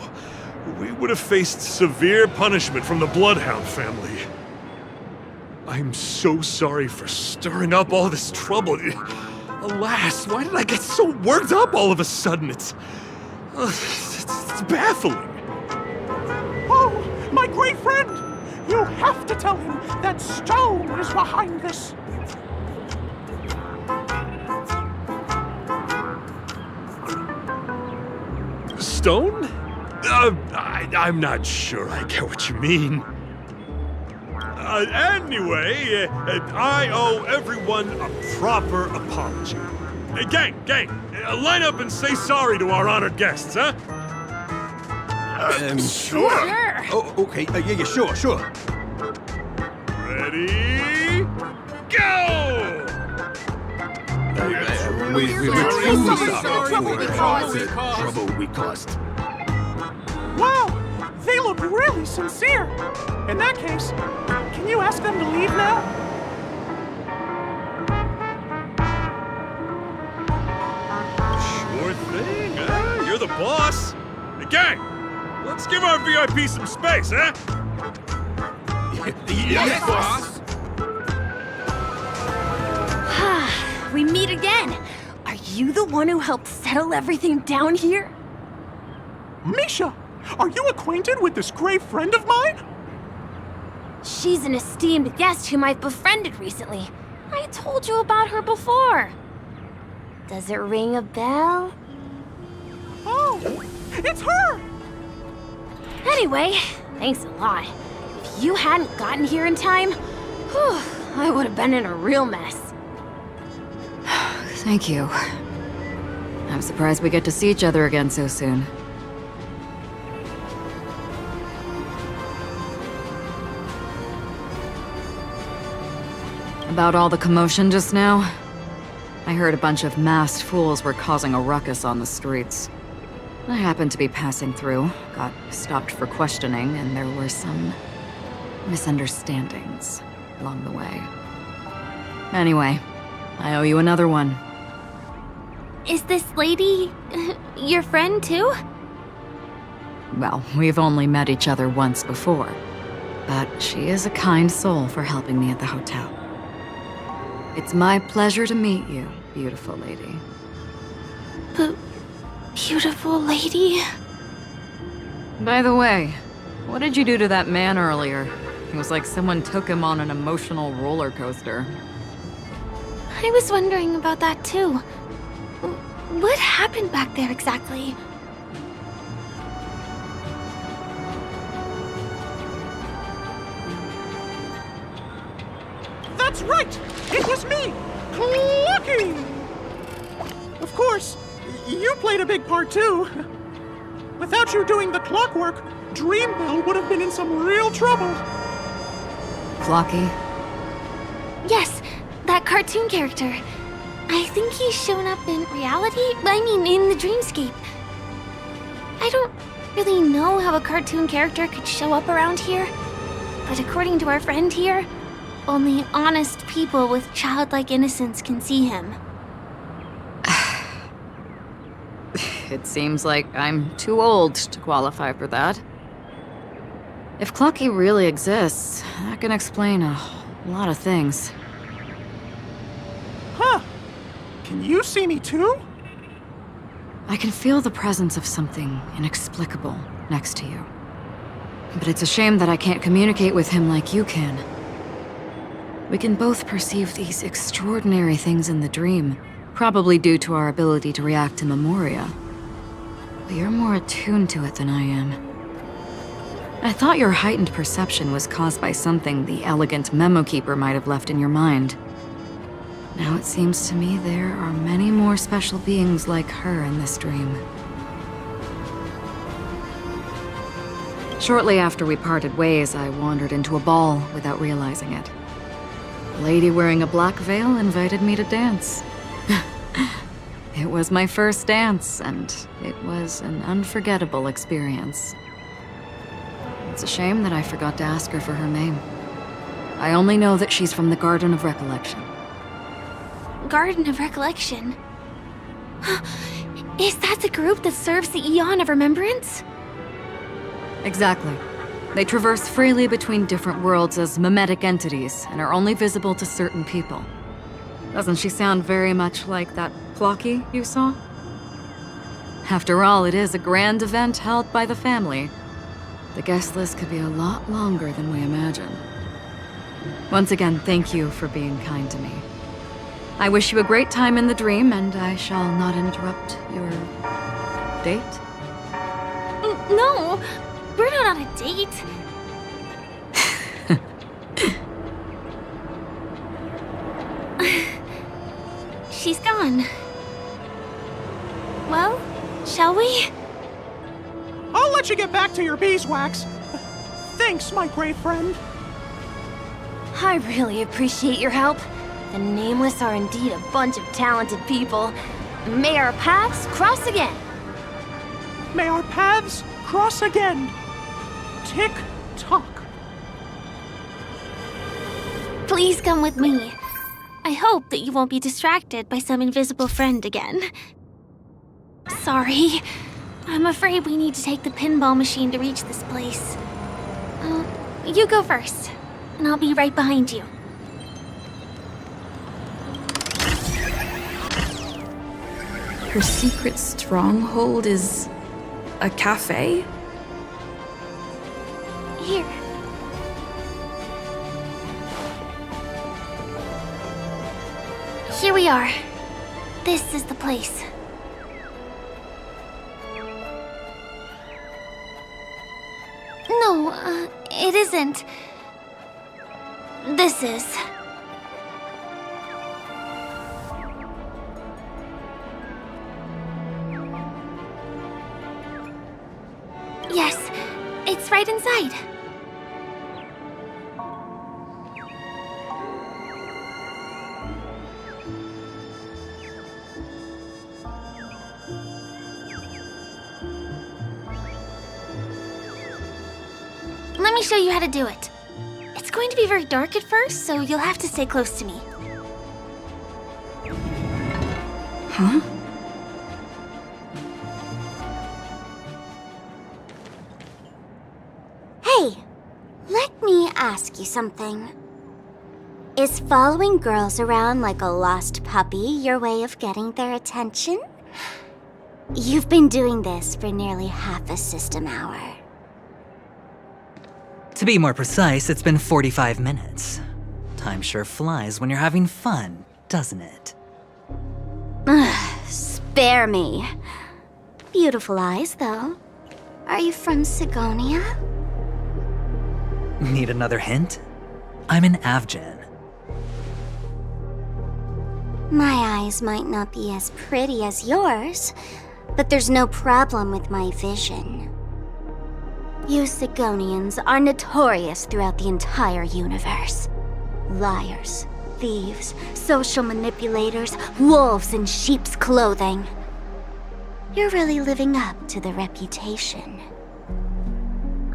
we would have faced severe punishment from the Bloodhound family. I'm so sorry for stirring up all this trouble. Alas, why did I get so worked up all of a sudden? It's baffling. Oh, my great friend! You have to tell him that Stone is behind this. Stone? I'm not sure I get what you mean. Anyway, I owe everyone a proper apology. Gang, line up and say sorry to our honored guests, huh? Sure. Oh, okay. Yeah, sure. Ready? Go! Trouble we caused. Wow, they look really sincere. In that case, can you ask them to leave now? Sure thing, huh? You're the boss. Hey, gang, Let's give our VIP some space, eh? Yes, boss! We meet again. Are you the one who helped settle everything down here? Misha, are you acquainted with this grave friend of mine? She's an esteemed guest whom I've befriended recently. I told you about her before. Does it ring a bell? Oh, it's her! Anyway, thanks a lot. If you hadn't gotten here in time, whew, I would have been in a real mess. Thank you. I'm surprised we get to see each other again so soon. About all the commotion just now? I heard a bunch of masked fools were causing a ruckus on the streets. I happened to be passing through, got stopped for questioning, and there were some misunderstandings along the way. Anyway, I owe you another one. Is this lady your friend too? Well, we've only met each other once before, but she is a kind soul for helping me at the hotel. It's my pleasure to meet you, beautiful lady. Beautiful lady? By the way, what did you do to that man earlier? It was like someone took him on an emotional roller coaster. I was wondering about that too. What happened back there exactly? That's right! It was me! Clucky! Of course, you played a big part too. Without you doing the clockwork, Dreamville would have been in some real trouble. Flocky? Yes, that cartoon character. I think he's shown up in reality? I mean, in the dreamscape. I don't really know how a cartoon character could show up around here, but according to our friend here, only honest people with childlike innocence can see him. It seems like I'm too old to qualify for that. If Clucky really exists, that can explain a lot of things. Huh. Can you see me too? I can feel the presence of something inexplicable next to you. But it's a shame that I can't communicate with him like you can. We can both perceive these extraordinary things in the dream, probably due to our ability to react to memoria. But you're more attuned to it than I am. I thought your heightened perception was caused by something the elegant memo keeper might have left in your mind. Now it seems to me there are many more special beings like her in this dream. Shortly after we parted ways, I wandered into a ball without realizing it. A lady wearing a black veil invited me to dance. It was my first dance, and it was an unforgettable experience. It's a shame that I forgot to ask her for her name. I only know that she's from the Garden of Recollection. Garden of Recollection? Is that the group that serves the Eon of Remembrance? Exactly. They traverse freely between different worlds as mimetic entities and are only visible to certain people. Doesn't she sound very much like that Flocky you saw? After all, it is a grand event held by the family. The guest list could be a lot longer than we imagine. Once again, thank you for being kind to me. I wish you a great time in the dream, and I shall not interrupt your date. No, we're not on a date. She's gone. Well, shall we? I'll let you get back to your beeswax. Thanks, my great friend. I really appreciate your help. The Nameless are indeed a bunch of talented people. May our paths cross again. May our paths cross again. Tick-tock. Please come with me. I hope that you won't be distracted by some invisible friend again. Sorry. I'm afraid we need to take the pinball machine to reach this place. You go first, and I'll be right behind you. Her secret stronghold is a cafe? Here. Here we are. This is the place. No, it isn't. This is. Yes, it's right inside. Let me show you how to do it. It's going to be very dark at first, so you'll have to stay close to me. Huh? Hey, let me ask you something. Is following girls around like a lost puppy your way of getting their attention? You've been doing this for nearly half a system hour. To be more precise, it's been 45 minutes. Time sure flies when you're having fun, doesn't it? Spare me. Beautiful eyes, though. Are you from Sigonia? Need another hint? I'm an Avgen. My eyes might not be as pretty as yours, but there's no problem with my vision. You Sigonians are notorious throughout the entire universe. Liars, thieves, social manipulators, wolves in sheep's clothing. You're really living up to the reputation.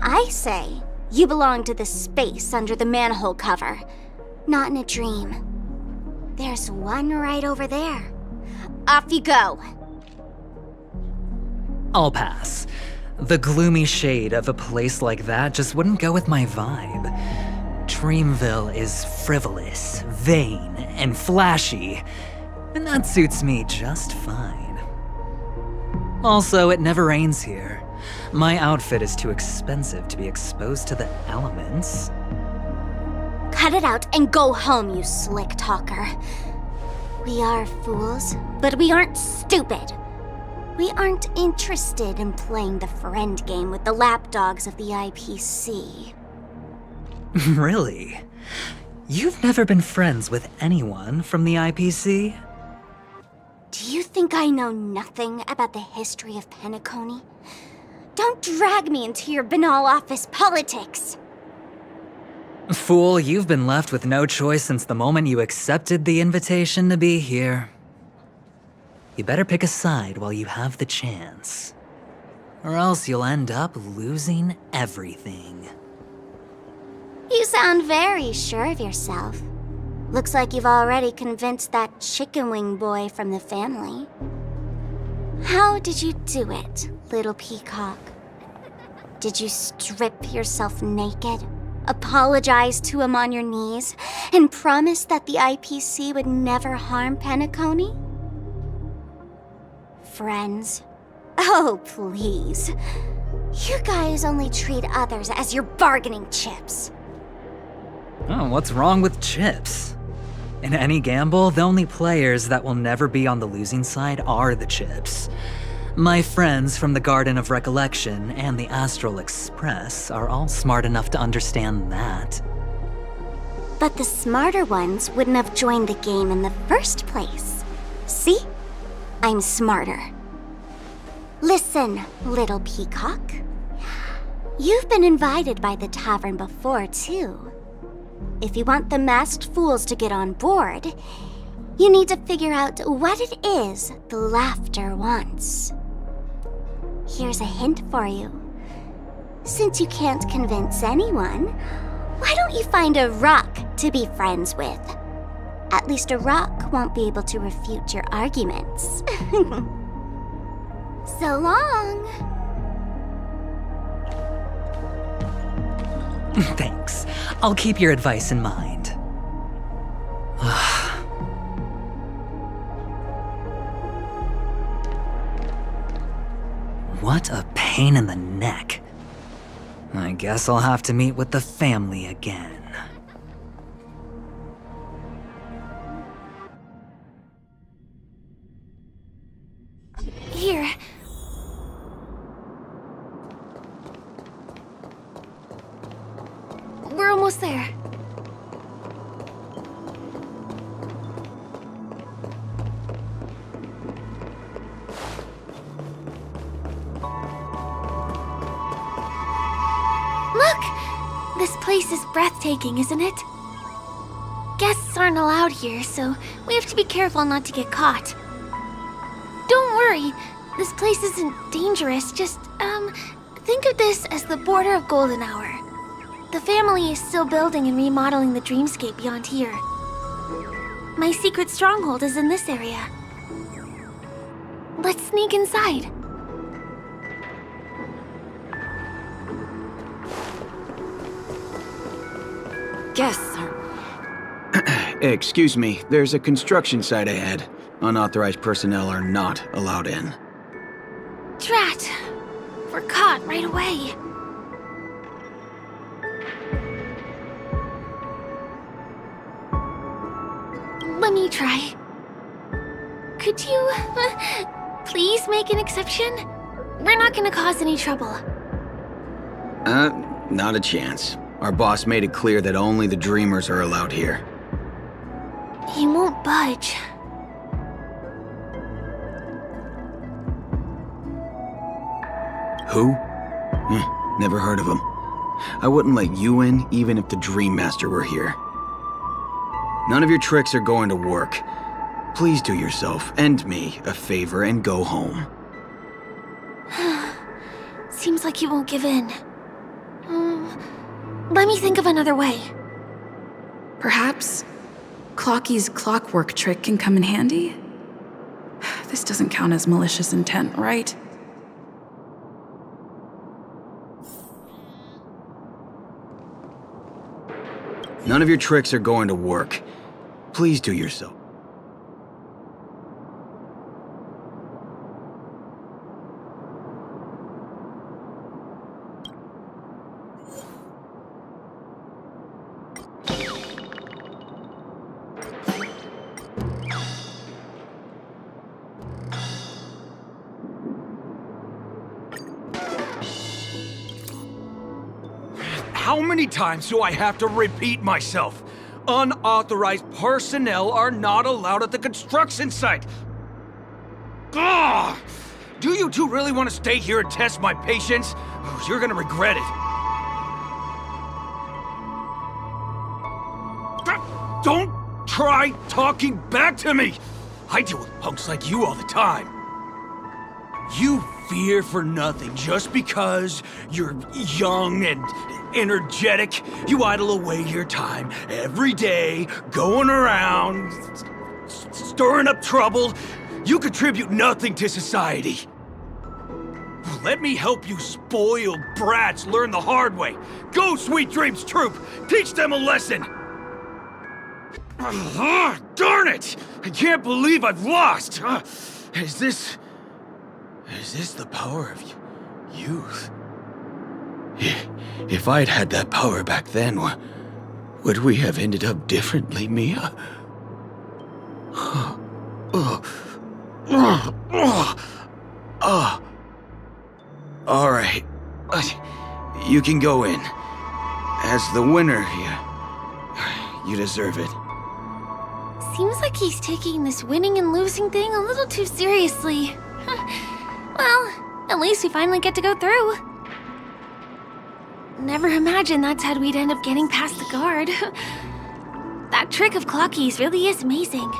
I say, you belong to the space under the manhole cover, not in a dream. There's one right over there. Off you go. I'll pass. The gloomy shade of a place like that just wouldn't go with my vibe. Dreamville is frivolous, vain, and flashy, and that suits me just fine. Also, it never rains here. My outfit is too expensive to be exposed to the elements. Cut it out and go home, you slick talker. We are fools, but we aren't stupid. We aren't interested in playing the friend game with the lapdogs of the IPC. Really? You've never been friends with anyone from the IPC? Do you think I know nothing about the history of Penacony? Don't drag me into your banal office politics! Fool, you've been left with no choice since the moment you accepted the invitation to be here. You better pick a side while you have the chance. Or else you'll end up losing everything. You sound very sure of yourself. Looks like you've already convinced that chicken wing boy from the family. How did you do it, little peacock? Did you strip yourself naked, apologize to him on your knees, and promise that the IPC would never harm Penacony? Friends? Oh, please. You guys only treat others as your bargaining chips. Oh, what's wrong with chips? In any gamble, the only players that will never be on the losing side are the chips. My friends from the Garden of Recollection and the Astral Express are all smart enough to understand that. But the smarter ones wouldn't have joined the game in the first place. See? I'm smarter. Listen, little peacock. You've been invited by the tavern before, too. If you want the masked fools to get on board, you need to figure out what it is the laughter wants. Here's a hint for you. Since you can't convince anyone, why don't you find a rock to be friends with? At least a rock won't be able to refute your arguments. So long. Thanks. I'll keep your advice in mind. What a pain in the neck. I guess I'll have to meet with the family again. Here. We're almost there. Look! This place is breathtaking, isn't it? Guests aren't allowed here, so we have to be careful not to get caught. Don't worry, this place isn't dangerous, just, think of this as the border of Golden Hour. The family is still building and remodeling the dreamscape beyond here. My secret stronghold is in this area. Let's sneak inside. Guests are... Excuse me, there's a construction site ahead. Unauthorized personnel are not allowed in. Drat! We're caught right away. Let me try. Could you, please make an exception? We're not gonna cause any trouble. Not a chance. Our boss made it clear that only the dreamers are allowed here. He won't budge. Who? Never heard of him. I wouldn't let you in even if the Dream Master were here. None of your tricks are going to work. Please do yourself and me a favor and go home. Seems like he won't give in. Let me think of another way. Perhaps Clocky's clockwork trick can come in handy? This doesn't count as malicious intent, right? None of your tricks are going to work. Please do yourself. How many times do I have to repeat myself? Unauthorized personnel are not allowed at the construction site. Ugh! Do you two really want to stay here and test my patience? You're gonna regret it. Don't try talking back to me! I deal with punks like you all the time. You fear for nothing just because you're young and energetic. You idle away your time every day, going around, stirring up trouble. You contribute nothing to society. Let me help you spoiled brats learn the hard way. Go, Sweet Dreams Troop! Teach them a lesson! Darn it! I can't believe I've lost! Is this the power of youth? If I'd had that power back then, would we have ended up differently, Mia? All right. You can go in. As the winner, you deserve it. Seems like he's taking this winning and losing thing a little too seriously. Well, at least we finally get to go through. Never imagined that's how we'd end up getting past the guard. That trick of Clocky's really is amazing.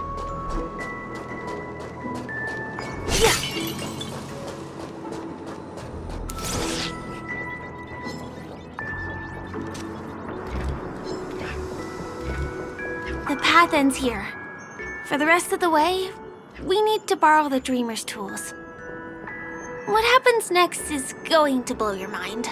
The path ends here. For the rest of the way, we need to borrow the Dreamer's tools. What happens next is going to blow your mind.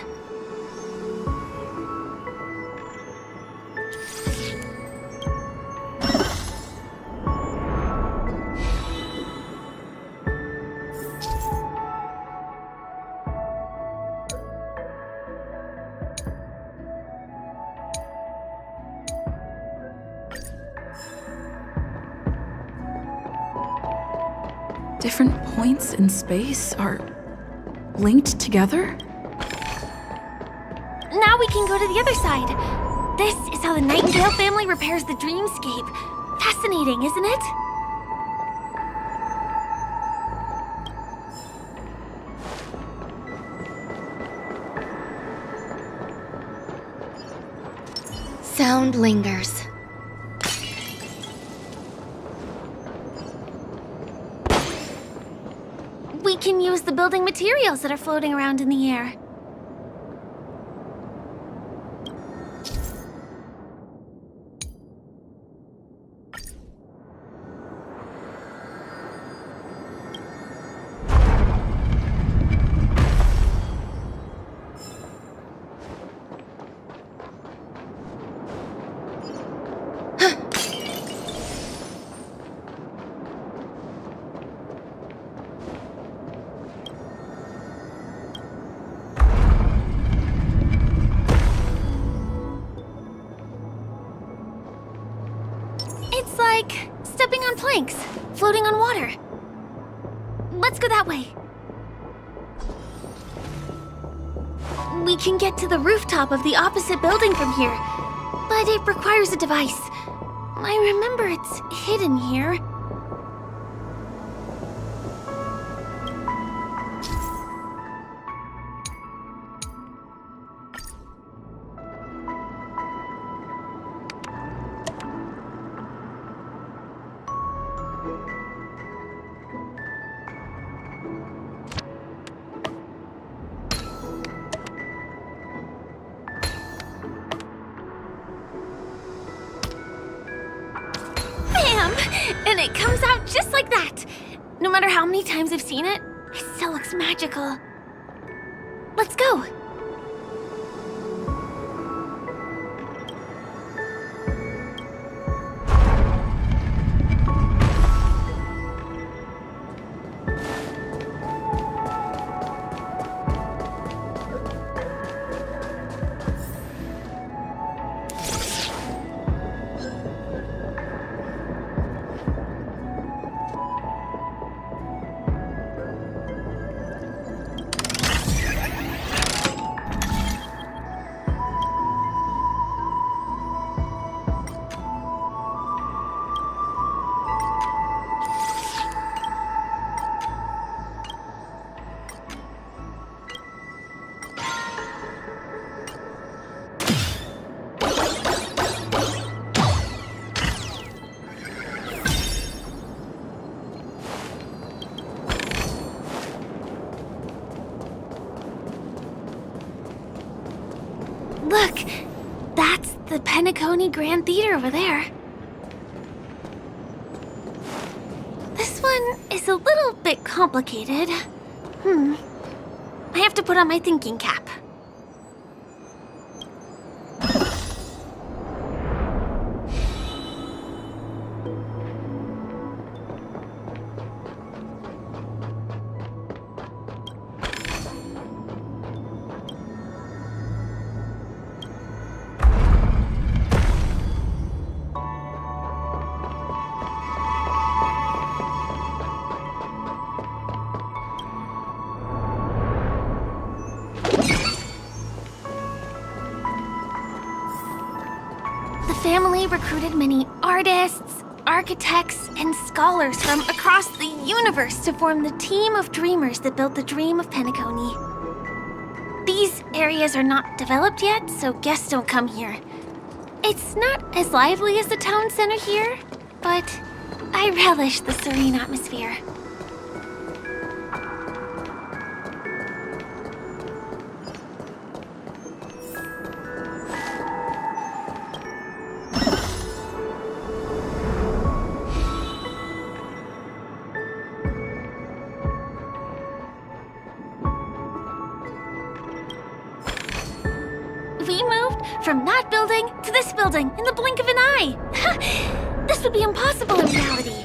Different points in space are linked together? Now we can go to the other side. This is how the Nightingale family repairs the dreamscape. Fascinating, isn't it? Sound lingers. We can use the building materials that are floating around in the air. It's like stepping on planks, floating on water. Let's go that way. We can get to the rooftop of the opposite building from here, but it requires a device. I remember it's hidden here. And it comes out just like that. No matter how many times I've seen it, it still looks magical. Let's go. Look, that's the Penacony Grand Theater over there. This one is a little bit complicated. I have to put on my thinking cap. The family recruited many artists, architects, and scholars from across the universe to form the team of dreamers that built the dream of Penacony. These areas are not developed yet, so guests don't come here. It's not as lively as the town center here, but I relish the serene atmosphere. from that building to this building in the blink of an eye. This would be impossible in reality.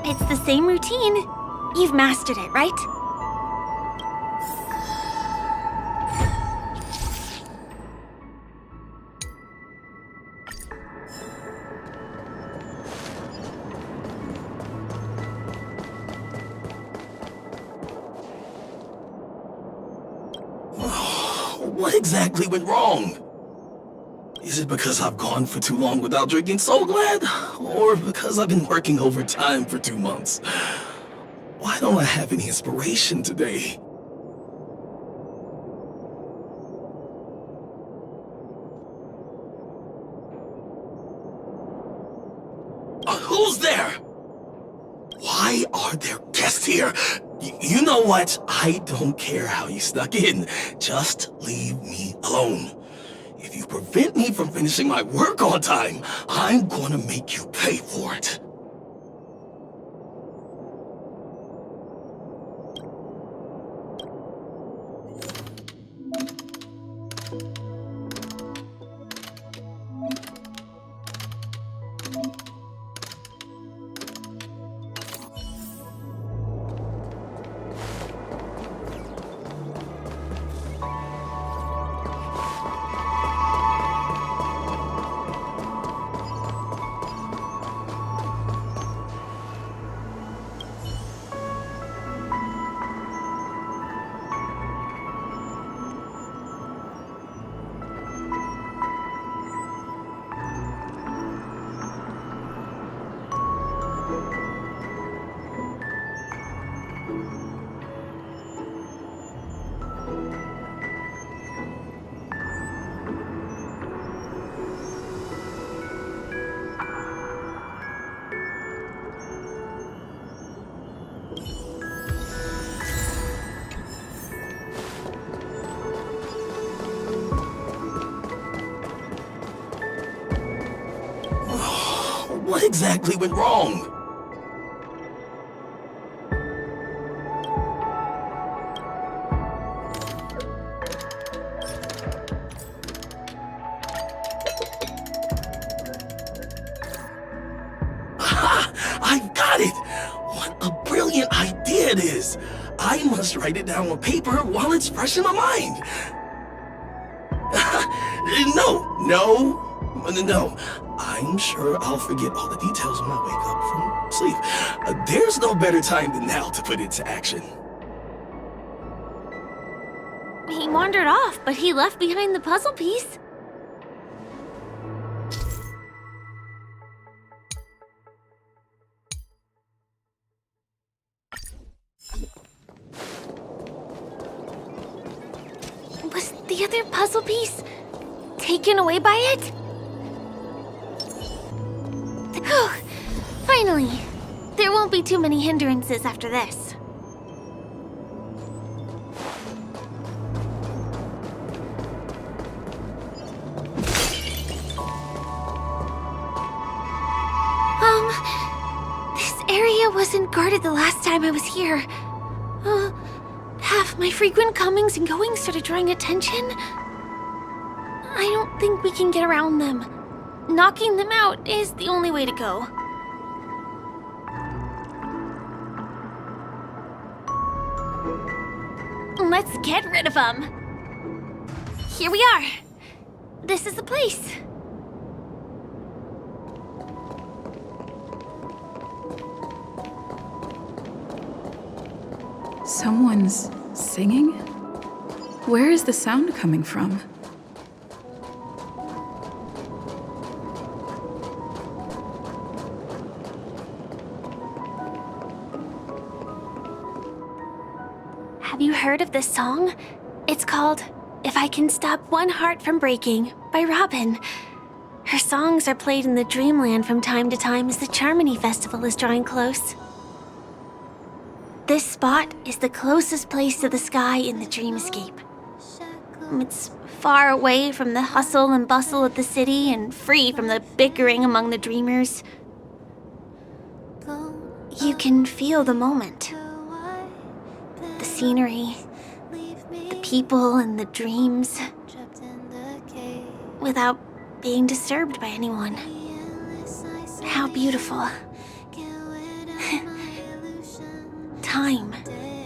It's the same routine. You've mastered it, right? What exactly went wrong? Is it because I've gone for too long without drinking So Glad? Or because I've been working overtime for 2 months? Why don't I have any inspiration today? Who's there? Why are there guests here? You know what? I don't care how you snuck in. Just leave me alone. If you prevent me from finishing my work on time, I'm gonna make you pay for it. What exactly went wrong? I've got it! What a brilliant idea it is! I must write it down on paper while it's fresh in my mind. No. I'm sure I'll forget all the details when I wake up from sleep. There's no better time than now to put it to action. He wandered off, but he left behind the puzzle piece. Was the other puzzle piece taken away by it? Finally! There won't be too many hindrances after this. This area wasn't guarded the last time I was here. Have my frequent comings and goings started drawing attention? I don't think we can get around them. Knocking them out is the only way to go. Let's get rid of them. Here we are. This is the place. Someone's singing? Where is the sound coming from? Have you heard of this song? It's called If I Can Stop One Heart From Breaking by Robin. Her songs are played in the Dreamland from time to time as the Charmony Festival is drawing close. This spot is the closest place to the sky in the dreamscape. It's far away from the hustle and bustle of the city and free from the bickering among the dreamers. You can feel the moment. The scenery, the people and the dreams, without being disturbed by anyone. How beautiful. Time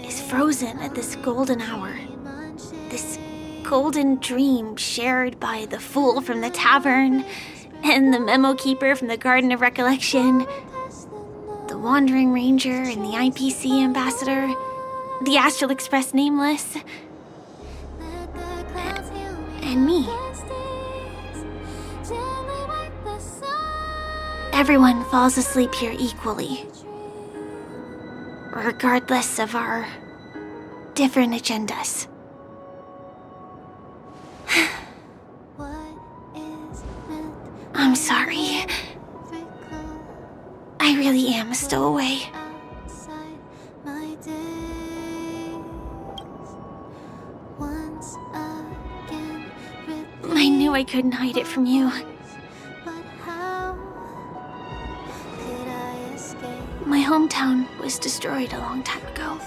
is frozen at this golden hour. This golden dream shared by the fool from the tavern and the memo keeper from the Garden of Recollection, the Wandering Ranger and the IPC ambassador, the Astral Express Nameless, and me. Everyone falls asleep here equally, regardless of our different agendas. I'm sorry. I really am a stowaway. I knew I couldn't hide it from you. My hometown was destroyed a long time ago.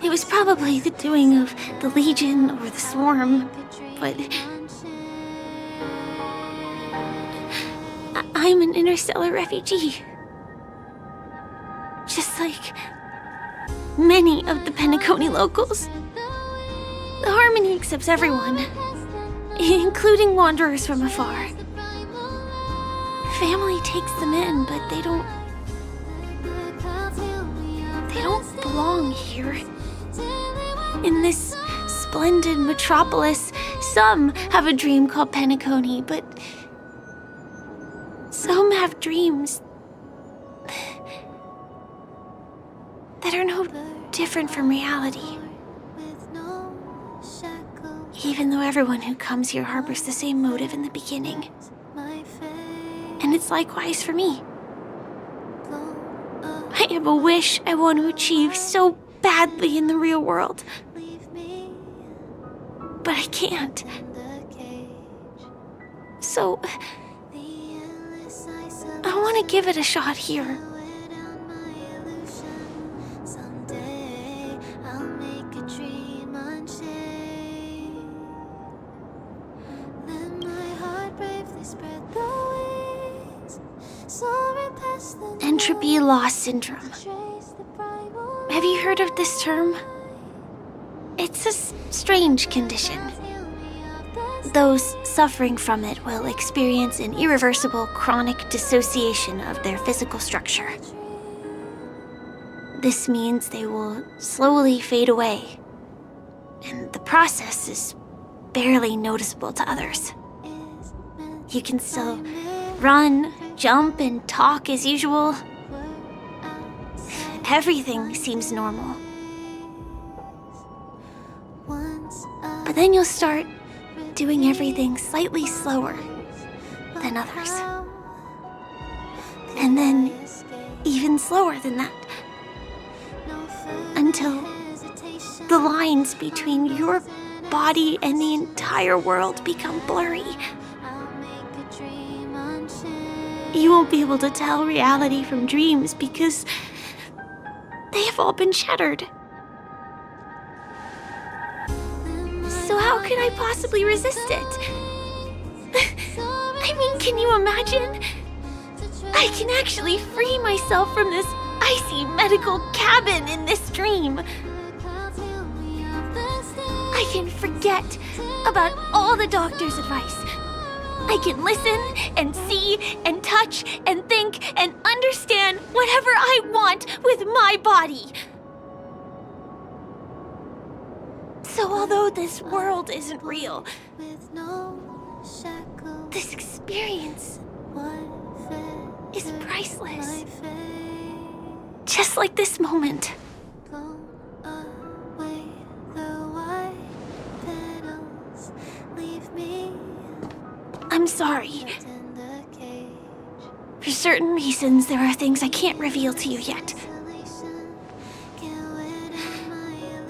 It was probably the doing of the Legion or the Swarm, but I'm an interstellar refugee. Just like many of the Penacony locals. The Harmony accepts everyone, including wanderers from afar. Family takes them in, but they don't belong here. In this splendid metropolis, some have a dream called Penacony, but some have dreams that are no different from reality. Even though everyone who comes here harbors the same motive in the beginning. And it's likewise for me. I have a wish I want to achieve so badly in the real world. But I can't. So, I want to give it a shot here. Entropy loss syndrome. Have you heard of this term? It's a strange condition. Those suffering from it will experience an irreversible chronic dissociation of their physical structure. This means they will slowly fade away, and the process is barely noticeable to others. You can still run, jump, and talk as usual. Everything seems normal. But then you'll start doing everything slightly slower than others. And then even slower than that. Until the lines between your body and the entire world become blurry. You won't be able to tell reality from dreams because they have all been shattered. So how could I possibly resist it? I mean, can you imagine? I can actually free myself from this icy medical cabin in this dream. I can forget about all the doctor's advice. I can listen and see and touch and think and understand whatever I want with my body. So although this world isn't real, this experience is priceless. Just like this moment. I'm sorry. For certain reasons, there are things I can't reveal to you yet.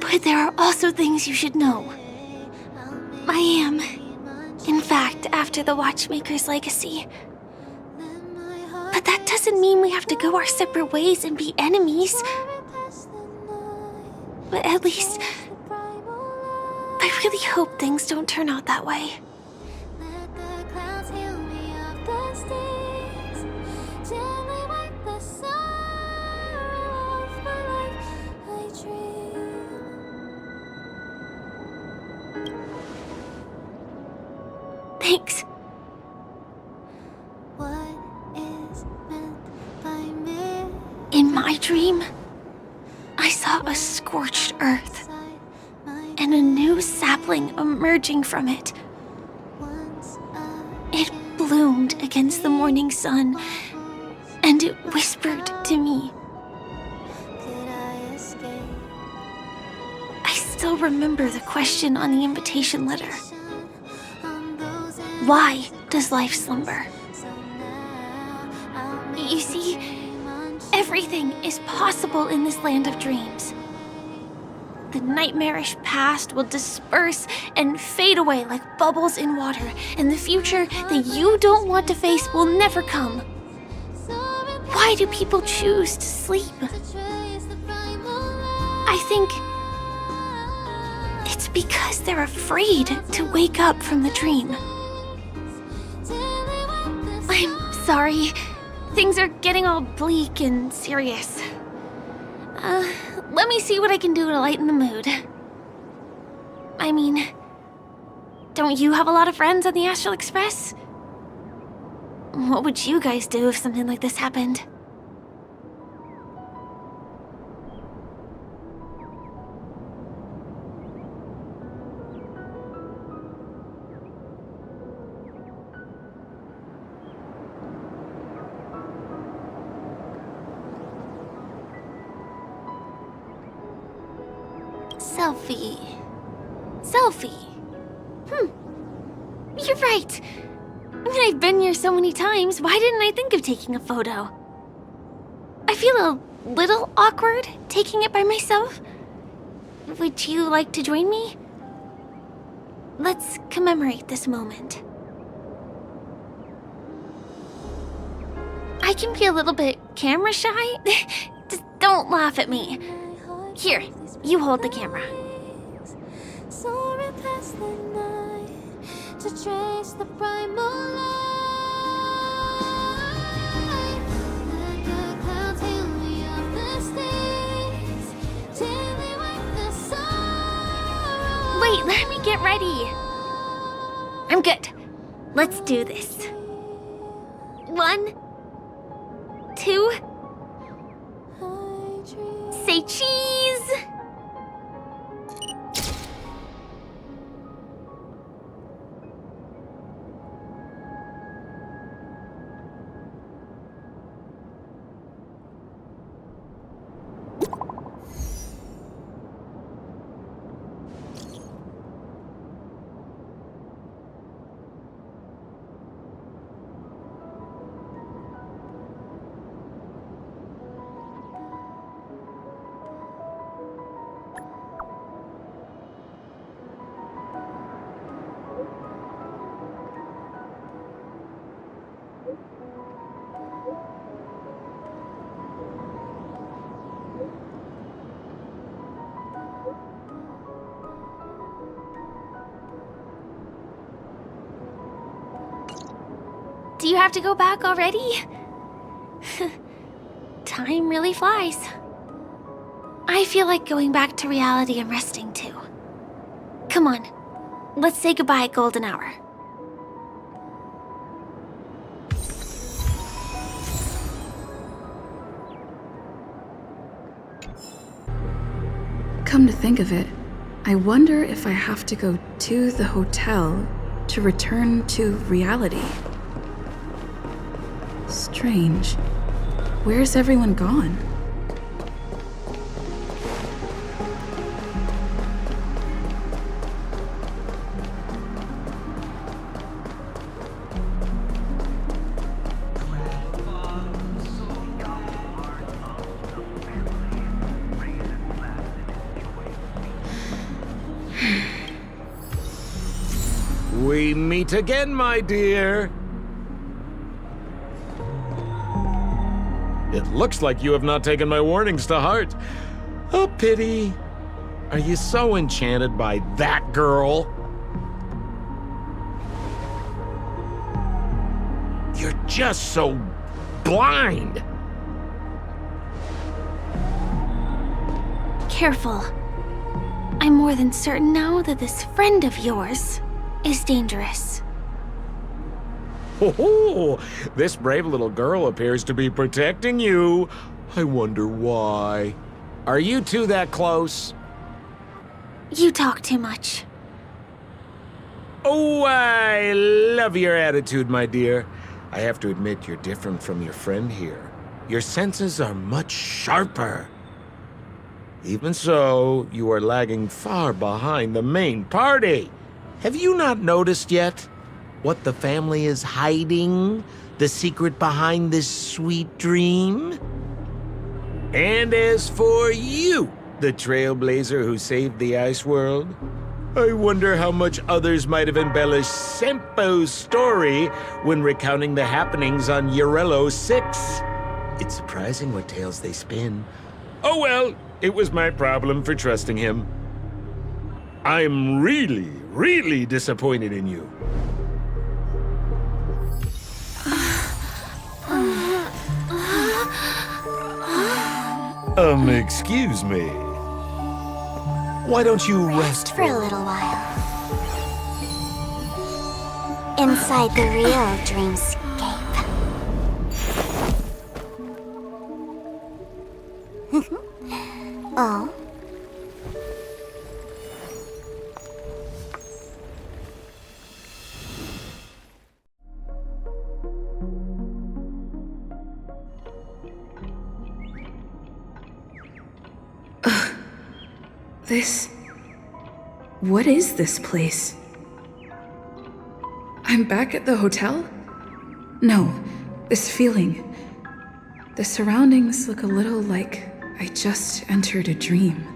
But there are also things you should know. I am, in fact, after the Watchmaker's legacy. But that doesn't mean we have to go our separate ways and be enemies. But at least, I really hope things don't turn out that way. Thanks. In my dream, I saw a scorched earth and a new sapling emerging from it. It bloomed against the morning sun, and it whispered to me. I still remember the question on the invitation letter. Why does life slumber? You see, everything is possible in this land of dreams. The nightmarish past will disperse and fade away like bubbles in water, and the future that you don't want to face will never come. Why do people choose to sleep? I think it's because they're afraid to wake up from the dream. I'm sorry. Things are getting all bleak and serious. Let me see what I can do to lighten the mood. I mean, don't you have a lot of friends on the Astral Express? What would you guys do if something like this happened? Selfie. You're right. I mean, I've been here so many times, why didn't I think of taking a photo? I feel a little awkward taking it by myself. Would you like to join me? Let's commemorate this moment. I can be a little bit camera shy. Just don't laugh at me. Here, you hold the camera. Soaring past the night to trace the primal light. Let the clouds heal me of the stains till they wipe the sorrow. Wait, let me get ready. I'm good. Let's do this. 1, 2. Say cheese! Do you have to go back already? Time really flies. I feel like going back to reality and resting too. Come on, let's say goodbye, Golden Hour. Come to think of it, I wonder if I have to go to the hotel to return to reality. Strange. Where's everyone gone? meet again, my dear. It looks like you have not taken my warnings to heart. A pity. Are you so enchanted by that girl? You're just so blind. Careful. I'm more than certain now that this friend of yours is dangerous. Oh, this brave little girl appears to be protecting you. I wonder why. Are you two that close? You talk too much. Oh, I love your attitude, my dear. I have to admit you're different from your friend here. Your senses are much sharper. Even so, you are lagging far behind the main party. Have you not noticed yet what the family is hiding? The secret behind this sweet dream? And as for you, the trailblazer who saved the ice world, I wonder how much others might have embellished Sempo's story when recounting the happenings on Urello 6. It's surprising what tales they spin. Oh well, it was my problem for trusting him. I'm really, really disappointed in you. Excuse me. Why don't you rest For a little while. Inside the real dreamscape. Oh? What is this place? I'm back at the hotel? No, this feeling. The surroundings look a little like I just entered a dream.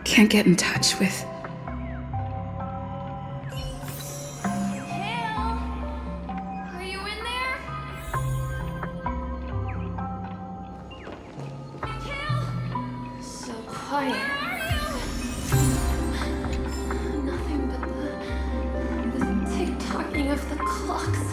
Can't get in touch with... Are you in there? So quiet. Nothing but the tick-tocking of the clocks.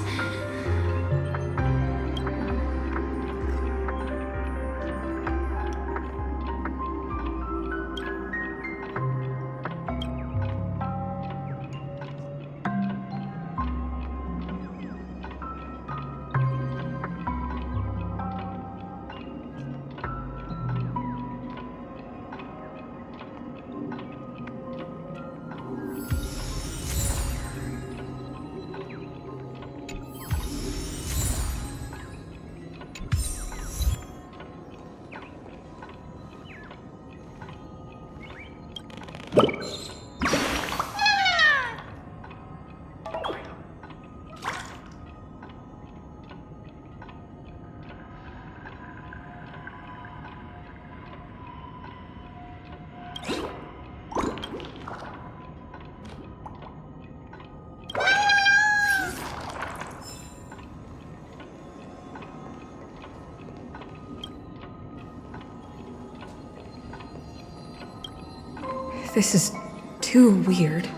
This is too weird.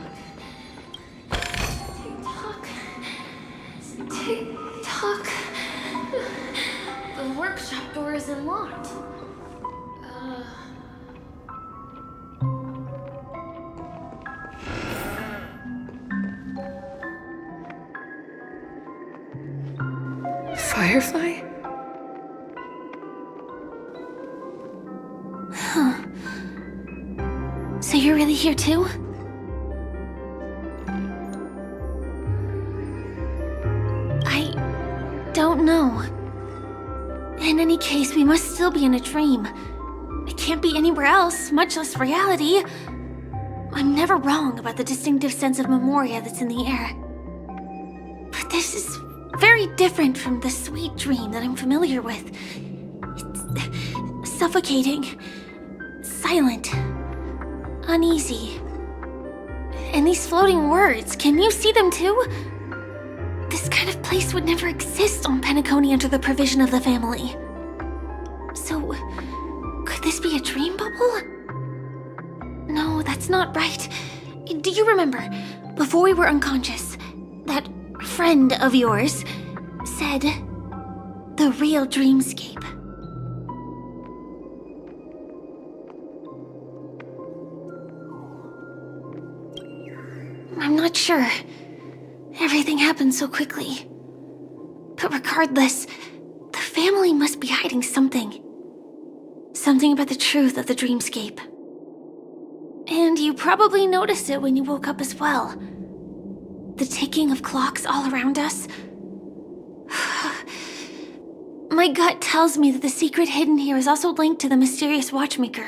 Tick-tock. The workshop door isn't locked. Firefly? Huh. So you're really here too? I don't know. In any case, we must still be in a dream. I can't be anywhere else, much less reality. I'm never wrong about the distinctive sense of memoria that's in the air. But this is very different from the sweet dream that I'm familiar with. It's suffocating, silent, uneasy. And these floating words, can you see them too? This kind of place would never exist on Penacony under the provision of the family. So, could this be a dream bubble? No, that's not right. Do you remember, before we were unconscious, that friend of yours said the real dreamscape? I'm not sure. Everything happened so quickly. But regardless, the family must be hiding something. Something about the truth of the dreamscape. And you probably noticed it when you woke up as well. The ticking of clocks all around us. My gut tells me that the secret hidden here is also linked to the mysterious Watchmaker.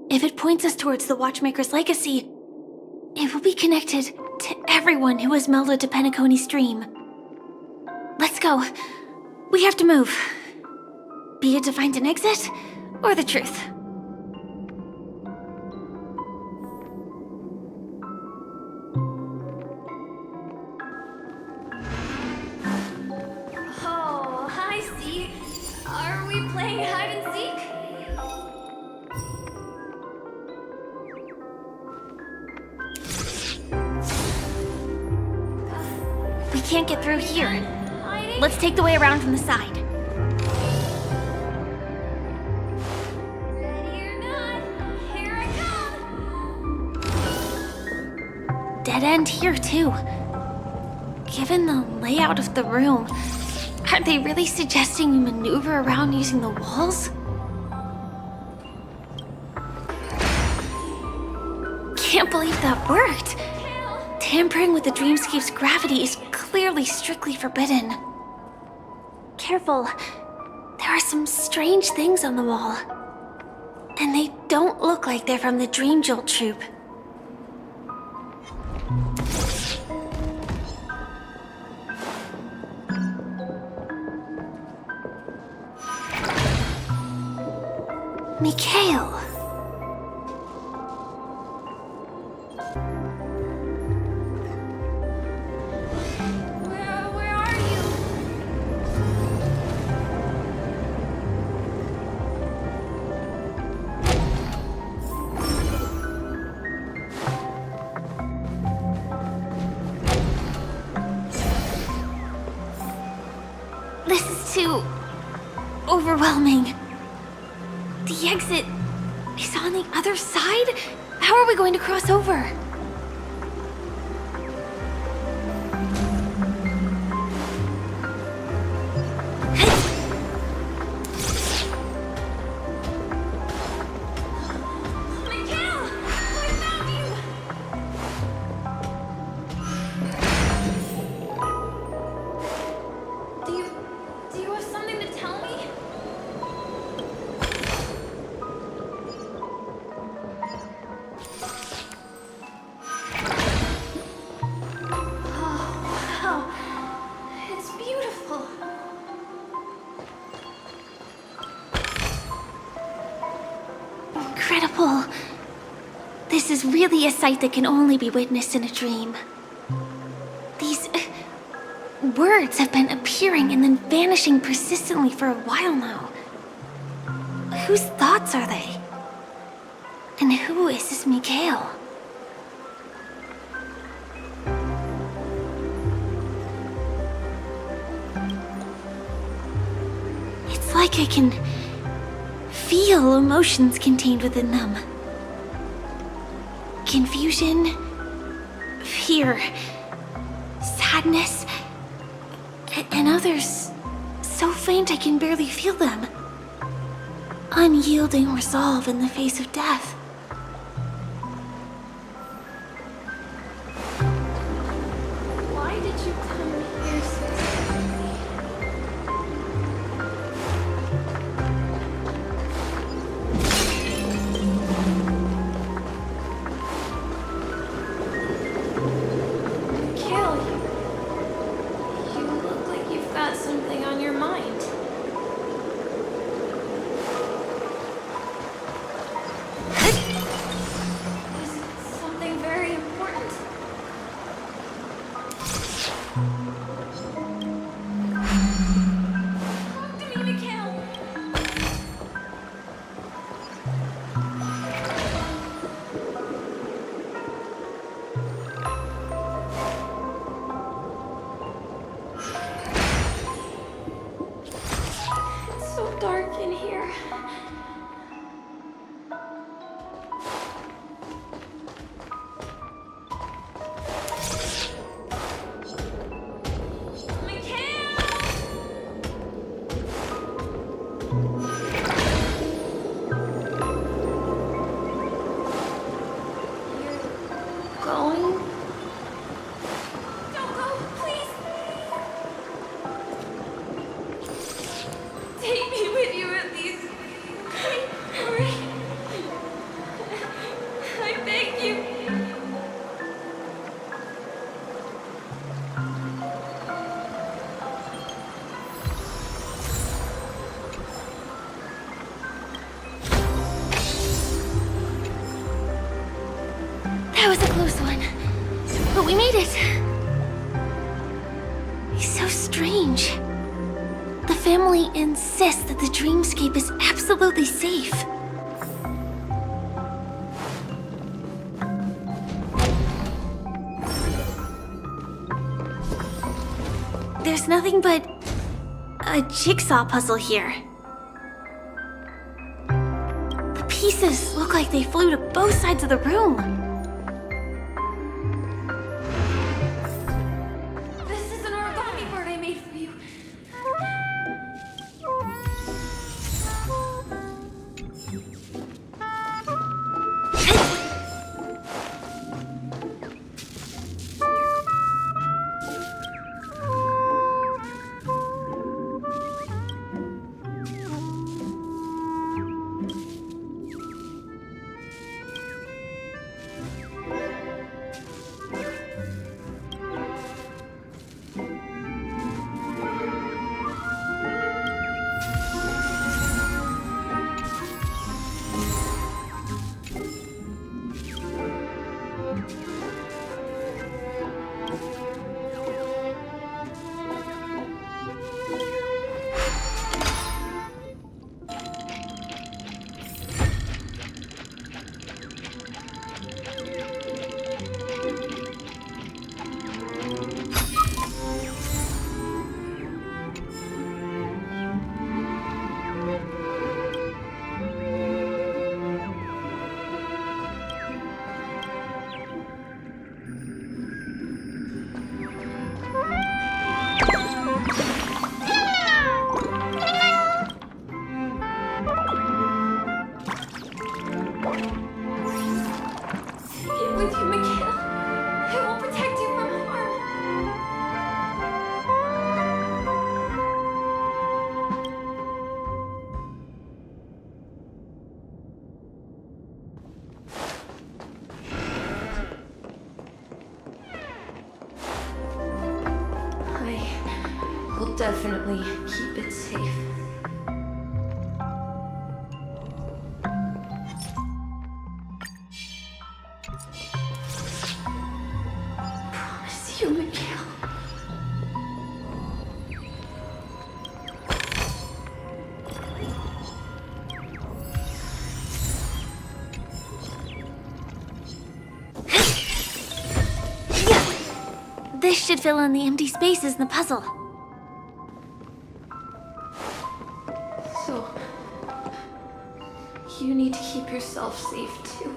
If it points us towards the Watchmaker's legacy, it will be connected to everyone who has melded to Penacony's dream. Let's go. We have to move. Be it to find an exit, or the truth. Oh, hi, Steve. Are we playing hide and seek? We can't get through here. Let's take the way around from the side. Dead end here, too. Given the layout of the room, are they really suggesting we maneuver around using the walls? Can't believe that worked. Tampering with the dreamscape's gravity is clearly strictly forbidden. Careful. There are some strange things on the wall. And they don't look like they're from the Dream Jolt troupe. Mikhail. Where are you? This is too overwhelming. The exit is on the other side? How are we going to cross over? Do you have something to tell me? Oh, wow. It's beautiful. Incredible. This is really a sight that can only be witnessed in a dream. These words have been appearing and then vanishing persistently for a while now. Whose thoughts are they? And who is this Mikhail? It's like I can feel emotions contained within them. Confusion, fear, sadness, and others so faint I can barely feel them. Unyielding resolve in the face of death. Why did you come here so That was a close one. But we made it. He's so strange. The family insists that the dreamscape is absolutely safe. There's nothing but a jigsaw puzzle here. The pieces look like they flew to both sides of the room. This is an origami bird I made for you. Get with you, Mikhail. I will protect you from harm. I will definitely keep it safe. Promise you, Mikhail. This should fill in the empty spaces in the puzzle. So, you need to keep yourself safe too.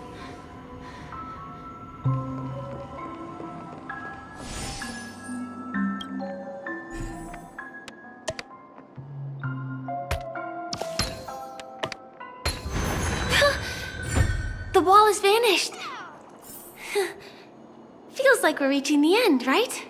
The wall has vanished. Feels like we're reaching the end, right?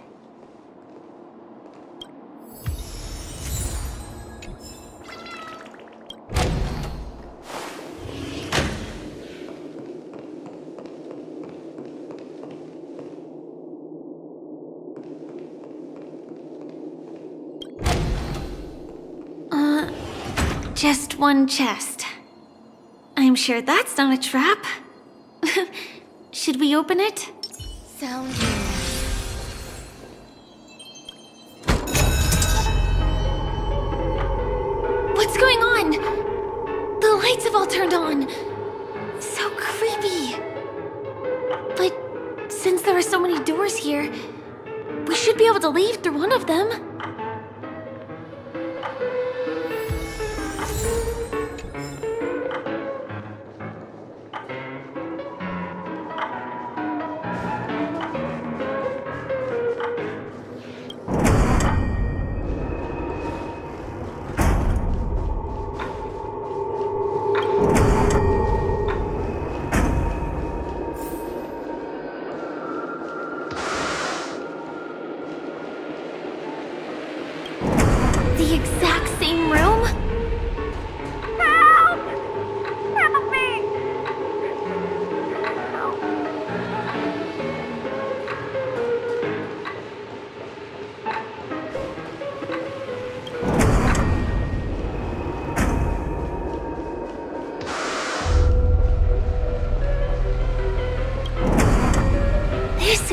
Just one chest. I'm sure that's not a trap. Should we open it? Sound. What's going on? The lights have all turned on. So creepy. But since there are so many doors here, we should be able to leave through one of them.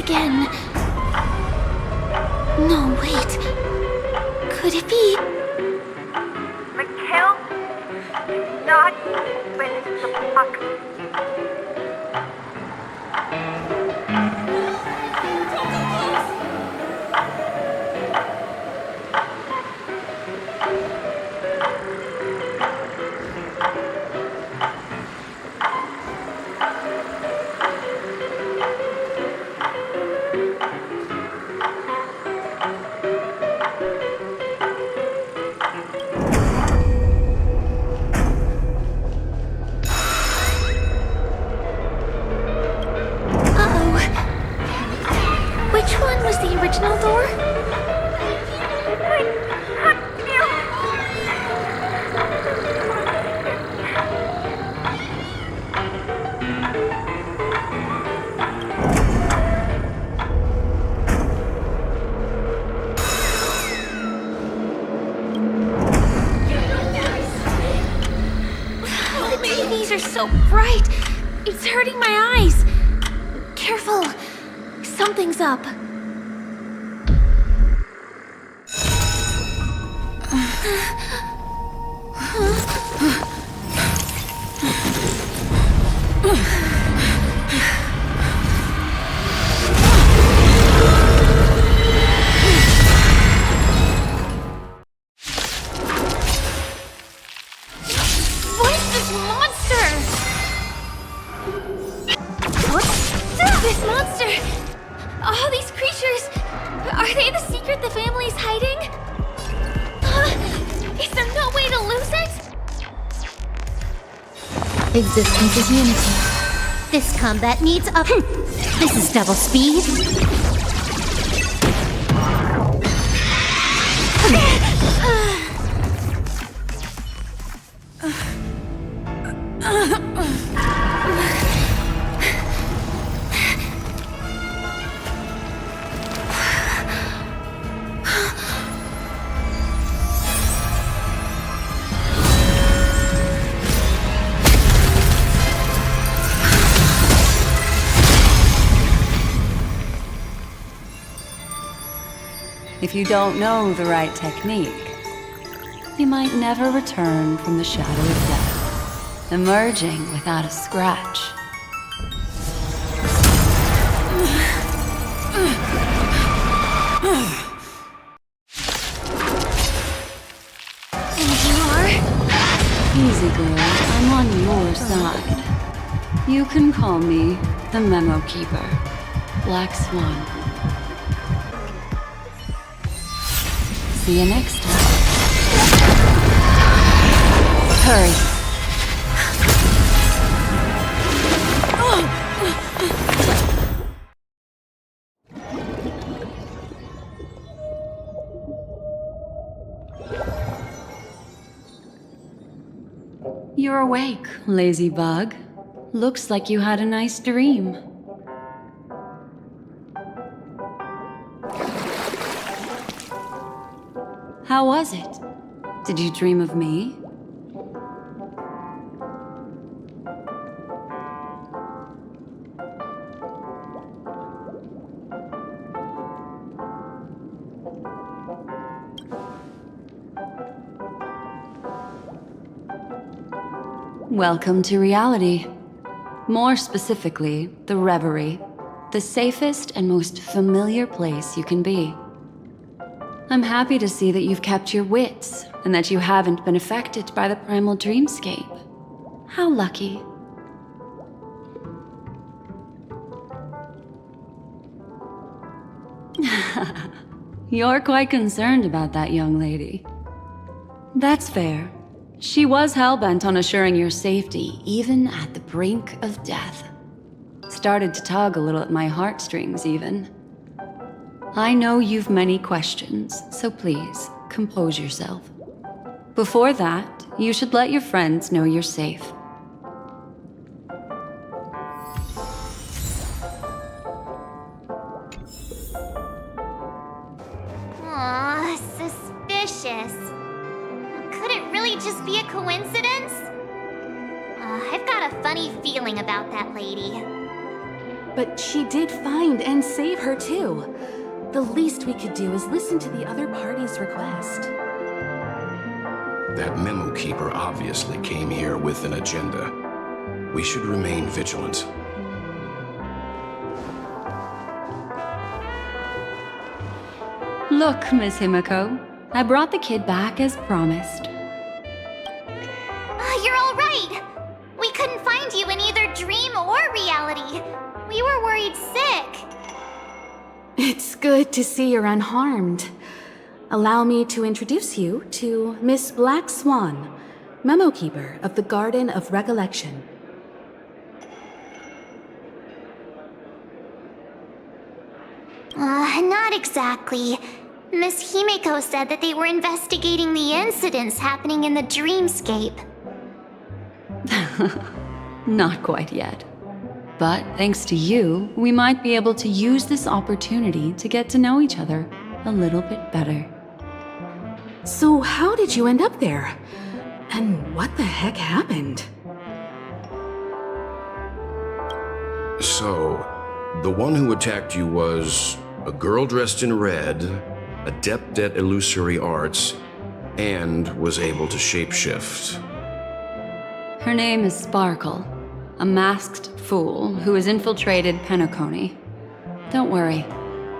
again. No, wait. Could it be? Mikhail, do not open the box. Which one was the original door? The TVs are so bright. It's hurting my eyes. Careful. Something's up. What's this monster? What's this monster? All these creatures, are they the secret the family's hiding? Is there no way to lose it? Existence is unity. This combat needs up. This is double speed. If you don't know the right technique, you might never return from the shadow of death, emerging without a scratch. And you are? Easy, girl. I'm on your side. You can call me the Memo Keeper, Black Swan. See you next time. Hurry. You're awake, lazy bug. Looks like you had a nice dream. How was it? Did you dream of me? Welcome to reality. More specifically, the Reverie, the safest and most familiar place you can be. I'm happy to see that you've kept your wits and that you haven't been affected by the primal dreamscape. How lucky. You're quite concerned about that young lady. That's fair. She was hell-bent on assuring your safety, even at the brink of death. Started to tug a little at my heartstrings, even. I know you've many questions, so please, compose yourself. Before that, you should let your friends know you're safe. Aw, suspicious. Could it really just be a coincidence? I've got a funny feeling about that lady. But she did find and save her too. The least we could do is listen to the other party's request. That memo keeper obviously came here with an agenda. We should remain vigilant. Look, Miss Himiko, I brought the kid back as promised. You're all right. We couldn't find you in either dream or reality. We were worried sick. It's good to see you're unharmed. Allow me to introduce you to Miss Black Swan, memo keeper of the Garden of Recollection. Not exactly. Miss Himiko said that they were investigating the incidents happening in the dreamscape. Not quite yet. But thanks to you, we might be able to use this opportunity to get to know each other a little bit better. So how did you end up there? And what the heck happened? So, the one who attacked you was a girl dressed in red, adept at illusory arts, and was able to shapeshift. Her name is Sparkle, a masked fool who has infiltrated Penacony. Don't worry,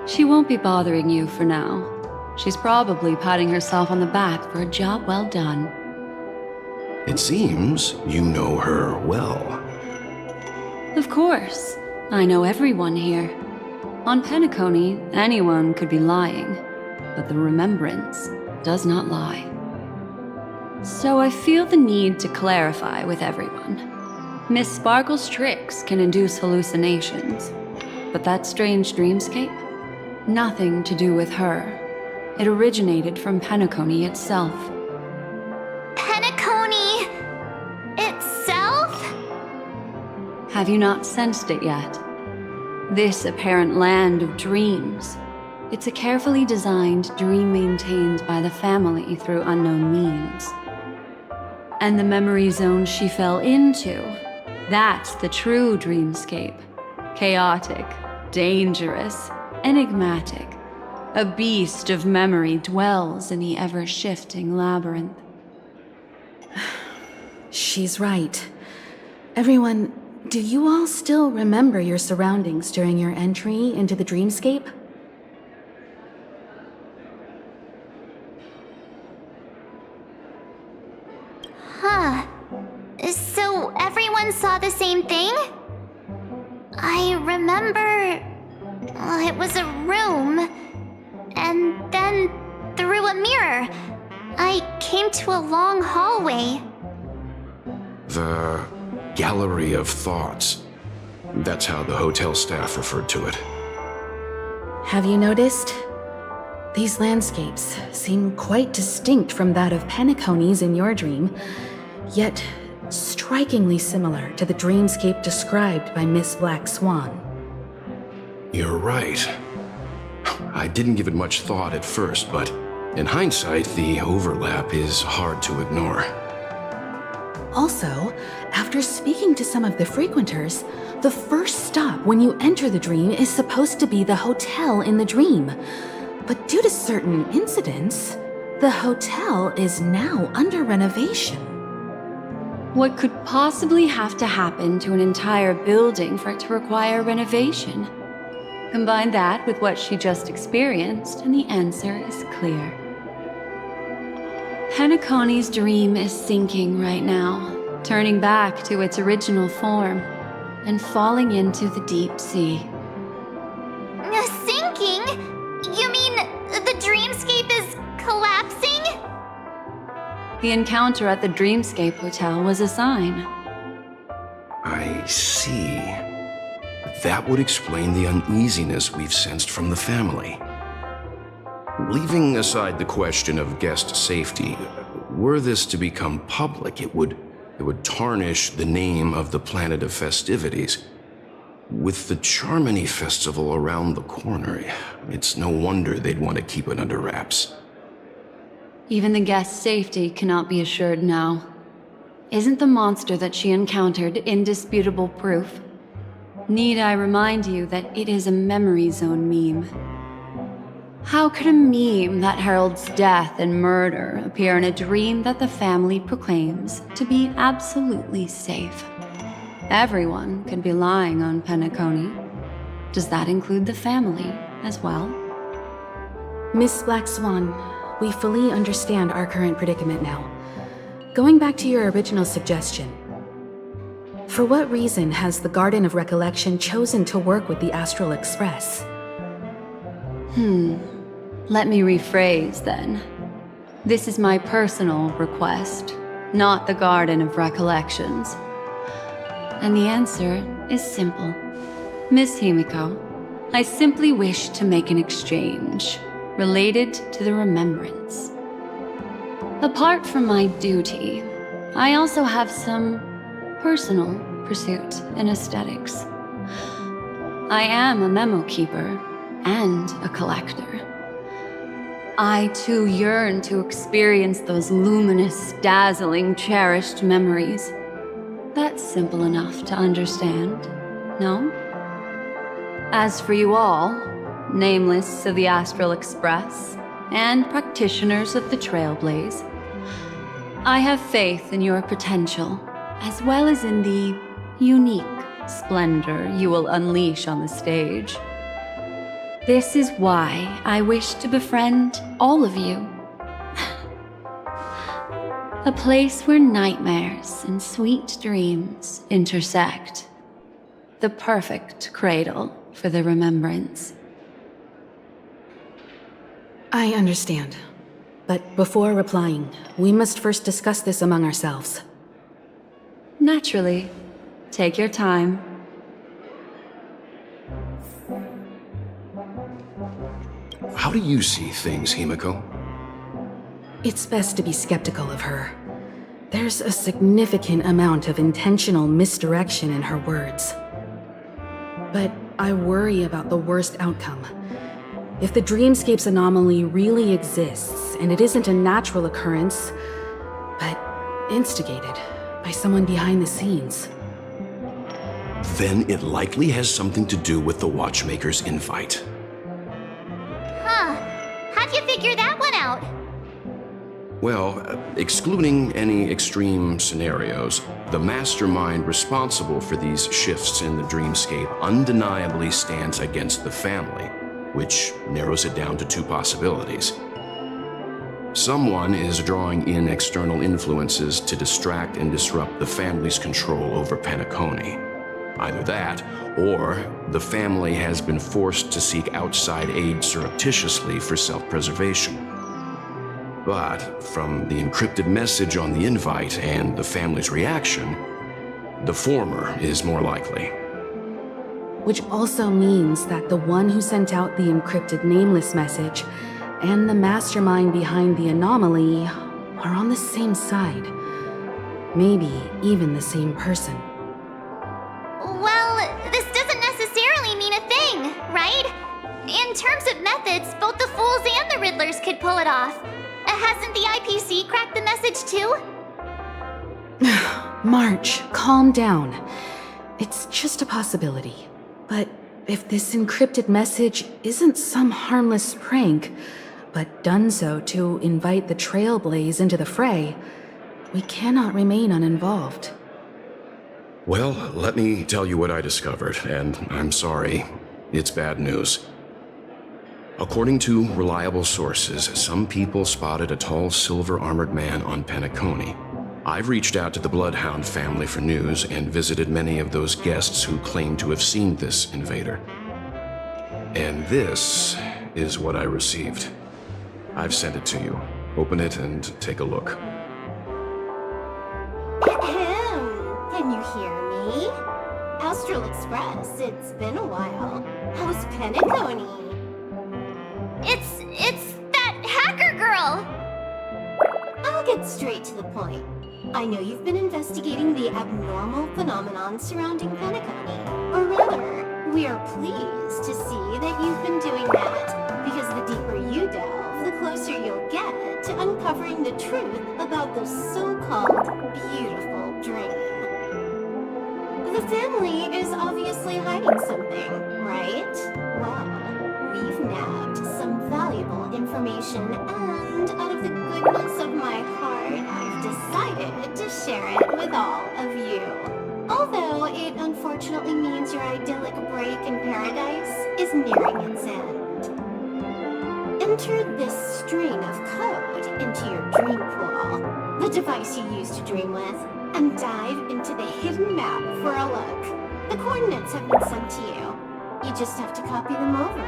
she won't be bothering you for now. She's probably patting herself on the back for a job well done. It seems you know her well. Of course, I know everyone here. On Penacony, anyone could be lying, but the remembrance does not lie. So I feel the need to clarify with everyone. Miss Sparkle's tricks can induce hallucinations, but that strange dreamscape? Nothing to do with her. It originated from Penacony itself. Penacony itself? Have you not sensed it yet? This apparent land of dreams. It's a carefully designed dream maintained by the family through unknown means. And the memory zone she fell into, that's the true dreamscape. Chaotic, dangerous, enigmatic. A beast of memory dwells in the ever-shifting labyrinth. She's right. Everyone, do you all still remember your surroundings during your entry into the dreamscape? Huh. So everyone saw the same thing? I remember... it was a room. And then, through a mirror, I came to a long hallway. The Gallery of Thoughts. That's how the hotel staff referred to it. Have you noticed? These landscapes seem quite distinct from that of Penacony's in your dream, yet strikingly similar to the dreamscape described by Miss Black Swan. You're right. I didn't give it much thought at first, but in hindsight, the overlap is hard to ignore. Also, after speaking to some of the frequenters, the first stop when you enter the dream is supposed to be the hotel in the dream. But due to certain incidents, the hotel is now under renovation. What could possibly have to happen to an entire building for it to require renovation? Combine that with what she just experienced, and the answer is clear. Penacony's dream is sinking right now, turning back to its original form, and falling into the deep sea. Sinking? You mean the dreamscape is collapsing? The encounter at the Dreamscape Hotel was a sign. I see. That would explain the uneasiness we've sensed from the family. Leaving aside the question of guest safety, were this to become public, it would tarnish the name of the planet of festivities. With the Charmony Festival around the corner, it's no wonder they'd want to keep it under wraps. Even the guest's safety cannot be assured now. Isn't the monster that she encountered indisputable proof? Need I remind you that it is a memory zone meme? How could a meme that heralds death and murder appear in a dream that the family proclaims to be absolutely safe? Everyone could be lying on Penacony. Does that include the family as well? Miss Black Swan, we fully understand our current predicament now. Going back to your original suggestion, for what reason has the Garden of Recollection chosen to work with the Astral Express? Let me rephrase then. This is my personal request, not the Garden of Recollections. And the answer is simple. Miss Himiko, I simply wish to make an exchange related to the remembrance. Apart from my duty, I also have some personal pursuit in aesthetics. I am a memo keeper and a collector. I too yearn to experience those luminous, dazzling, cherished memories. That's simple enough to understand, no? As for you all, nameless of the Astral Express and practitioners of the Trailblaze, I have faith in your potential, as well as in the unique splendor you will unleash on the stage. This is why I wish to befriend all of you. A place where nightmares and sweet dreams intersect. The perfect cradle for the remembrance. I understand. But before replying, we must first discuss this among ourselves. Naturally. Take your time. How do you see things, Himiko? It's best to be skeptical of her. There's a significant amount of intentional misdirection in her words. But I worry about the worst outcome. If the dreamscape's anomaly really exists, and it isn't a natural occurrence, but instigated by someone behind the scenes, then it likely has something to do with the Watchmaker's invite. How'd you figure that one out? Well, excluding any extreme scenarios, the mastermind responsible for these shifts in the dreamscape undeniably stands against the family, which narrows it down to two possibilities. Someone is drawing in external influences to distract and disrupt the family's control over Penacony. Either that, or the family has been forced to seek outside aid surreptitiously for self-preservation. But from the encrypted message on the invite and the family's reaction, the former is more likely. which also means that the one who sent out the encrypted nameless message and the mastermind behind the anomaly are on the same side. Maybe even the same person. Well, this doesn't necessarily mean a thing, right? In terms of methods, both the Fools and the Riddlers could pull it off. Hasn't the IPC cracked the message too? March, calm down. It's just a possibility. But if this encrypted message isn't some harmless prank, but done so to invite the Trailblaze into the fray, we cannot remain uninvolved. Well, let me tell you what I discovered, and I'm sorry. It's bad news. According to reliable sources, some people spotted a tall silver-armored man on Penacony. I've reached out to the Bloodhound family for news and visited many of those guests who claim to have seen this invader. And this is what I received. I've sent it to you. Open it and take a look. Ahem. Can you hear me? Astral Express, it's been a while. How's Penacony? It's that hacker girl! I'll get straight to the point. I know you've been investigating the abnormal phenomenon surrounding Penacony. Or rather, we are pleased to see that you've been doing that, because the deeper you delve, the closer you'll get to uncovering the truth about the so-called beautiful dream. The family is obviously hiding your idyllic break in paradise is nearing its end. Enter this string of code into your dream pool, the device you use to dream with, and dive into the hidden map for a look. The coordinates have been sent to you. You just have to copy them over.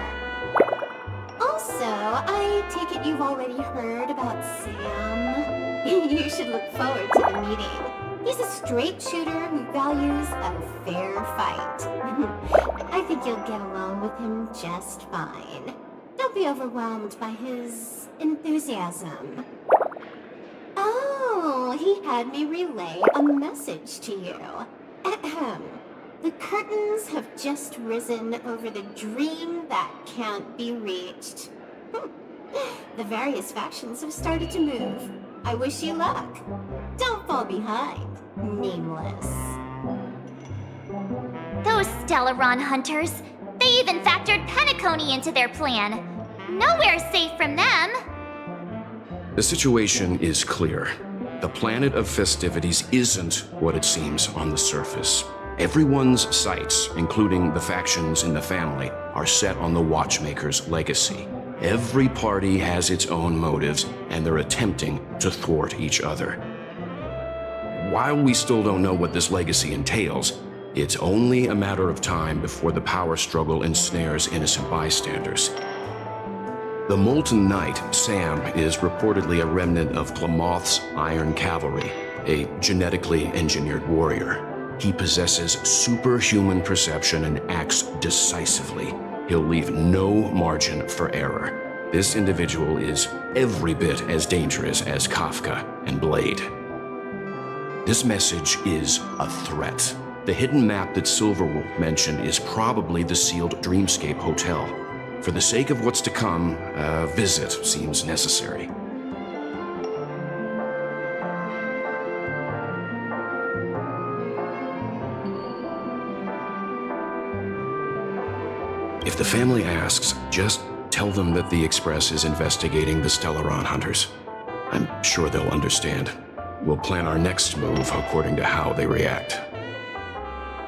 Also, I take it you've already heard about Sam. You should look forward to the meeting. He's a straight shooter who values a fair fight. I think you'll get along with him just fine. Don't be overwhelmed by his enthusiasm. Oh, he had me relay a message to you. Ahem. The curtains have just risen over the dream that can't be reached. The various factions have started to move. I wish you luck. Don't fall behind, nameless. Those Stellaron hunters, they even factored Penacony into their plan. Nowhere's safe from them. The situation is clear. The planet of festivities isn't what it seems on the surface. Everyone's sights, including the factions in the family, are set on the Watchmaker's legacy. Every party has its own motives, and they're attempting to thwart each other. While we still don't know what this legacy entails, it's only a matter of time before the power struggle ensnares innocent bystanders. The Molten Knight, Sam, is reportedly a remnant of Glamoth's Iron Cavalry, a genetically engineered warrior. He possesses superhuman perception and acts decisively. He'll leave no margin for error. This individual is every bit as dangerous as Kafka and Blade. This message is a threat. The hidden map that Silverwolf mentioned is probably the sealed Dreamscape Hotel. For the sake of what's to come, a visit seems necessary. If the family asks, just tell them that the Express is investigating the Stellaron hunters. I'm sure they'll understand. We'll plan our next move according to how they react.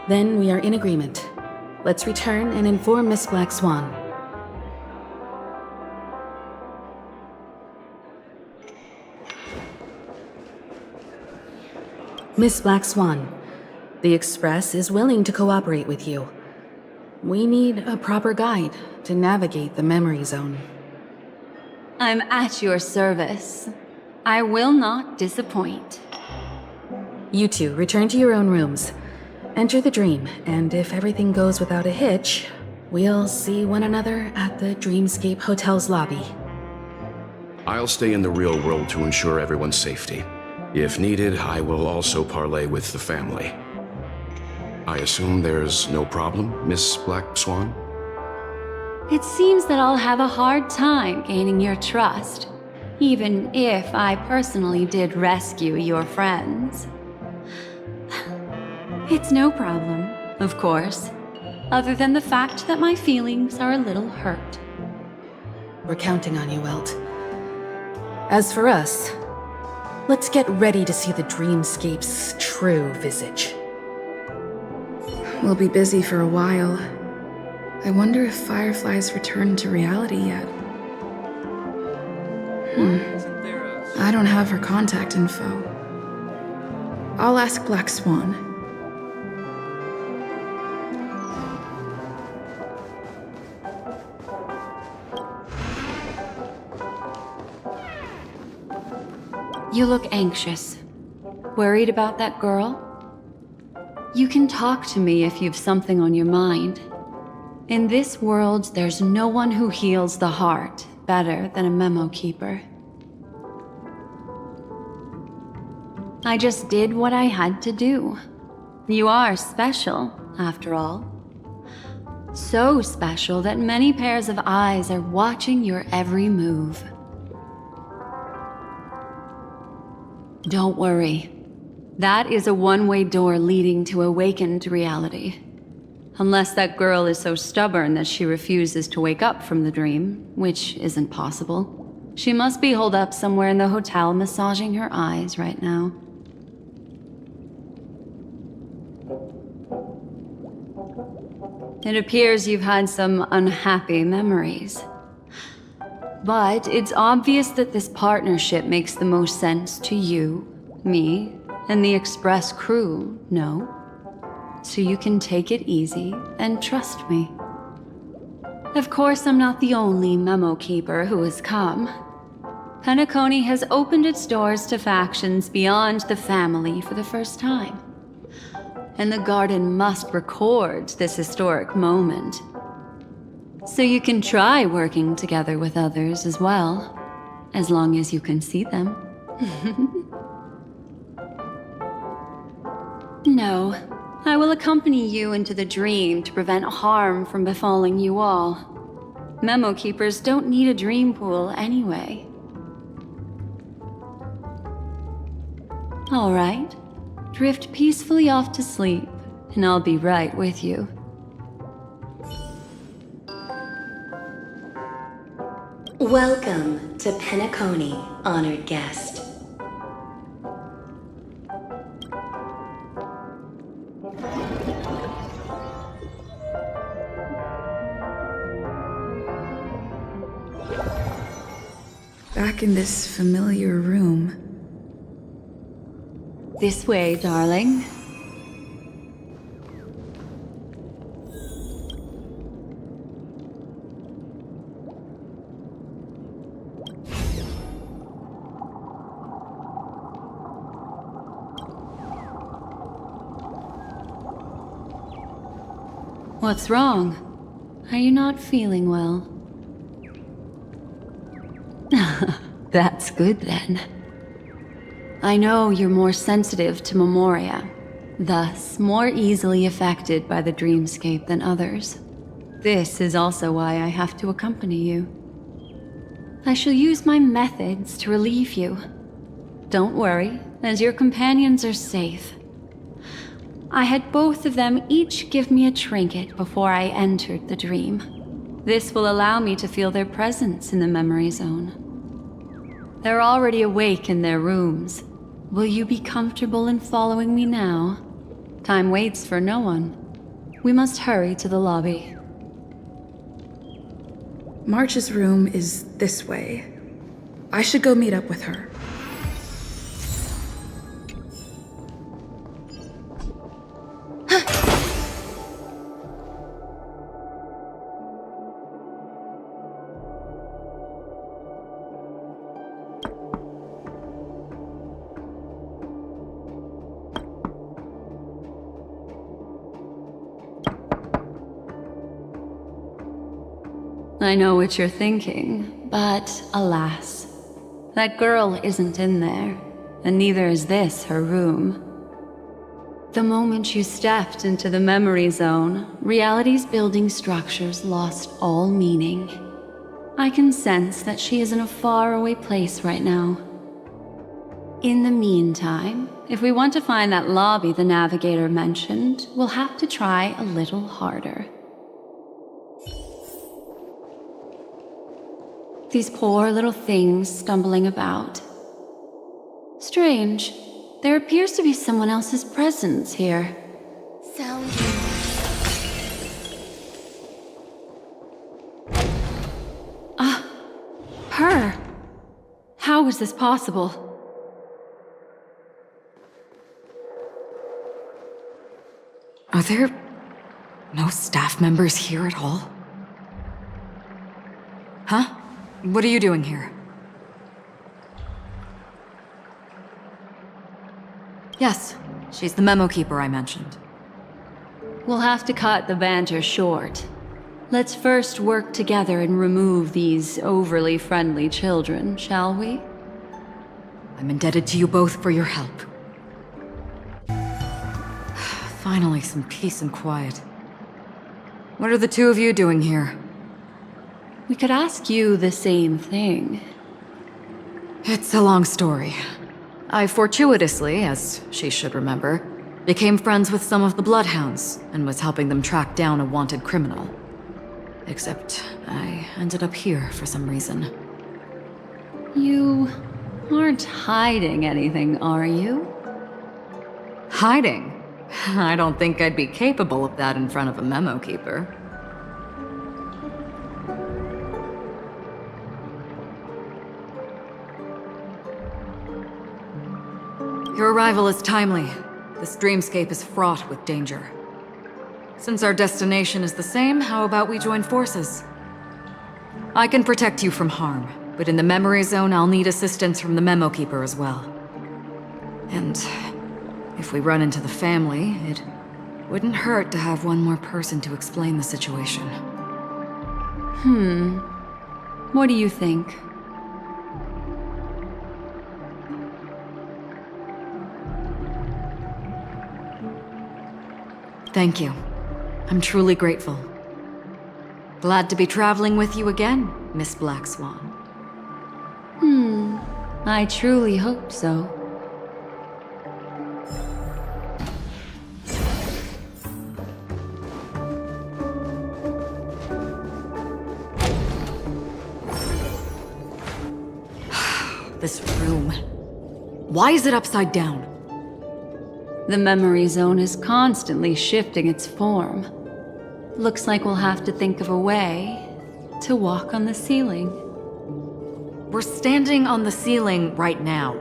Then we are in agreement. Let's return and inform Miss Black Swan. Miss Black Swan, the Express is willing to cooperate with you. We need a proper guide to navigate the memory zone. I'm at your service. I will not disappoint. You two return to your own rooms. Enter the dream, and if everything goes without a hitch, we'll see one another at the Dreamscape Hotel's lobby. I'll stay in the real world to ensure everyone's safety. If needed, I will also parley with the family. I assume there's no problem, Miss Black Swan? It seems that I'll have a hard time gaining your trust, even if I personally did rescue your friends. It's no problem, of course, other than the fact that my feelings are a little hurt. We're counting on you, Welt. As for us, let's get ready to see the Dreamscape's true visage. We'll be busy for a while. I wonder if Firefly's returned to reality yet. I don't have her contact info. I'll ask Black Swan. You look anxious. Worried about that girl? You can talk to me if you've something on your mind. In this world, there's no one who heals the heart better than a memo keeper. I just did what I had to do. You are special, after all. So special that many pairs of eyes are watching your every move. Don't worry. That is a one-way door leading to awakened reality. Unless that girl is so stubborn that she refuses to wake up from the dream, which isn't possible. She must be holed up somewhere in the hotel massaging her eyes right now. It appears you've had some unhappy memories. But it's obvious that this partnership makes the most sense to you, me, and the Express crew, no? So you can take it easy and trust me. Of course, I'm not the only memo keeper who has come. Penacony has opened its doors to factions beyond the family for the first time. And the Garden must record this historic moment. So you can try working together with others as well, as long as you can see them. No, I will accompany you into the dream to prevent harm from befalling you all. Memo keepers don't need a dream pool anyway. All right, drift peacefully off to sleep, and I'll be right with you. Welcome to Penacony, honored guest. Back in this familiar room. This way, darling. What's wrong? Are you not feeling well? That's good then. I know you're more sensitive to memoria, thus more easily affected by the dreamscape than others. This is also why I have to accompany you. I shall use my methods to relieve you. Don't worry, as your companions are safe. I had both of them each give me a trinket before I entered the dream. This will allow me to feel their presence in the memory zone. They're already awake in their rooms. Will you be comfortable in following me now? Time waits for no one. We must hurry to the lobby. March's room is this way. I should go meet up with her. I know what you're thinking, but alas, that girl isn't in there, and neither is this her room. The moment you stepped into the memory zone, reality's building structures lost all meaning. I can sense that she is in a faraway place right now. In the meantime, if we want to find that lobby the navigator mentioned, we'll have to try a little harder. These poor little things stumbling about. Strange. There appears to be someone else's presence here. Sound. Her. How is this possible? Are there no staff members here at all? Huh? What are you doing here? Yes, she's the memo keeper I mentioned. We'll have to cut the banter short. Let's first work together and remove these overly friendly children, shall we? I'm indebted to you both for your help. Finally, some peace and quiet. What are the two of you doing here? We could ask you the same thing. It's a long story. I fortuitously, as she should remember, became friends with some of the Bloodhounds and was helping them track down a wanted criminal. Except I ended up here for some reason. You aren't hiding anything, are you? Hiding? I don't think I'd be capable of that in front of a memo keeper. Your arrival is timely. This dreamscape is fraught with danger. Since our destination is the same, how about we join forces? I can protect you from harm, but in the memory zone, I'll need assistance from the memo keeper as well. And if we run into the family, it wouldn't hurt to have one more person to explain the situation. What do you think? Thank you. I'm truly grateful. Glad to be traveling with you again, Miss Black Swan. I truly hope so. This room. Why is it upside down? The memory zone is constantly shifting its form. Looks like we'll have to think of a way to walk on the ceiling. We're standing on the ceiling right now.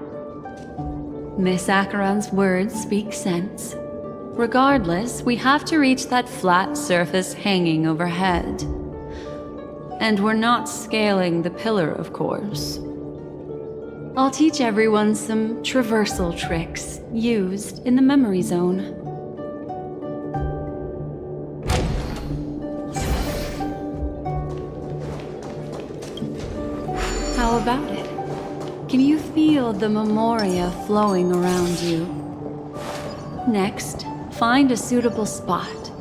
Miss Acheron's words speak sense. Regardless, we have to reach that flat surface hanging overhead. And we're not scaling the pillar, of course. I'll teach everyone some traversal tricks used in the memory zone. How about it? Can you feel the memoria flowing around you? Next, find a suitable spot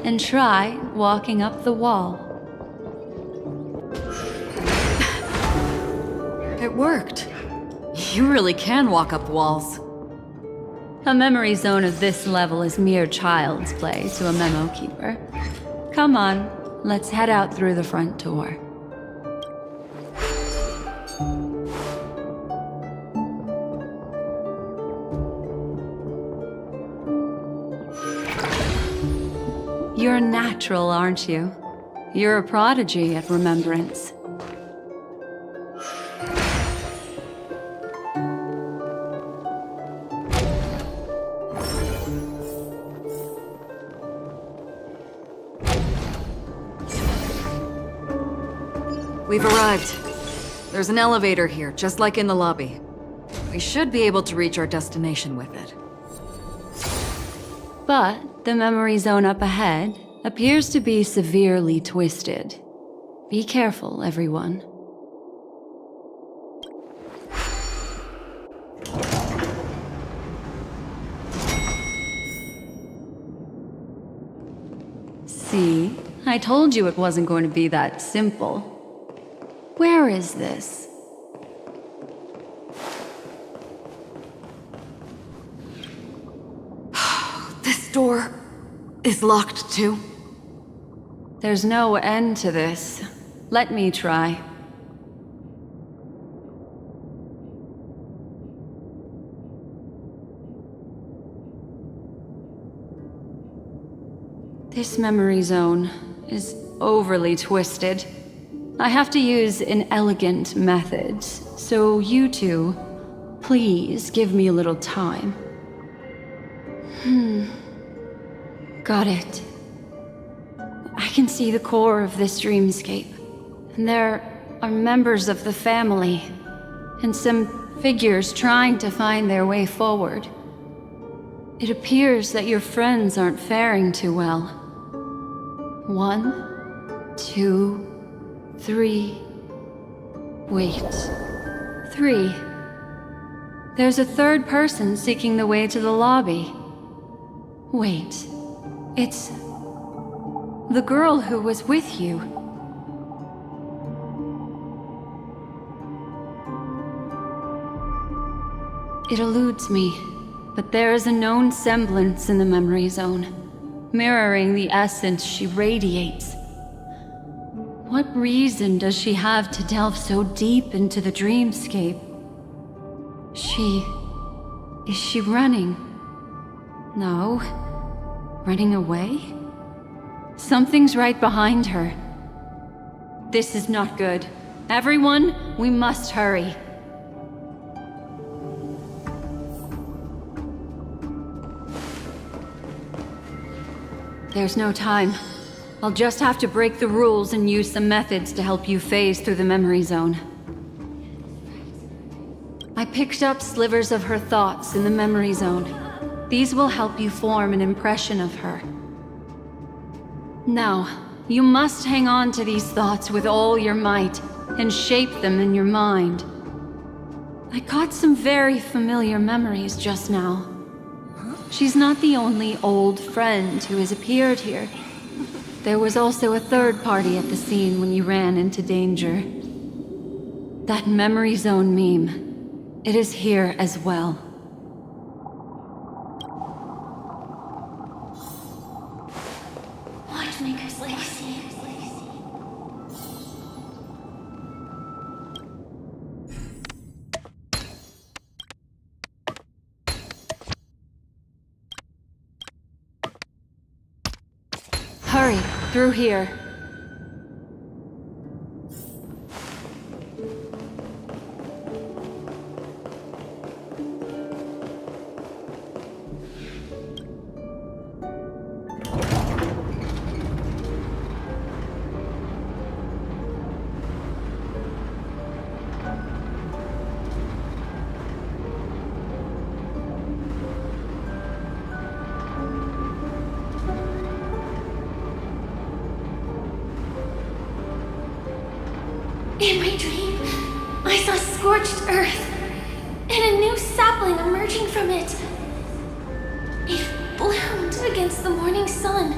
and try walking up the wall. It worked. You really can walk up walls. A memory zone of this level is mere child's play to a memo keeper. Come on, let's head out through the front door. You're a natural, aren't you? You're a prodigy at remembrance. We've arrived. There's an elevator here, just like in the lobby. We should be able to reach our destination with it. But the memory zone up ahead appears to be severely twisted. Be careful, everyone. See? I told you it wasn't going to be that simple. Where is this? This door is locked too. There's no end to this. Let me try. This memory zone is overly twisted. I have to use an elegant method, so you two, please give me a little time. Got it. I can see the core of this dreamscape, and there are members of the family, and some figures trying to find their way forward. It appears that your friends aren't faring too well. 1, 2, 3. Wait. 3. There's a third person seeking the way to the lobby. Wait. It's the girl who was with you. It eludes me, but there is a known semblance in the memory zone, mirroring the essence she radiates. What reason does she have to delve so deep into the dreamscape? Is she running? No, Running away? Something's right behind her. This is not good. Everyone, we must hurry. There's no time. I'll just have to break the rules and use some methods to help you phase through the memory zone. I picked up slivers of her thoughts in the memory zone. These will help you form an impression of her. Now, you must hang on to these thoughts with all your might and shape them in your mind. I caught some very familiar memories just now. She's not the only old friend who has appeared here. There was also a third party at the scene when you ran into danger. That memory zone meme, it is here as well. Watchmaker's legacy. Hurry, through here. In my dream, I saw scorched earth and a new sapling emerging from it. It bloomed against the morning sun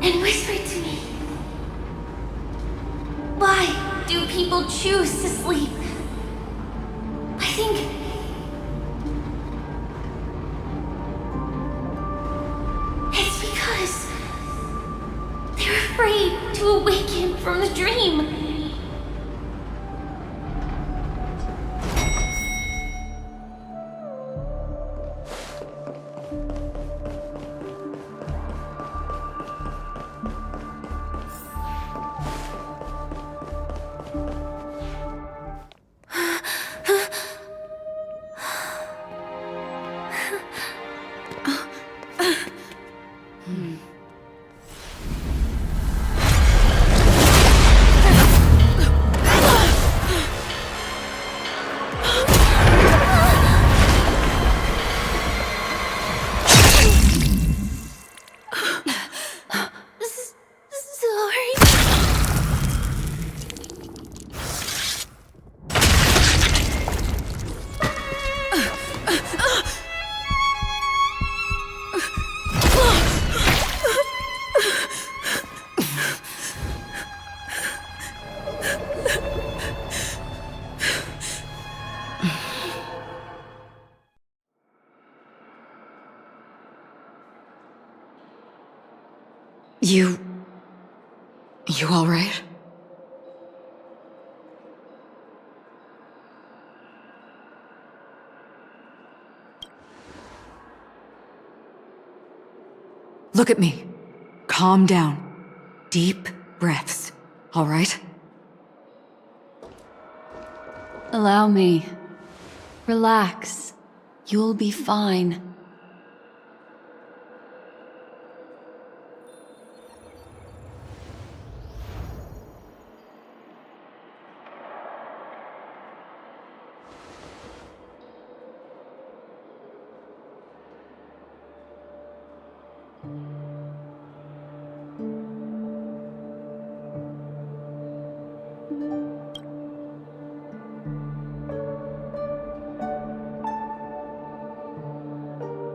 and whispered to me, "Why do people choose to sleep?" I think it's because they're afraid to awaken from the dream. You all right? Look at me. Calm down. Deep breaths, all right? Allow me. Relax. You'll be fine.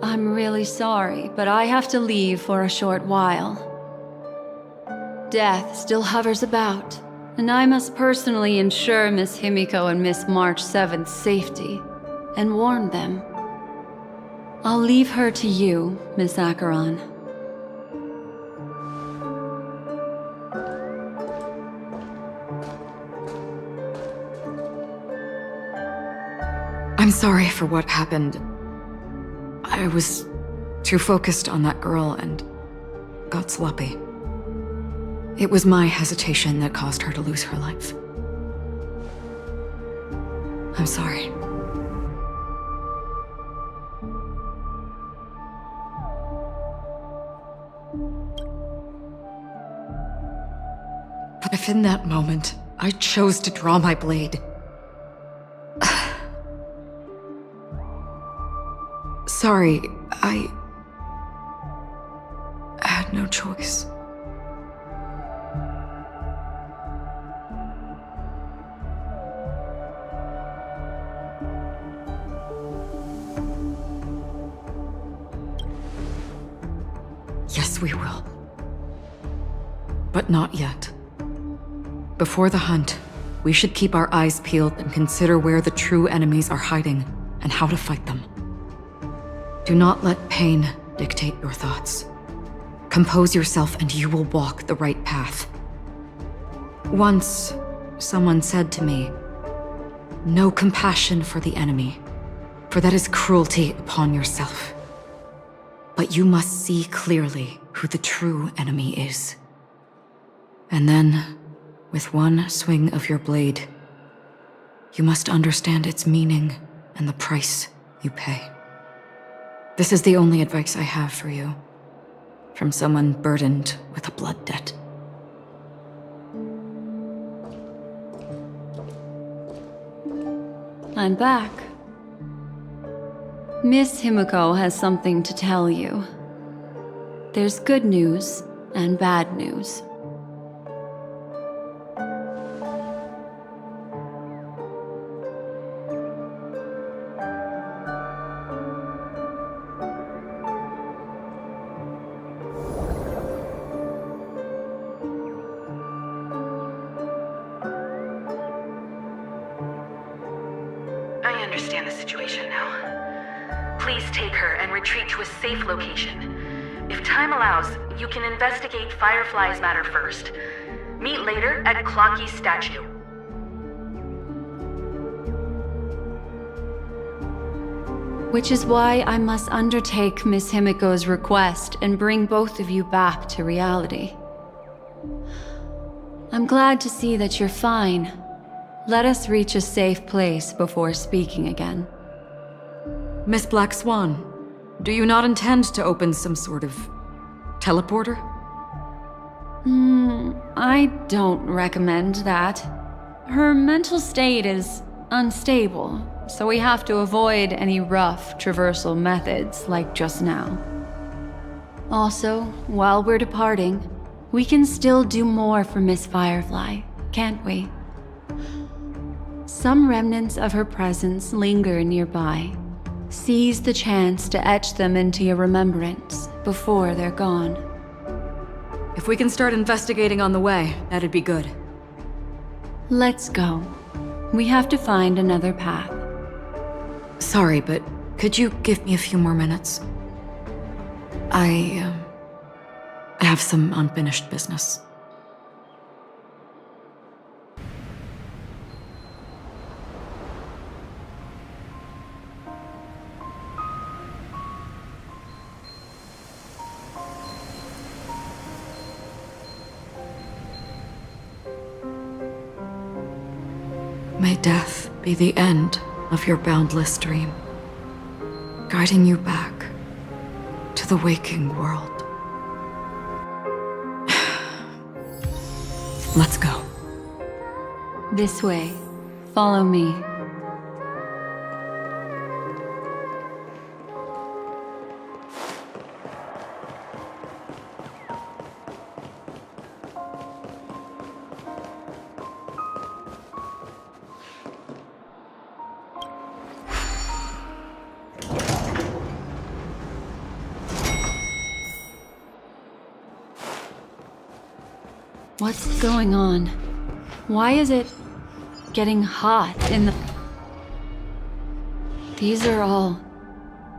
I'm really sorry, but I have to leave for a short while. Death still hovers about, and I must personally ensure Miss Himiko and Miss March 7th's safety, and warn them. I'll leave her to you, Miss Acheron. I'm sorry for what happened. I was Too focused on that girl and got sloppy. It was my hesitation that caused her to lose her life. I'm sorry. But if in that moment I chose to draw my blade, sorry, I had no choice. Yes, we will. But not yet. Before the hunt, we should keep our eyes peeled and consider where the true enemies are hiding and how to fight them. Do not let pain dictate your thoughts. Compose yourself and you will walk the right path. Once, someone said to me, "No compassion for the enemy, for that is cruelty upon yourself. But you must see clearly who the true enemy is. And then, with one swing of your blade, you must understand its meaning and the price you pay." This is the only advice I have for you, from someone burdened with a blood debt. I'm back. Miss Himiko has something to tell you. There's good news and bad news. I understand the situation now. Please take her and retreat to a safe location. If time allows, you can investigate Firefly's matter first. Meet later at Clocky's statue. Which is why I must undertake Miss Himiko's request and bring both of you back to reality. I'm glad to see that you're fine. Let us reach a safe place before speaking again. Miss Black Swan, do you not intend to open some sort of teleporter? I don't recommend that. Her mental state is unstable, so we have to avoid any rough traversal methods like just now. Also, while we're departing, we can still do more for Miss Firefly, can't we? Some remnants of her presence linger nearby. Seize the chance to etch them into your remembrance before they're gone. If we can start investigating on the way, that'd be good. Let's go. We have to find another path. Sorry, but could you give me a few more minutes? I have some unfinished business. May death be the end of your boundless dream, guiding you back to the waking world. Let's go. This way. Follow me. What's going on? Why is it getting hot in the... These are all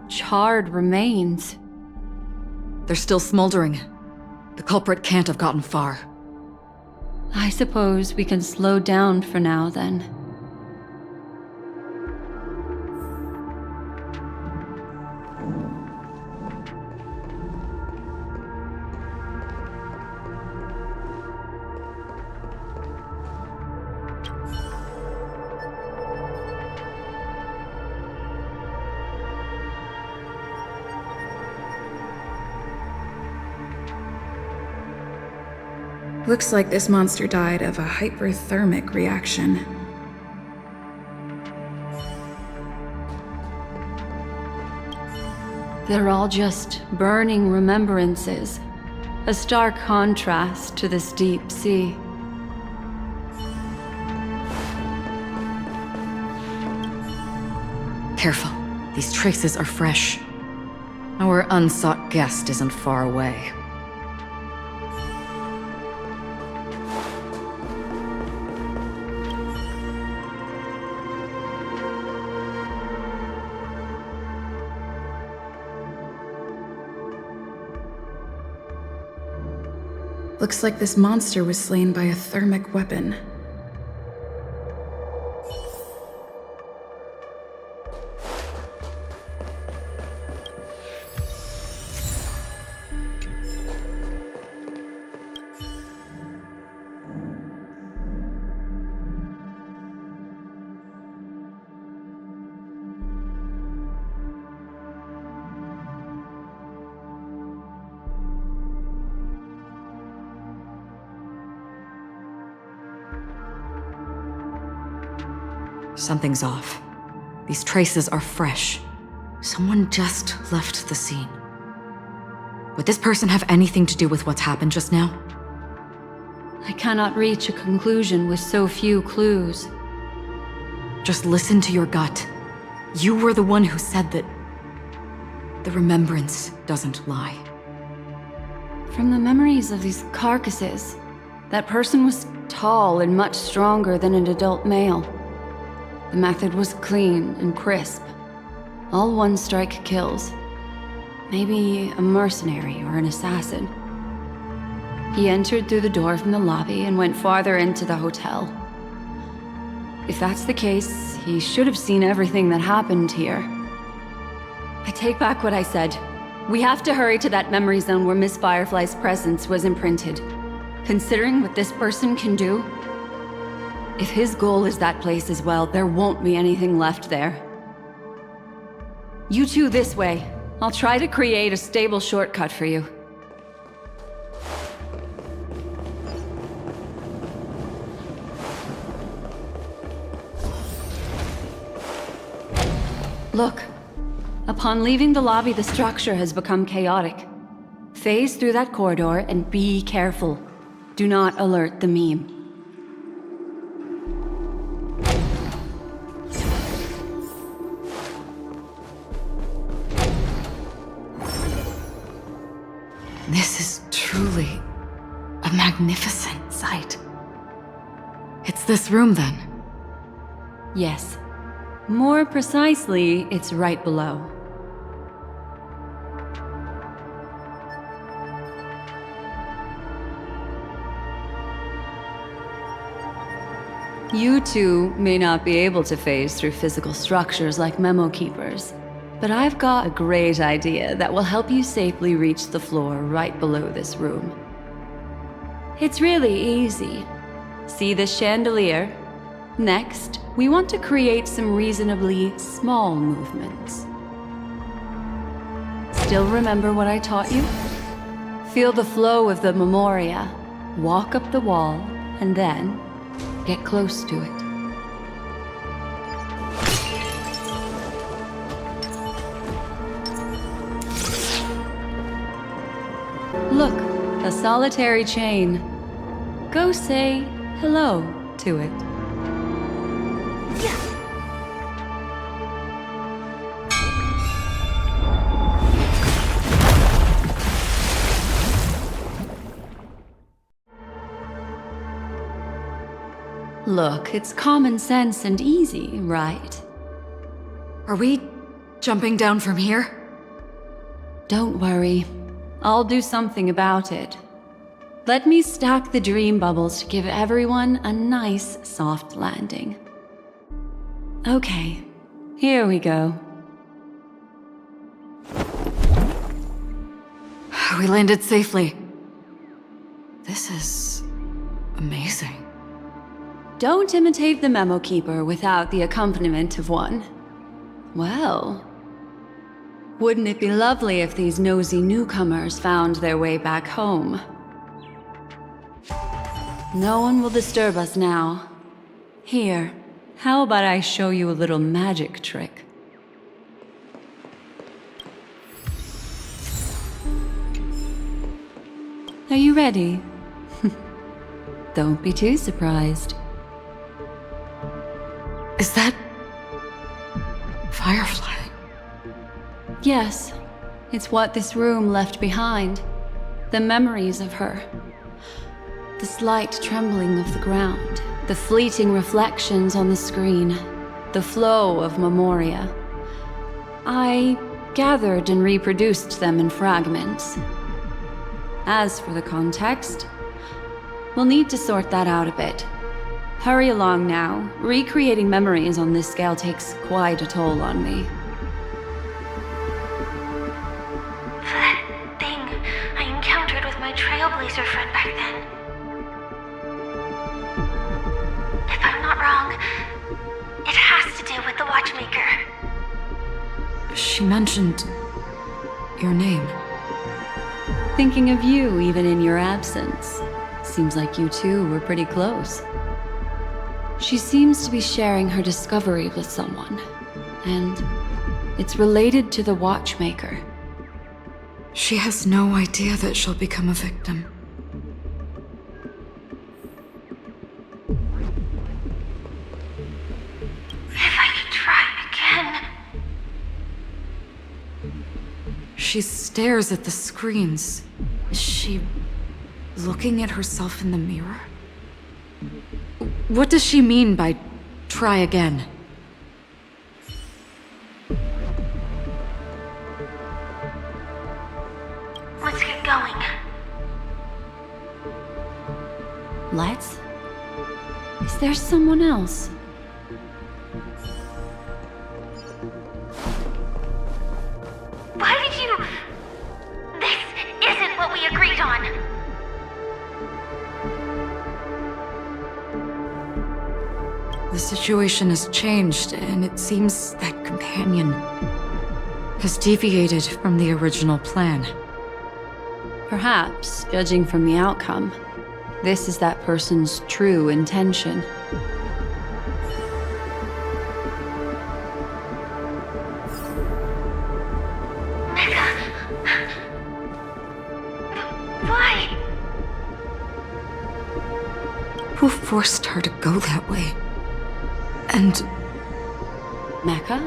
charred remains. They're still smoldering. The culprit can't have gotten far. I suppose we can slow down for now, then. Looks like this monster died of a hyperthermic reaction. They're all just burning remembrances. A stark contrast to this deep sea. Careful. These traces are fresh. Our unsought guest isn't far away. Looks like this monster was slain by a thermic weapon. Something's off. These traces are fresh. Someone just left the scene. Would this person have anything to do with what's happened just now? I cannot reach a conclusion with so few clues. Just listen to your gut. You were the one who said that the remembrance doesn't lie. From the memories of these carcasses, that person was tall and much stronger than an adult male. The method was clean and crisp. All one-strike kills. Maybe a mercenary or an assassin. He entered through the door from the lobby and went farther into the hotel. If that's the case, he should have seen everything that happened here. I take back what I said. We have to hurry to that memory zone where Miss Firefly's presence was imprinted. Considering what this person can do, if his goal is that place as well, there won't be anything left there. You two this way. I'll try to create a stable shortcut for you. Look. Upon leaving the lobby, the structure has become chaotic. Phase through that corridor and be careful. Do not alert the meme. This is truly a magnificent sight. It's this room, then? Yes. More precisely, it's right below. You two may not be able to phase through physical structures like memo keepers, but I've got a great idea that will help you safely reach the floor right below this room. It's really easy. See this chandelier? Next, we want to create some reasonably small movements. Still remember what I taught you? Feel the flow of the memoria, walk up the wall, and then get close to it. Look, a solitary chain. Go say hello to it. Look, it's common sense and easy, right? Are we jumping down from here? Don't worry. I'll do something about it. Let me stack the dream bubbles to give everyone a nice, soft landing. Okay, here we go. We landed safely. This is amazing. Don't imitate the memo keeper without the accompaniment of one. Well, wouldn't it be lovely if these nosy newcomers found their way back home? No one will disturb us now. Here, how about I show you a little magic trick? Are you ready? Don't be too surprised. Is that... Firefly? Yes, it's what this room left behind. The memories of her. The slight trembling of the ground. The fleeting reflections on the screen. The flow of memoria. I gathered and reproduced them in fragments. As for the context, we'll need to sort that out a bit. Hurry along now. Recreating memories on this scale takes quite a toll on me. That thing I encountered with my Trailblazer friend back then. If I'm not wrong, it has to do with the Watchmaker. She mentioned... your name. Thinking of you even in your absence. Seems like you two were pretty close. She seems to be sharing her discovery with someone, and it's related to the Watchmaker. She has no idea that she'll become a victim. If I could try again. She stares at the screens. Is she looking at herself in the mirror? What does she mean by try again? Let's get going. Let's? Is there someone else? Why did you... This isn't what we agreed on. The situation has changed, and it seems that companion has deviated from the original plan. Perhaps, judging from the outcome, this is that person's true intention. Why? Who forced her to go that way? And... Mecca?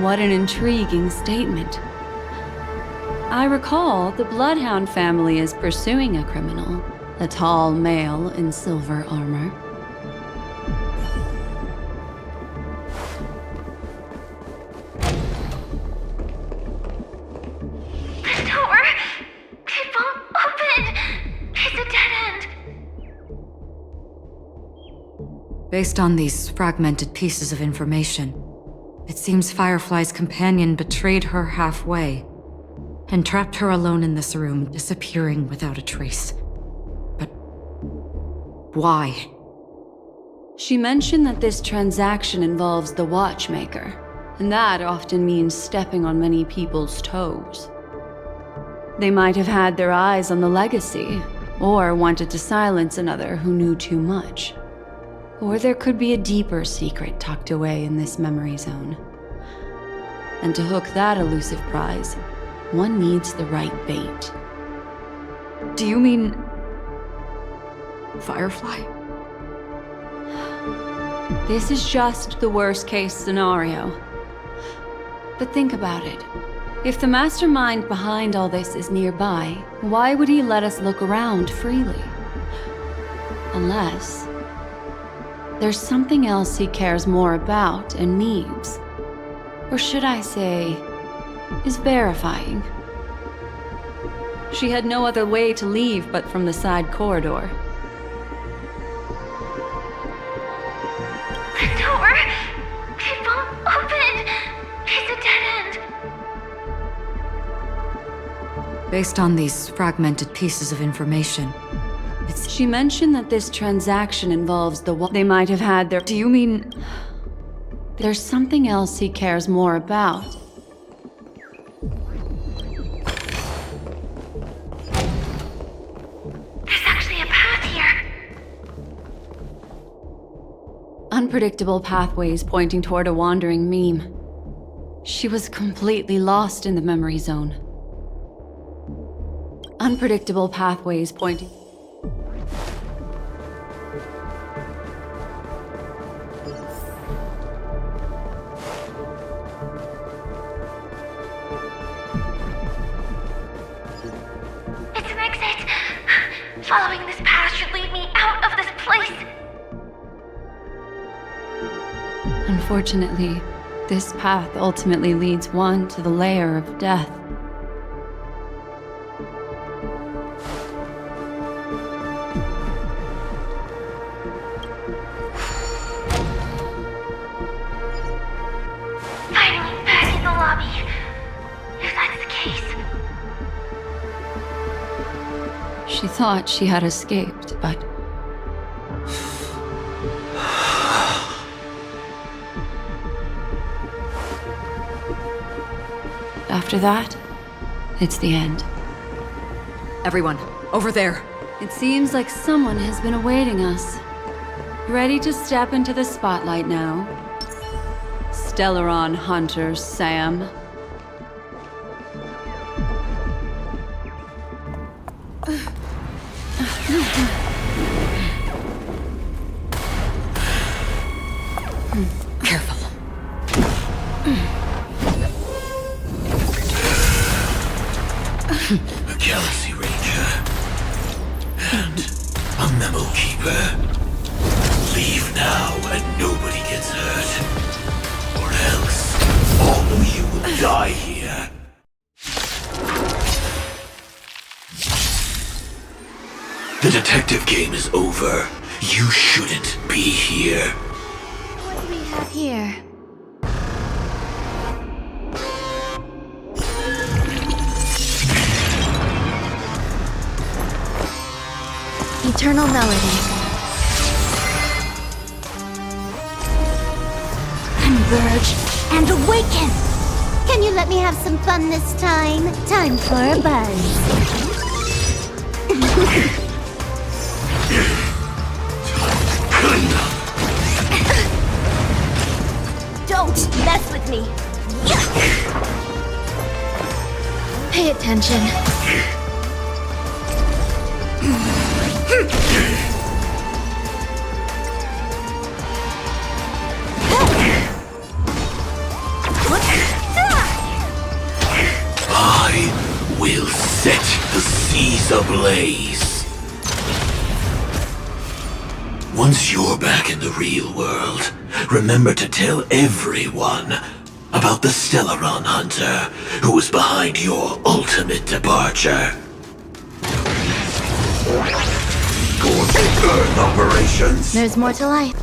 What an intriguing statement. I recall the Bloodhound family is pursuing a criminal, a tall male in silver armor. The door! It won't open! It's a dead end! based on these fragmented pieces of information, it seems Firefly's companion betrayed her halfway and trapped her alone in this room, disappearing without a trace. But why? She mentioned that this transaction involves the Watchmaker, and that often means stepping on many people's toes. They might have had their eyes on the legacy, or wanted to silence another who knew too much. Or there could be a deeper secret tucked away in this memory zone. And to hook that elusive prize, one needs the right bait. Do you mean... Firefly? This is just the worst-case scenario. But think about it. If the mastermind behind all this is nearby, why would he let us look around freely? Unless... there's something else he cares more about and needs. Or should I say, is verifying. She had no other way to leave but from the side corridor. The door! It won't open! It's a dead end! Based on these fragmented pieces of information, She mentioned that this transaction involves the they might have had their... Do you mean... There's something else he cares more about. There's actually a path here. Unpredictable pathways pointing toward a wandering meme. She was completely lost in the memory zone. Unpredictable pathways pointing... It's an exit. Following this path should lead me out of this place. Unfortunately, this path ultimately leads one to the lair of death. Finally back in the lobby. If that's the case. She thought she had escaped, but... After that, it's the end. Everyone, over there. It seems like someone has been awaiting us. Ready to step into the spotlight now? Stellaron Hunter Sam. Careful. A Galaxy Ranger. And a Memo Keeper. Leave now and nobody gets hurt. Or else, all of you will die here. The detective game is over. You shouldn't be here. What do we have here? Eternal Melody. Converge and awaken! Can you let me have some fun this time? Time for a buzz. Don't mess with me! Pay attention. I will set the seas ablaze. Once you're back in the real world, remember to tell everyone about the Stellaron Hunter who was behind your ultimate departure. Earth operations. There's more to life.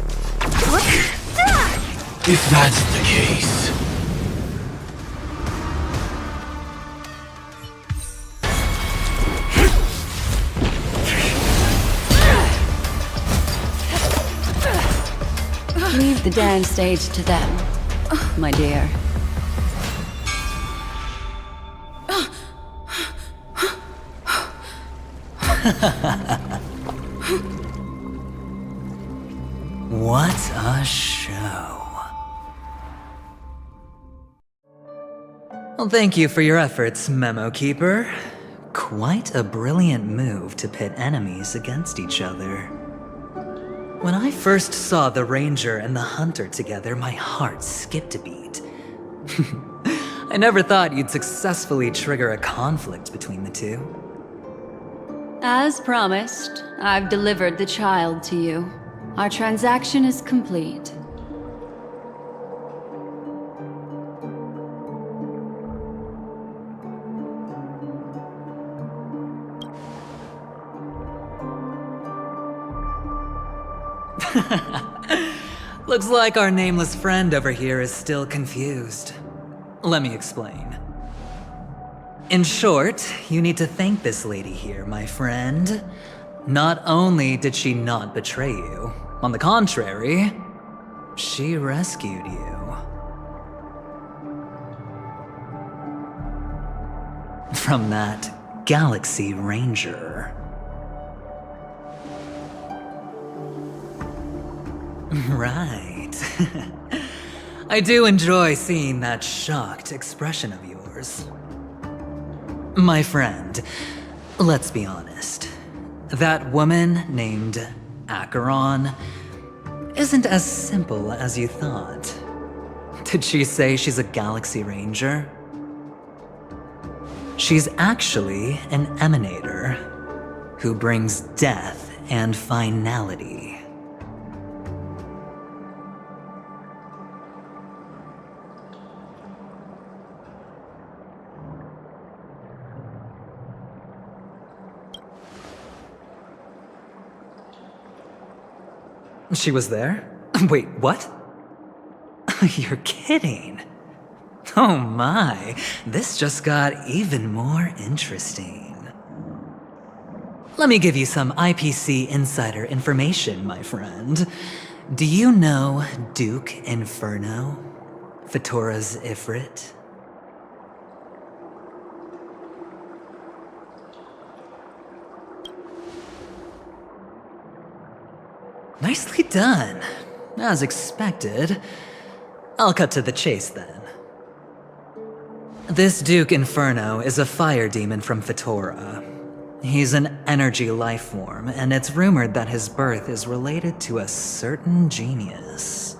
If that's the case, Leave the dance stage to them, my dear. What a show. Well, thank you for your efforts, Memo Keeper. Quite a brilliant move to pit enemies against each other. When I first saw the Ranger and the Hunter together, my heart skipped a beat. I never thought you'd successfully trigger a conflict between the two. As promised, I've delivered the child to you. Our transaction is complete. Looks like our nameless friend over here is still confused. Let me explain. In short, you need to thank this lady here, my friend. Not only did she not betray you, on the contrary, she rescued you. From that Galaxy Ranger. Right. I do enjoy seeing that shocked expression of yours. My friend, let's be honest. That woman named Acheron isn't as simple as you thought. Did she say she's a Galaxy Ranger? She's actually an emanator who brings death and finality. She was there? Wait, what? You're kidding. Oh my, this just got even more interesting. Let me give you some IPC insider information, my friend. Do you know Duke Inferno? Fatora's Ifrit? Nicely done. As expected. I'll cut to the chase then. This Duke Inferno is a fire demon from Fatora. He's an energy life form, and it's rumored that his birth is related to a certain genius.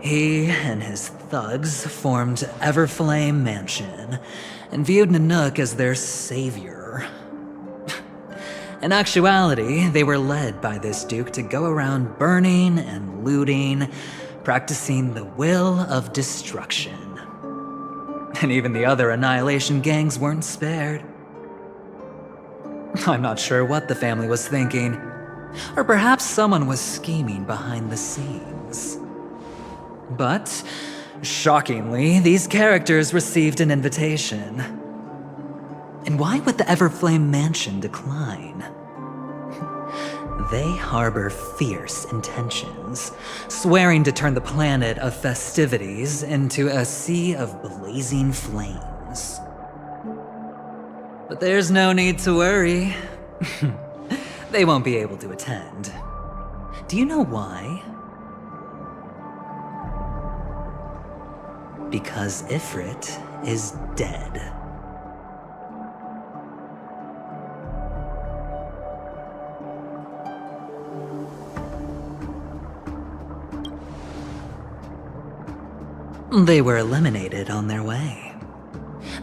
He and his thugs formed Everflame Mansion, and viewed Nanook as their savior. In actuality, they were led by this Duke to go around burning and looting, practicing the will of destruction. And even the other Annihilation gangs weren't spared. I'm not sure what the family was thinking, or perhaps someone was scheming behind the scenes. But, shockingly, these characters received an invitation. And why would the Everflame Mansion decline? They harbor fierce intentions, swearing to turn the planet of festivities into a sea of blazing flames. But there's no need to worry. They won't be able to attend. Do you know why? Because Ifrit is dead. They were eliminated on their way.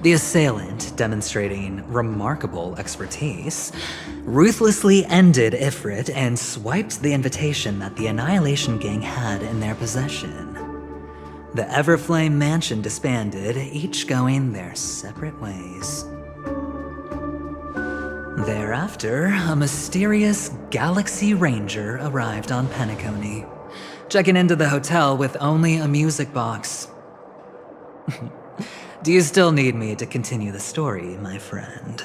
The assailant, demonstrating remarkable expertise, ruthlessly ended Ifrit and swiped the invitation that the Annihilation Gang had in their possession. The Everflame Mansion disbanded, each going their separate ways. Thereafter, a mysterious Galaxy Ranger arrived on Penacony, checking into the hotel with only a music box. Do you still need me to continue the story, my friend?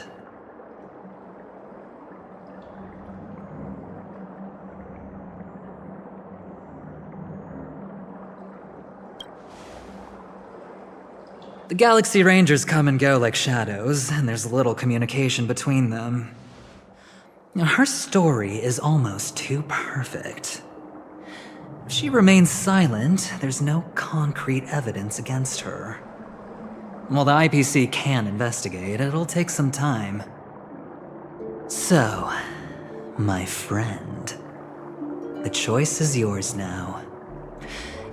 The Galaxy Rangers come and go like shadows, and there's little communication between them. Her story is almost too perfect. If she remains silent, there's no concrete evidence against her. While the IPC can investigate, it'll take some time. So, my friend, the choice is yours now.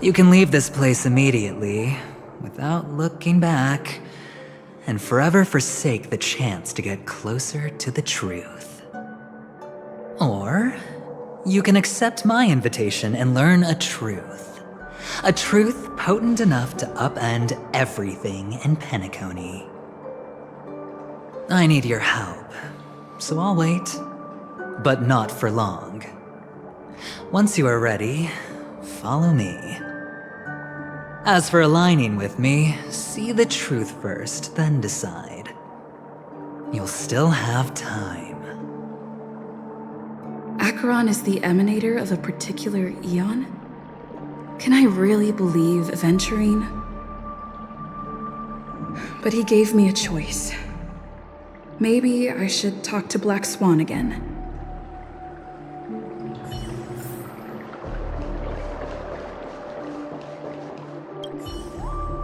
You can leave this place immediately, without looking back, and forever forsake the chance to get closer to the truth. Or, you can accept my invitation and learn a truth. A truth potent enough to upend everything in Penacony. I need your help, so I'll wait, but not for long. Once you are ready, follow me. As for aligning with me, see the truth first, then decide. You'll still have time. Acheron is the emanator of a particular eon? Can I really believe Aventurine? But he gave me a choice. Maybe I should talk to Black Swan again.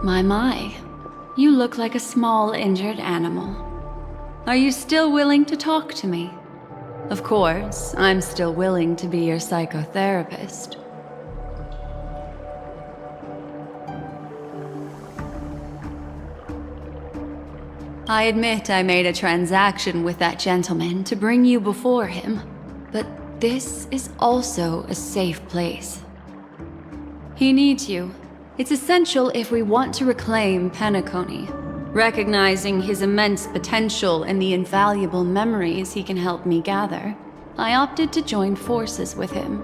My. You look like a small injured animal. Are you still willing to talk to me? Of course, I'm still willing to be your psychotherapist. I admit I made a transaction with that gentleman to bring you before him, but this is also a safe place. He needs you. It's essential if we want to reclaim Penacony. Recognizing his immense potential and the invaluable memories he can help me gather, I opted to join forces with him.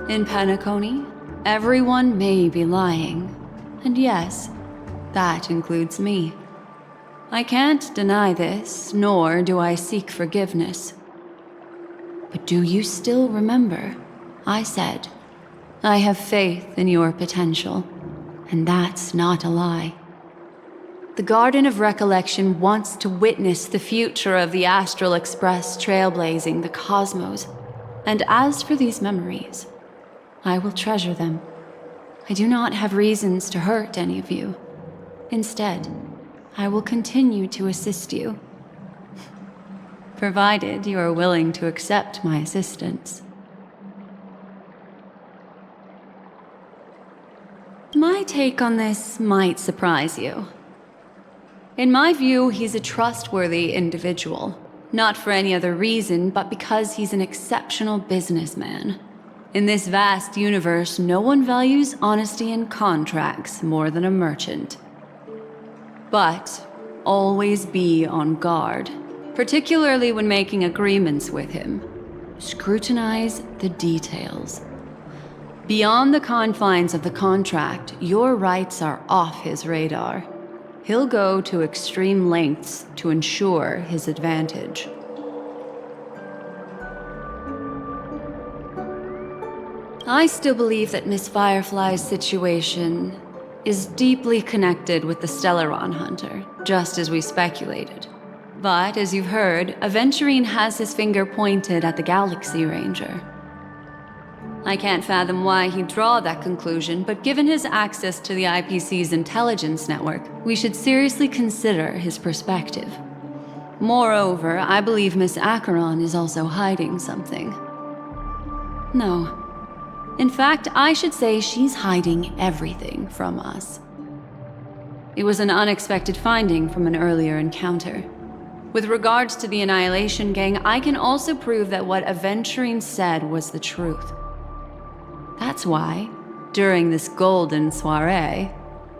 In Penacony, everyone may be lying, and yes, that includes me. I can't deny this, nor do I seek forgiveness. But do you still remember? I said, I have faith in your potential, and that's not a lie. The Garden of Recollection wants to witness the future of the Astral Express trailblazing the cosmos, and as for these memories, I will treasure them. I do not have reasons to hurt any of you. Instead, I will continue to assist you, provided you are willing to accept my assistance. My take on this might surprise you. In my view, he's a trustworthy individual, not for any other reason, but because he's an exceptional businessman. In this vast universe, no one values honesty in contracts more than a merchant. But always be on guard, particularly when making agreements with him. Scrutinize the details. Beyond the confines of the contract, your rights are off his radar. He'll go to extreme lengths to ensure his advantage. I still believe that Miss Firefly's situation is deeply connected with the Stellaron Hunter, just as we speculated. But, as you've heard, Aventurine has his finger pointed at the Galaxy Ranger. I can't fathom why he'd draw that conclusion, but given his access to the IPC's intelligence network, we should seriously consider his perspective. Moreover, I believe Miss Acheron is also hiding something. No. In fact, I should say she's hiding everything from us. It was an unexpected finding from an earlier encounter. With regards to the Annihilation Gang, I can also prove that what Aventurine said was the truth. That's why, during this golden soiree,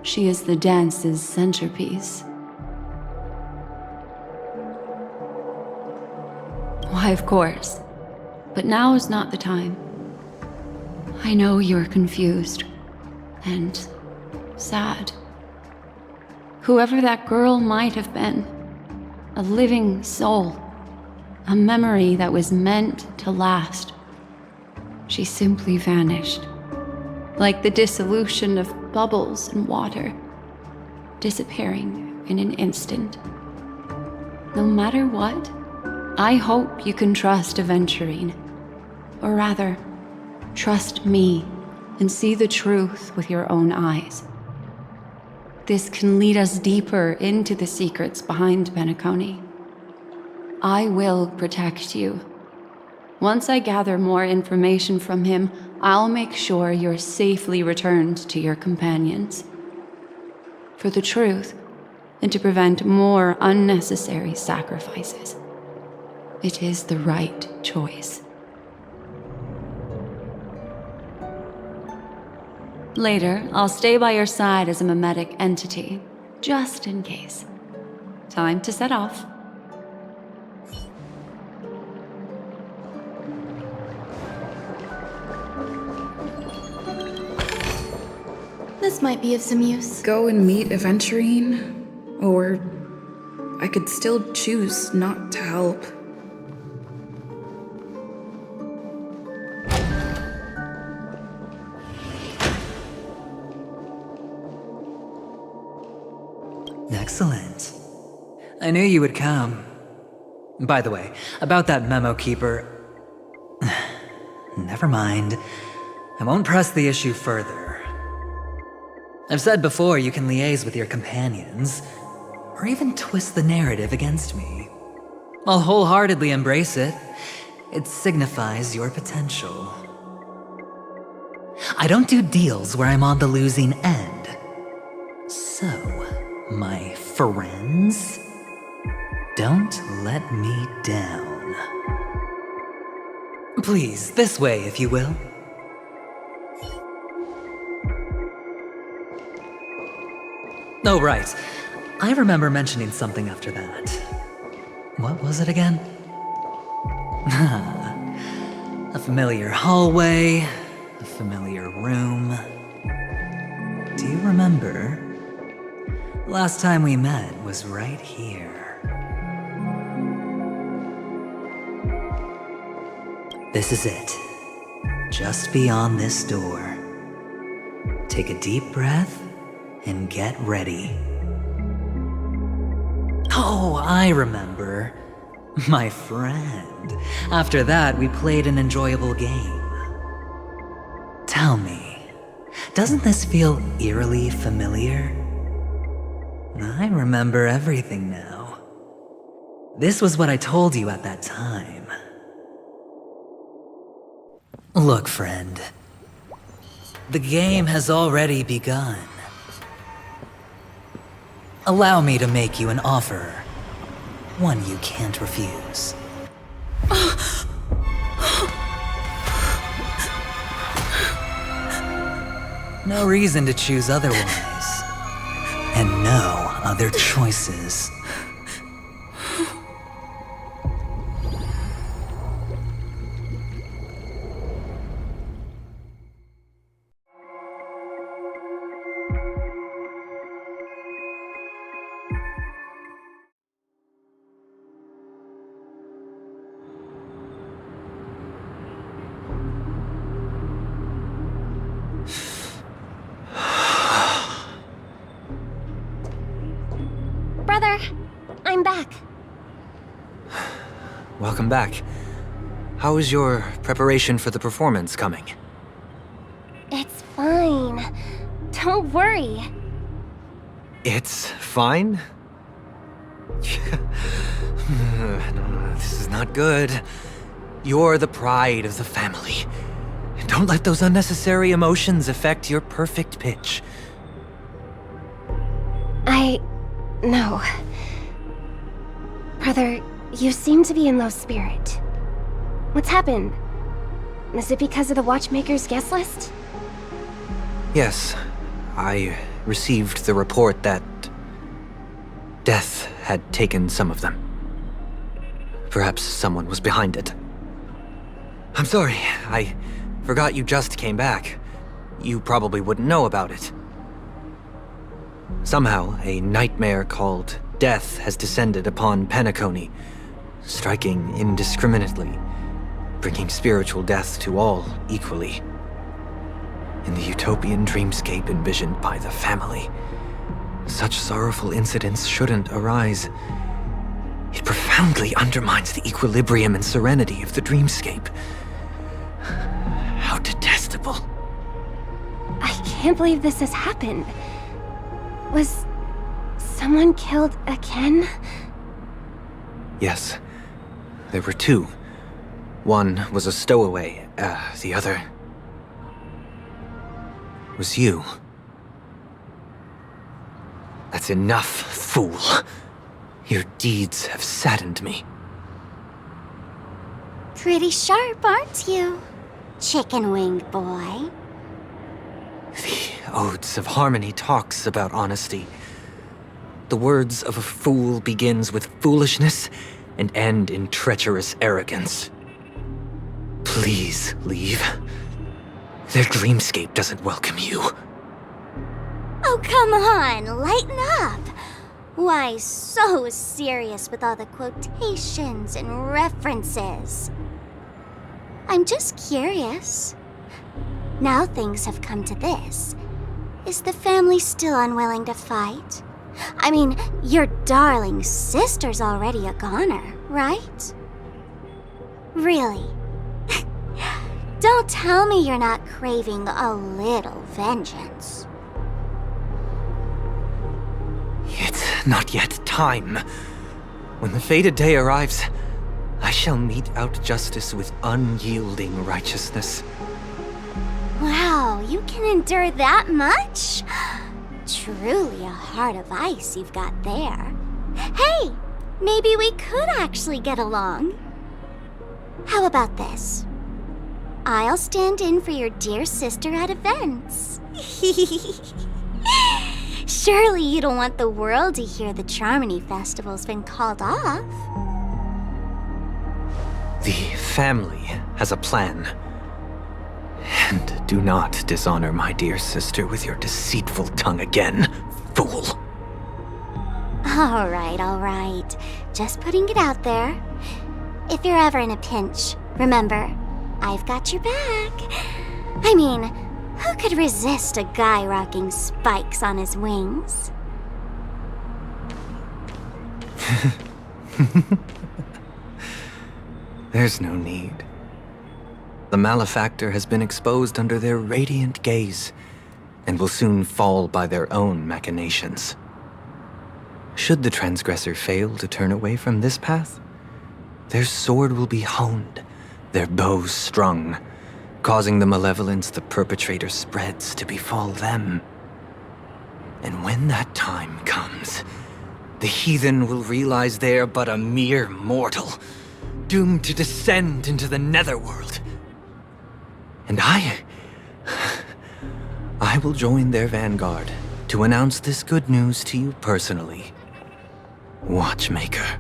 she is the dance's centerpiece. Why, of course. But now is not the time. I know you're confused and sad. Whoever that girl might have been, a living soul, a memory that was meant to last. She simply vanished, like the dissolution of bubbles in water, disappearing in an instant. No matter what, I hope you can trust Aventurine, or rather, trust me and see the truth with your own eyes. This can lead us deeper into the secrets behind Penacony. I will protect you. Once I gather more information from him, I'll make sure you're safely returned to your companions. For the truth, and to prevent more unnecessary sacrifices. It is the right choice. Later, I'll stay by your side as a mimetic entity, just in case. Time to set off. This might be of some use. Go and meet Aventurine, or I could still choose not to help. Excellent. I knew you would come. By the way, about that memo keeper... Never mind. I won't press the issue further. I've said before you can liaise with your companions, or even twist the narrative against me. I'll wholeheartedly embrace it. It signifies your potential. I don't do deals where I'm on the losing end. So, my friends, don't let me down. Please, this way, if you will. Oh, right. I remember mentioning something after that. What was it again? A familiar hallway, a familiar room. Do you remember? Last time we met was right here. This is it. Just beyond this door. Take a deep breath and get ready. Oh, I remember. My friend. After that, we played an enjoyable game. Tell me, doesn't this feel eerily familiar? I remember everything now. This was what I told you at that time. Look, friend. The game has already begun. Allow me to make you an offer. One you can't refuse. No reason to choose otherwise. And no other choices. Brother, I'm back. Welcome back. How is your preparation for the performance coming? It's fine. Don't worry. It's fine? No, this is not good. You're the pride of the family. Don't let those unnecessary emotions affect your perfect pitch. No. Brother, you seem to be in low spirit. What's happened? Is it because of the Watchmaker's guest list? Yes, I received the report that death had taken some of them. Perhaps someone was behind it. I'm sorry, I forgot you just came back. You probably wouldn't know about it. Somehow, a nightmare called death has descended upon Penacony, striking indiscriminately, bringing spiritual death to all equally. In the utopian dreamscape envisioned by the family, such sorrowful incidents shouldn't arise. It profoundly undermines the equilibrium and serenity of the dreamscape. How detestable. I can't believe this has happened. Was someone killed again? Yes, there were two. One was a stowaway, the other was you. That's enough, fool. Your deeds have saddened me. Pretty sharp, aren't you, chicken-winged boy? The Odes of Harmony talks about honesty. The words of a fool begins with foolishness and end in treacherous arrogance. Please leave. Their dreamscape doesn't welcome you. Oh, come on, lighten up. Why so serious with all the quotations and references? I'm just curious. Now things have come to this. Is the family still unwilling to fight? I mean, your darling sister's already a goner, right? Really? Don't tell me you're not craving a little vengeance. not yet time. When the fated day arrives, I shall mete out justice with unyielding righteousness. Wow, you can endure that much? Truly a heart of ice you've got there. Hey, maybe we could actually get along. How about this? I'll stand in for your dear sister at events. Surely you don't want the world to hear the Charmony Festival's been called off. The family has a plan. And do not dishonor my dear sister with your deceitful tongue again, fool. All right. Just putting it out there. If you're ever in a pinch, remember, I've got your back. I mean, who could resist a guy rocking spikes on his wings? There's no need. The malefactor has been exposed under their radiant gaze, and will soon fall by their own machinations. Should the transgressor fail to turn away from this path, their sword will be honed, their bow strung, causing the malevolence the perpetrator spreads to befall them. And when that time comes, the heathen will realize they're but a mere mortal, doomed to descend into the netherworld. And I will join their vanguard to announce this good news to you personally, Watchmaker.